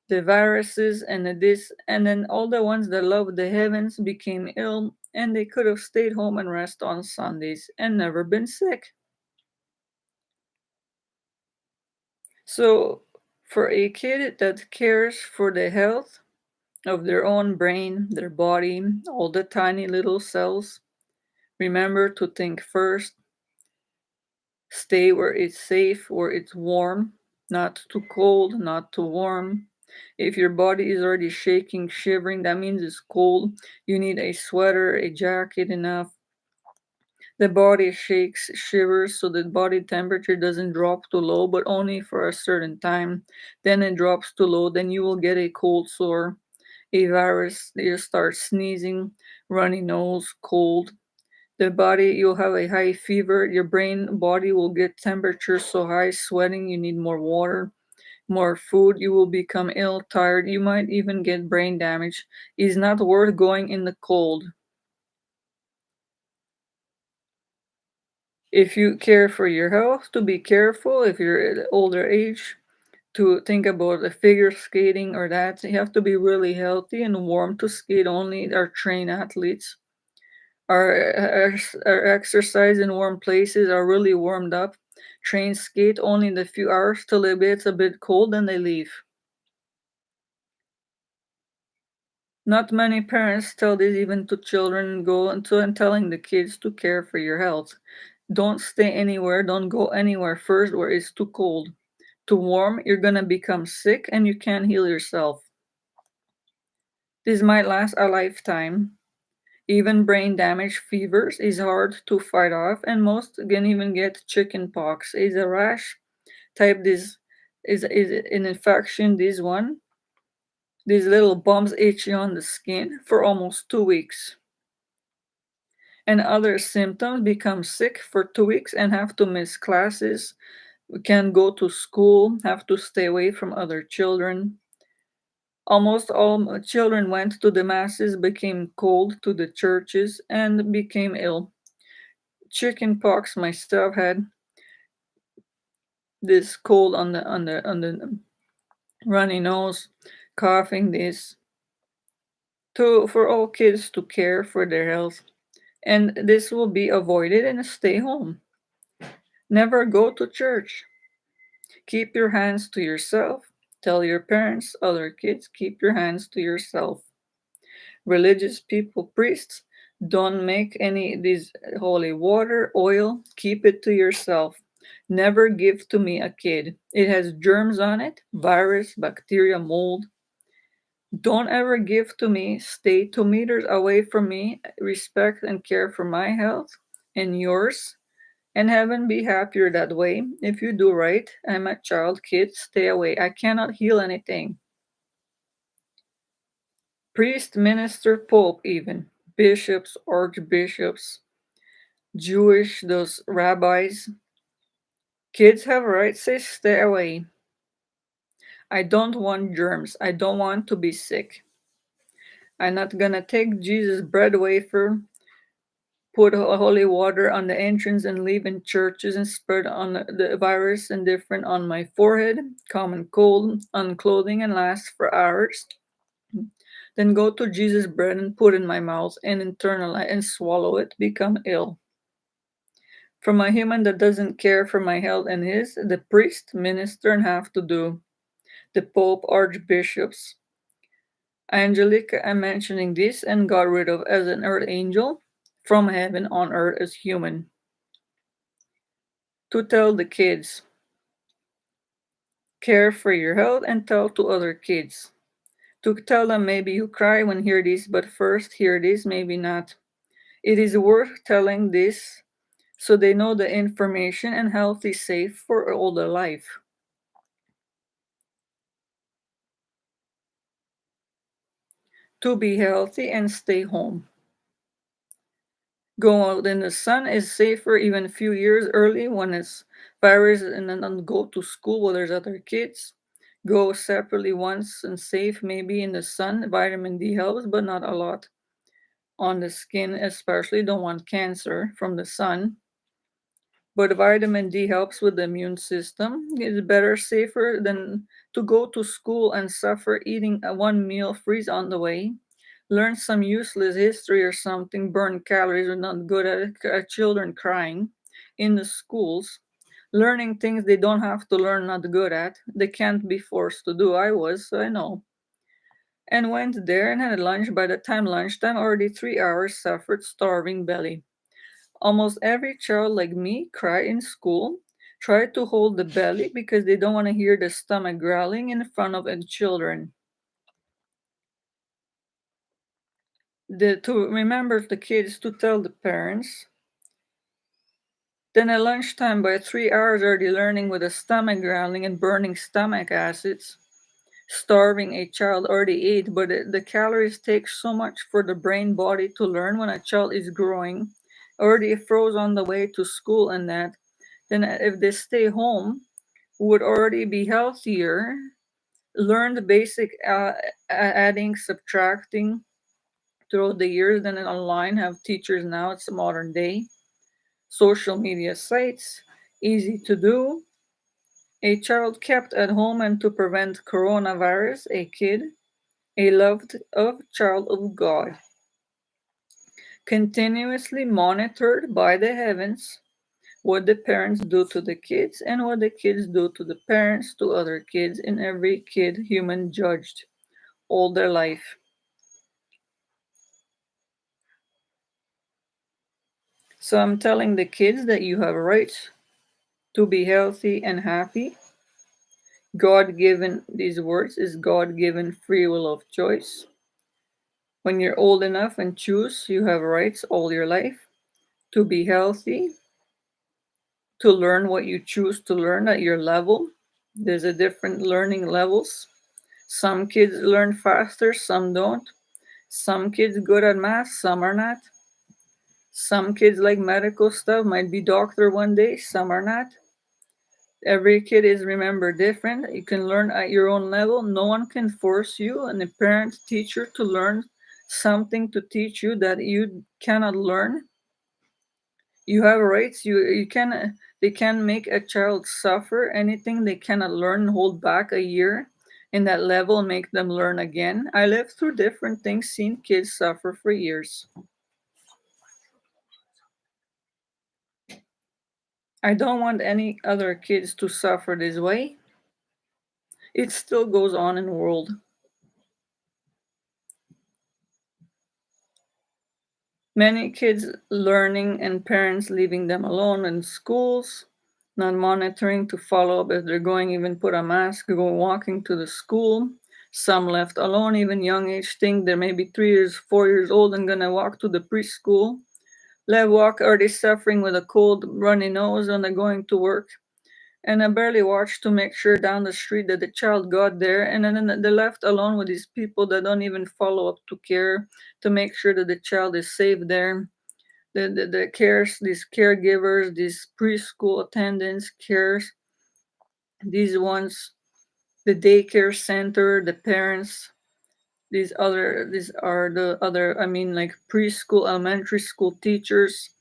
the viruses and this, and then all the ones that loved the heavens became ill, and they could have stayed home and rest on Sundays and never been sick. So, for a kid that cares for the health of their own brain, their body, all the tiny little cells, remember to think first. Stay where it's safe, where it's warm, not too cold, not too warm. If your body is already shaking, shivering, that means it's cold. You need a sweater, a jacket enough. The body shakes, shivers, so the body temperature doesn't drop too low, but only for a certain time. Then it drops too low, then you will get a cold sore, a virus, you start sneezing, runny nose, cold. The body, you'll have a high fever. Your brain body will get temperature so high, sweating. You need more water, more food. You will become ill, tired. You might even get brain damage. It's not worth going in the cold. If you care for your health, to be careful. If you're at older age, to think about the figure skating or that, you have to be really healthy and warm to skate. Only our trained athletes. Our exercise in warm places are really warmed up. Trains skate only the few hours till it gets a bit cold and they leave. Not many parents tell this even to children, go into and telling the kids to care for your health. Don't stay anywhere, don't go anywhere first where it's too cold. Too warm, you're gonna become sick and you can't heal yourself. This might last a lifetime. Even brain damage fevers is hard to fight off, and most can even get chicken pox. Is a rash type this is an infection. This one, these little bumps itch you on the skin for almost 2 weeks. And other symptoms become sick for 2 weeks and have to miss classes, can't go to school, have to stay away from other children. Almost all children went to the masses, became cold to the churches, and became ill. Chicken pox myself had this cold on the runny nose, coughing this to for all kids to care for their health, and this will be avoided and stay home. Never go to church. Keep your hands to yourself. Tell your parents, other kids, keep your hands to yourself. Religious people, priests, don't make any this holy water, oil, keep it to yourself. Never give to me a kid. It has germs on it, virus, bacteria, mold. Don't ever give to me. Stay 2 meters away from me. Respect and care for my health and yours. And heaven be happier that way. If you do right, I'm a child, kid, stay away. I cannot heal anything. Priest, minister, pope, even bishops, archbishops, Jewish, those rabbis. Kids have rights, say stay away. I don't want germs. I don't want to be sick. I'm not gonna take Jesus' bread wafer, put holy water on the entrance and leave in churches and spread on the virus and different on my forehead, common cold, on clothing and last for hours. Then go to Jesus' bread and put in my mouth and internalize and swallow it, become ill. From a human that doesn't care for my health and his, the priest, minister, and have to do, the Pope, archbishops, Angelica, I'm mentioning this and got rid of as an earth angel from heaven on earth as human. To tell the kids, care for your health and tell to other kids. To tell them maybe you cry when hear this, but first hear this, maybe not. It is worth telling this so they know the information and health is safe for all their life. To be healthy and stay home. Go out in the sun is safer even a few years early when it's virus and then go to school while there's other kids. Go separately once and safe maybe in the sun. Vitamin D helps, but not a lot. On the skin, especially don't want cancer from the sun. But vitamin D helps with the immune system. It's better, safer than to go to school and suffer eating a one meal, freeze on the way. Learn some useless history or something, burn calories are not good at it. Children crying in the schools, learning things they don't have to learn, not good at. They can't be forced to do. I was, so I know. And went there and had lunch. By the time lunchtime, already 3 hours, suffered starving belly. Almost every child like me cry in school, try to hold the belly because they don't want to hear the stomach growling in front of the children. To remember the kids to tell the parents. Then at lunchtime, by 3 hours, already learning with the stomach growling and burning stomach acids. Starving a child already ate, but the calories take so much for the brain body to learn when a child is growing. Already froze on the way to school and that. Then if they stay home, would already be healthier. Learn the basic adding, subtracting throughout the years. Then online have teachers now. It's modern day. Social media sites, easy to do. A child kept at home and to prevent coronavirus, a kid, a loved of child of God, continuously monitored by the heavens what the parents do to the kids and what the kids do to the parents to other kids and every kid human judged all their life. So I'm telling the kids that you have rights to be healthy and happy. God given, these words is God given free will of choice. When you're old enough and choose, you have rights all your life to be healthy, to learn what you choose to learn at your level. There's a different learning levels. Some kids learn faster, some don't. Some kids good at math, some are not. Some kids like medical stuff, might be doctor one day, some are not. Every kid is remember different. You can learn at your own level. No one can force you and a parent teacher to learn something to teach you that you cannot learn. You have rights. You can they can make a child suffer anything they cannot learn, hold back a year in that level, make them learn again. I lived through different things, seen kids suffer for years. I don't want any other kids to suffer this way. It still goes on in the world. Many kids learning and parents leaving them alone in schools, not monitoring to follow up if they're going, even put a mask, go walking to the school. Some left alone, even young age, think they're maybe 3 years, 4 years old and gonna walk to the preschool. Let walk, are they suffering with a cold, runny nose when they're going to work? And I barely watched to make sure down the street that the child got there, and then they're left alone with these people that don't even follow up to care to make sure that the child is safe there. The cares, these caregivers, these preschool attendants, cares, these ones, the daycare center, the parents, these are the other, I mean, like preschool, elementary school teachers.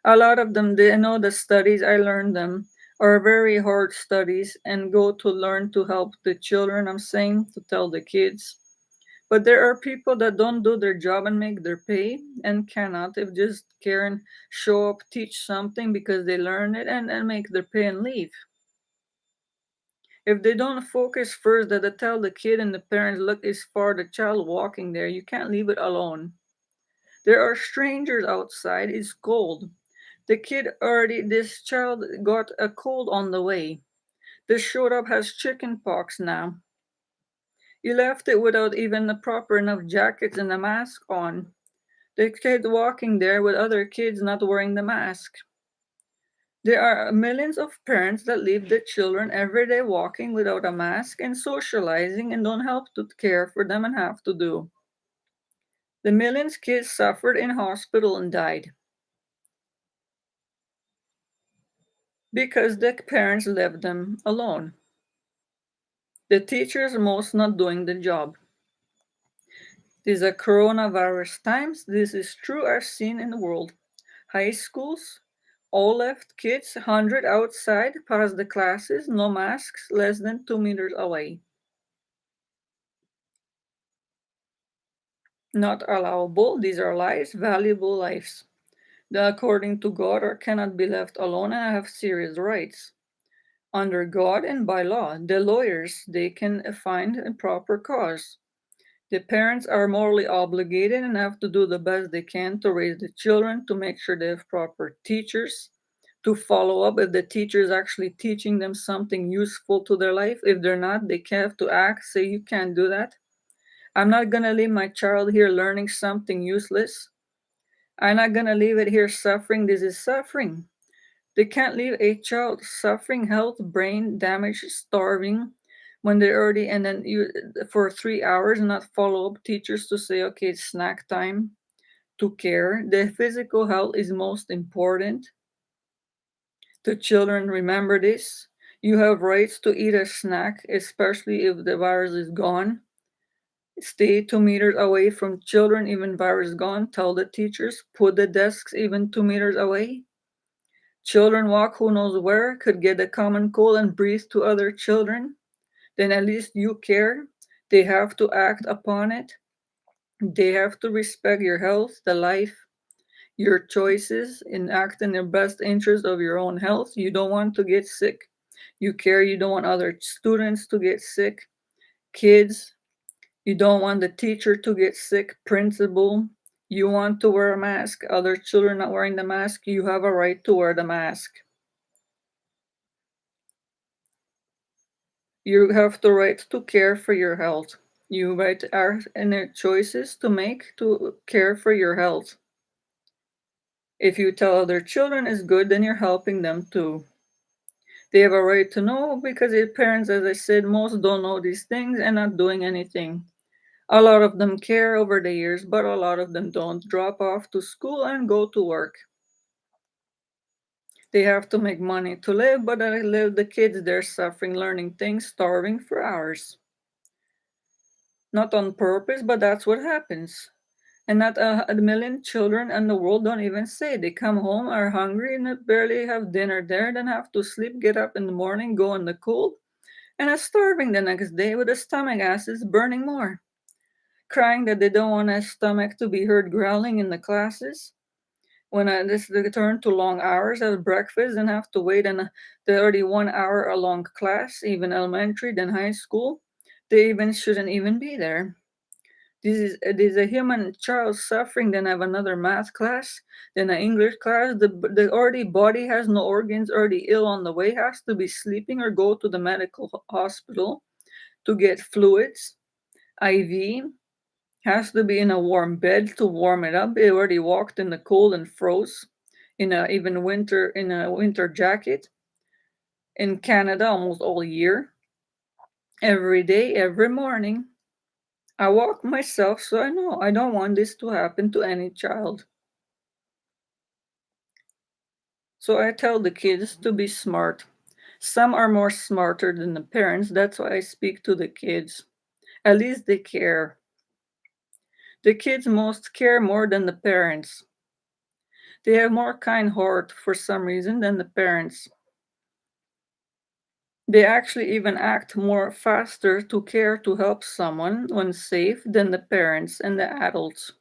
A lot of them, they know the studies, I learned them, are very hard studies and go to learn to help the children, I'm saying, to tell the kids But there are people that don't do their job and make their pay and cannot if just care and show up, teach something because they learn it and make their pay and leave. If they don't focus first that they tell the kid and the parents, look, is for the child walking there, you can't leave it alone. There are strangers outside, it's cold. This child got a cold on the way. This showed up has chicken pox now. You left it without even the proper enough jackets and a mask on. The kid walking there with other kids not wearing the mask. There are millions of parents that leave their children every day walking without a mask and socializing and don't help to care for them and have to do. The millions kids suffered in hospital and died because the parents left them alone. The teachers most not doing the job. These are coronavirus times. This is true as seen in the world. High schools, all left kids 100 outside past the classes, no masks, less than 2 meters away. Not allowable, these are lives, valuable lives. That according to God or cannot be left alone and have serious rights. Under God and by law, the lawyers, they can find a proper cause. The parents are morally obligated and have to do the best they can to raise the children, to make sure they have proper teachers, to follow up if the teacher is actually teaching them something useful to their life. If they're not, they have to act, say, you can't do that. I'm not going to leave my child here learning something useless. I'm not going to leave it here suffering. This is suffering. They can't leave a child suffering health, brain damage, starving when they're already, and then you for 3 hours, not follow up teachers to say, okay, it's snack time, to care. The physical health is most important. The children remember this. You have rights to eat a snack, especially if the virus is gone. Stay 2 meters away from children, even virus gone. Tell the teachers, put the desks even 2 meters away. Children walk who knows where, could get a common cold and breathe to other children. Then at least you care. They have to act upon it. They have to respect your health, the life, your choices, and act in the best interest of your own health. You don't want to get sick. You care. You don't want other students to get sick. Kids, you don't want the teacher to get sick. Principal, you want to wear a mask. Other children not wearing the mask. You have a right to wear the mask. You have the right to care for your health. You right are in choices to make to care for your health. If you tell other children is good, then you're helping them too. They have a right to know because their parents, as I said, most don't know these things and not doing anything. A lot of them care over the years, but a lot of them don't drop off to school and go to work. They have to make money to live, but I live the kids they're suffering, learning things, starving for hours. Not on purpose, but that's what happens. And not a million children in the world don't even say. They come home, are hungry, and barely have dinner there, then have to sleep, get up in the morning, go in the cold, and are starving the next day with the stomach acids burning more. Crying that they don't want their stomach to be heard growling in the classes. When this return to long hours at breakfast and have to wait in a 31 hour a long class, even elementary, then high school, they even shouldn't even be there. This is a human child suffering, then have another math class, then an English class. The already body has no organs, already ill on the way, has to be sleeping or go to the medical hospital to get fluids, IV, has to be in a warm bed to warm it up. It already walked in the cold and froze in a even winter in a winter jacket in Canada almost all year. Every day, every morning. I walk myself, so I know I don't want this to happen to any child. So I tell the kids to be smart. Some are more smarter than the parents, that's why I speak to the kids. At least they care. The kids most care more than the parents. They have more kind heart for some reason than the parents. They actually even act more faster to care to help someone when safe than the parents and the adults.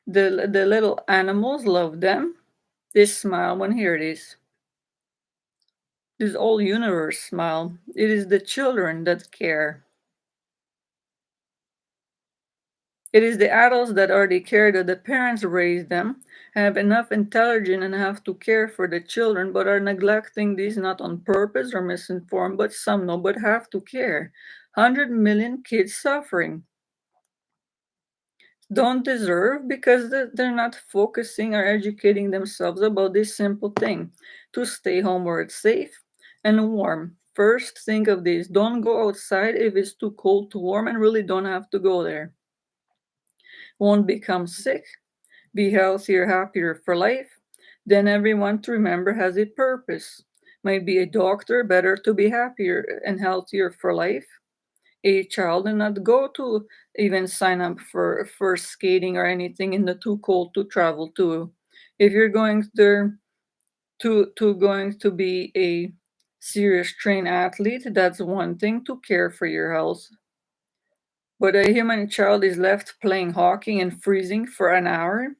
The little animals love them. They smile when here it is. This whole universe smile. It is the children that care. It is the adults that already care that the parents raised them, have enough intelligence and have to care for the children, but are neglecting these not on purpose or misinformed, but some know but have to care. 100 million kids suffering. Don't deserve because they're not focusing or educating themselves about this simple thing to stay home where it's safe and warm. First, think of this: don't go outside if it's too cold to warm and really don't have to go there. Won't become sick, be healthier, happier for life. Then everyone to remember has a purpose. Might be a doctor, better to be happier and healthier for life. A child and not go to even sign up for skating or anything in the too cold to travel to. If you're going there to going to be a serious trained athlete, that's one thing to care for your health. But a human child is left playing hockey and freezing for an hour,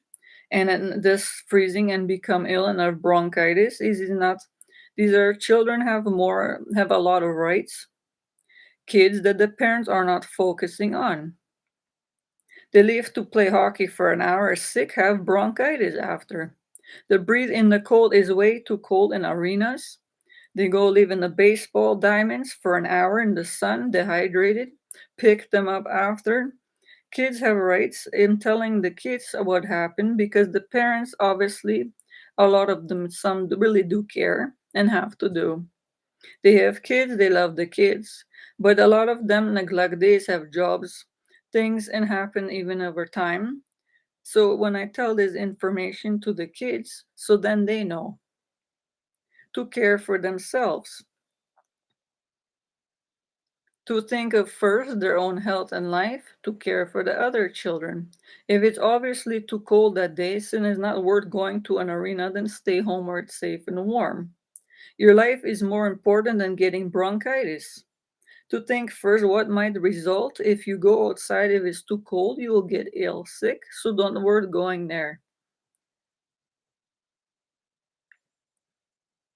and then this freezing and become ill and have bronchitis. Is not these are children have a lot of rights, kids that the parents are not focusing on. They leave to play hockey for an hour, sick, have bronchitis after. The breathe in the cold is way too cold in arenas. They go live in the baseball diamonds for an hour in the sun, dehydrated, pick them up after. Kids have rights in telling the kids what happened because the parents, obviously, a lot of them, some really do care and have to do. They have kids, they love the kids, but a lot of them neglect this, have jobs, things, and happen even over time. So when I tell this information to the kids, so then they know to care for themselves, to think of first their own health and life, to care for the other children. If it's obviously too cold that day, then it's not worth going to an arena, then stay home where it's safe and warm. Your life is more important than getting bronchitis. To think first what might result if you go outside. If it's too cold, you will get ill, sick, so don't worry going there.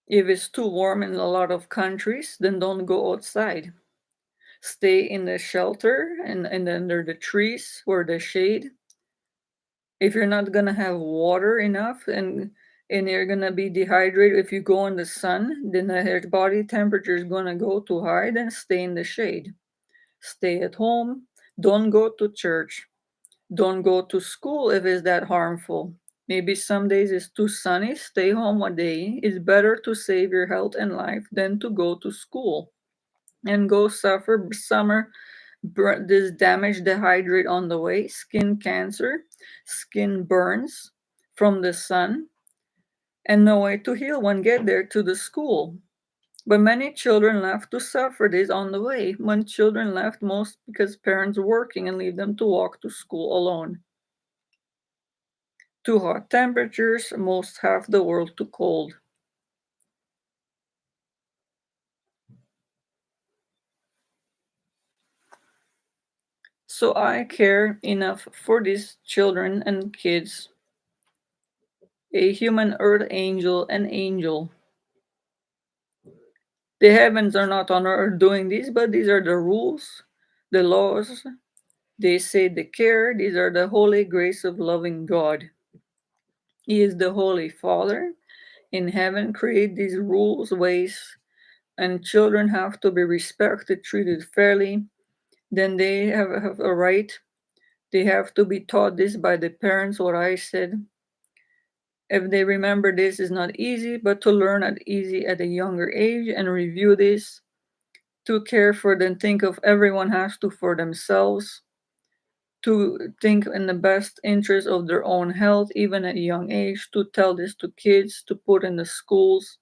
If it's too warm in a lot of countries, then don't go outside. Stay in the shelter and under the trees where the shade. If you're not gonna have water enough and you're gonna be dehydrated if you go in the sun, then the body temperature is gonna go too high, then stay in the shade. Stay at home. Don't go to church. Don't go to school if it's that harmful. Maybe some days it's too sunny, stay home one day. It's better to save your health and life than to go to school and go suffer summer this damage, dehydrate on the way, skin cancer, skin burns from the sun, and no way to heal when get there to the school. But many children left to suffer this on the way. When children left, most because parents working and leave them to walk to school alone. Too hot temperatures, most half the world too cold. So I care enough for these children and kids. A human earth angel, an angel. The heavens are not on earth doing this, but these are the rules, the laws. They say the care, these are the holy grace of loving God. He is the Holy Father in heaven, create these rules, ways, and children have to be respected, treated fairly. Then they have a right. They have to be taught this by the parents, what I said. If they remember this is not easy, but to learn at easy at a younger age and review this, to care for them, think of everyone has to for themselves, to think in the best interest of their own health, even at a young age, to tell this to kids, to put in the schools.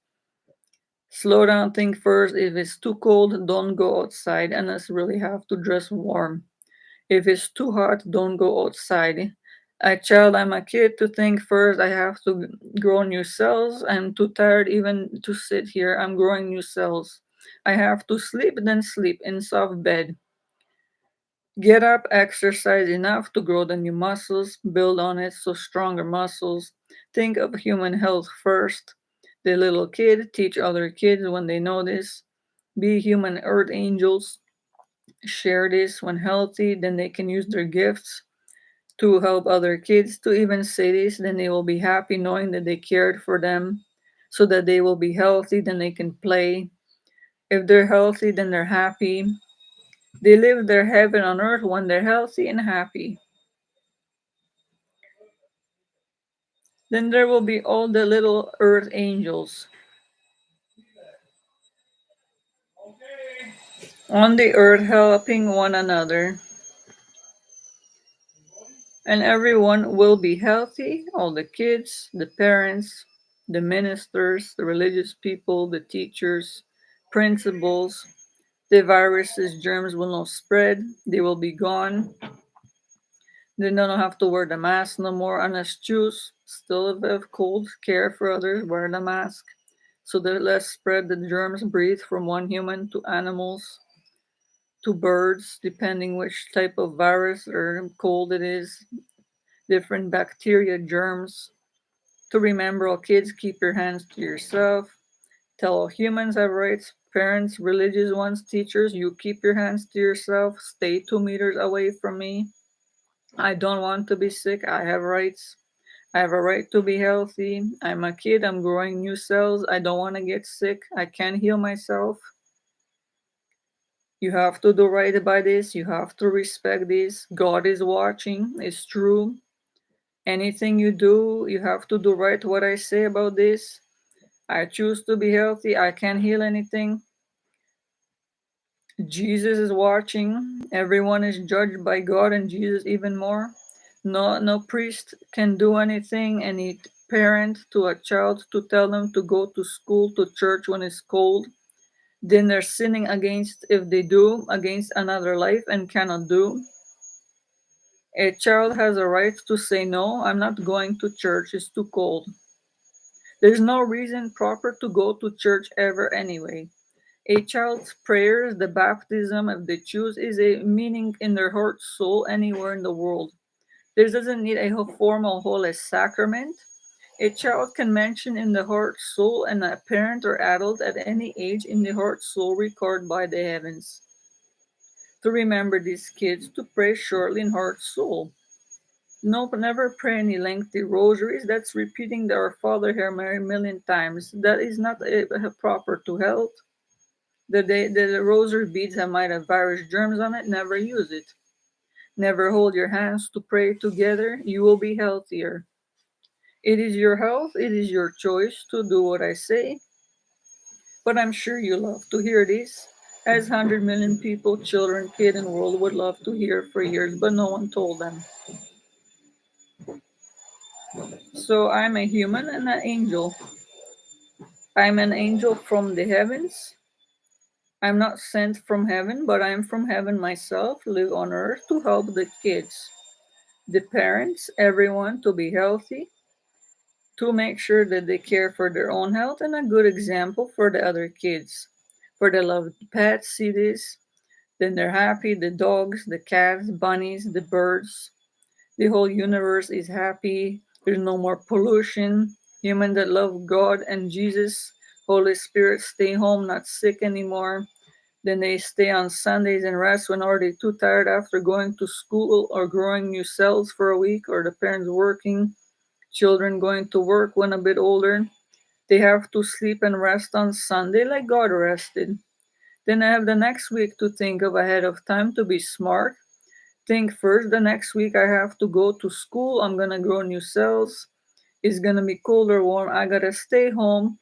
Slow down, think first. If it's too cold, don't go outside unless you really have to dress warm. If it's too hot, don't go outside. A child, I'm a kid to think first. I have to grow new cells. I'm too tired even to sit here. I'm growing new cells. I have to sleep, then sleep in soft bed. Get up, exercise enough to grow the new muscles, build on it so stronger muscles. Think of human health first. The little kid, teach other kids when they know this. Be human earth angels. Share this when healthy, then they can use their gifts to help other kids to even say this, then they will be happy knowing that they cared for them so that they will be healthy, then they can play. If they're healthy, then they're happy. They live their heaven on earth when they're healthy and happy. Then there will be all the little earth angels on the earth helping one another, and everyone will be healthy, all the kids, the parents, the ministers, the religious people, the teachers, principals. The viruses, germs will not spread, they will be gone. They don't have to wear the mask no more unless choose. Still, if they have cold, care for others, wear the mask. So that less spread the germs breathe from one human to animals to birds, depending which type of virus or cold it is. Different bacteria, germs. To remember, all kids, keep your hands to yourself. Tell all humans have rights. Parents, religious ones, teachers, you keep your hands to yourself. Stay 2 meters away from me. I don't want to be sick. I have rights. I have a right to be healthy. I'm a kid. I'm growing new cells. I don't want to get sick. I can heal myself. You have to do right by this. You have to respect this. God is watching. It's true. Anything you do, you have to do right what I say about this. I choose to be healthy. I can't heal anything. Jesus is watching. Everyone is judged by God and Jesus even more. No priest can do anything. Any parent to a child to tell them to go to school, to church when it's cold. Then they're sinning against, if they do, against another life and cannot do. A child has a right to say no, I'm not going to church, it's too cold. There's no reason proper to go to church ever anyway. A child's prayers, the baptism, if they choose, is a meaning in their heart, soul, anywhere in the world. This doesn't need a formal holy sacrament. A child can mention in the heart, soul, and a parent or adult at any age in the heart, soul record by the heavens. To remember these kids to pray shortly in heart, soul. Nope, never pray any lengthy rosaries. That's repeating the Our Father, Hail Mary a million times. That is not proper to health. The rosary beads that might have virus germs on it, never use it. Never hold your hands to pray together. You will be healthier. It is your health, it is your choice to do what I say, but I'm sure you love to hear this, as 100 million people, children, kids in the world would love to hear for years, but no one told them. So I'm a human and an angel. I'm an angel from the heavens. I'm not sent from heaven, but I'm from heaven myself, live on earth to help the kids, the parents, everyone to be healthy, to make sure that they care for their own health and a good example for the other kids. For the loved pets, see this, then they're happy. The dogs, the cats, bunnies, the birds, the whole universe is happy. There's no more pollution. Humans that love God and Jesus, Holy Spirit, stay home, not sick anymore. Then they stay on Sundays and rest when are they too tired after going to school or growing new cells for a week, or the parents working, children going to work when a bit older. They have to sleep and rest on Sunday like God rested. Then I have the next week to think of ahead of time to be smart. Think first, the next week I have to go to school. I'm gonna grow new cells. It's gonna be cold or warm. I gotta stay home.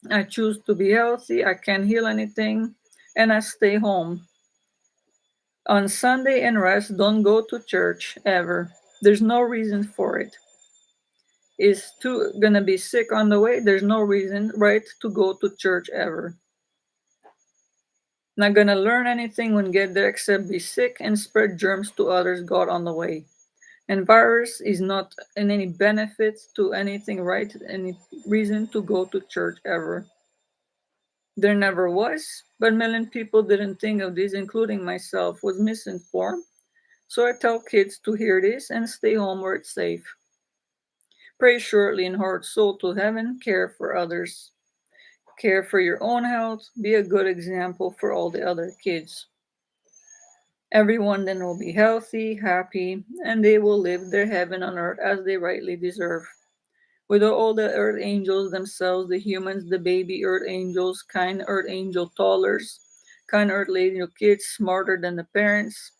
I choose to be healthy. I can't heal anything. And I stay home. On Sunday and rest, don't go to church ever. There's no reason for it. Is too gonna be sick on the way, there's no reason, right, to go to church ever. Not gonna learn anything when get there except be sick and spread germs to others got on the way. And virus is not in any benefit to anything, right? Any reason to go to church ever. There never was, but million people didn't think of this, including myself, was misinformed. So I tell kids to hear this and stay home where it's safe. Pray shortly in heart, soul to heaven, care for others. Care for your own health, be a good example for all the other kids. Everyone then will be healthy, happy, and they will live their heaven on earth as they rightly deserve. With all the earth angels themselves, the humans, the baby earth angels, kind earth angel toddlers, kind earth angel kids smarter than the parents.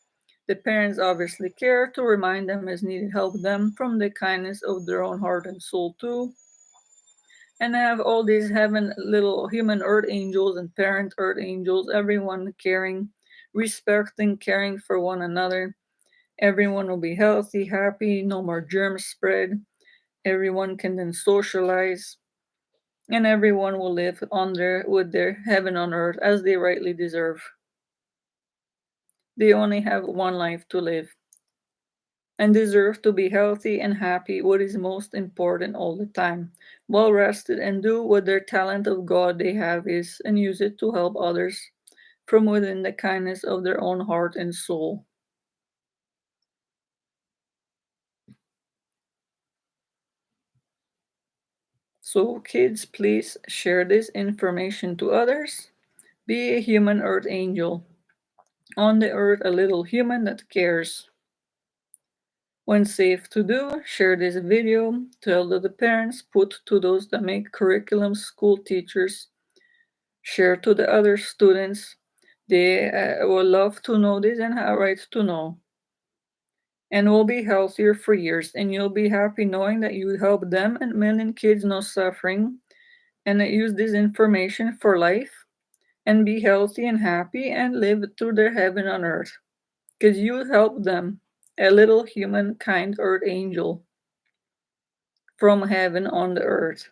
The parents obviously care to remind them as needed, help them from the kindness of their own heart and soul too. And have all these heaven little human earth angels and parent earth angels, everyone caring, respecting, caring for one another. Everyone will be healthy, happy, no more germs spread. Everyone can then socialize, and everyone will live on their with their heaven on earth as they rightly deserve. They only have one life to live and deserve to be healthy and happy, what is most important all the time. Well rested and do what their talent of God they have is and use it to help others from within the kindness of their own heart and soul. So, kids, please share this information to others. Be a human earth angel. On the earth, a little human that cares. When safe to do, share this video, tell to the parents, put to those that make curriculum, school teachers, share to the other students. They will love to know this and have right to know. And will be healthier for years, and you'll be happy knowing that you help them and million kids no suffering, and that use this information for life and be healthy and happy and live through their heaven on earth. Because you help them, a little human kind earth angel from heaven on the earth.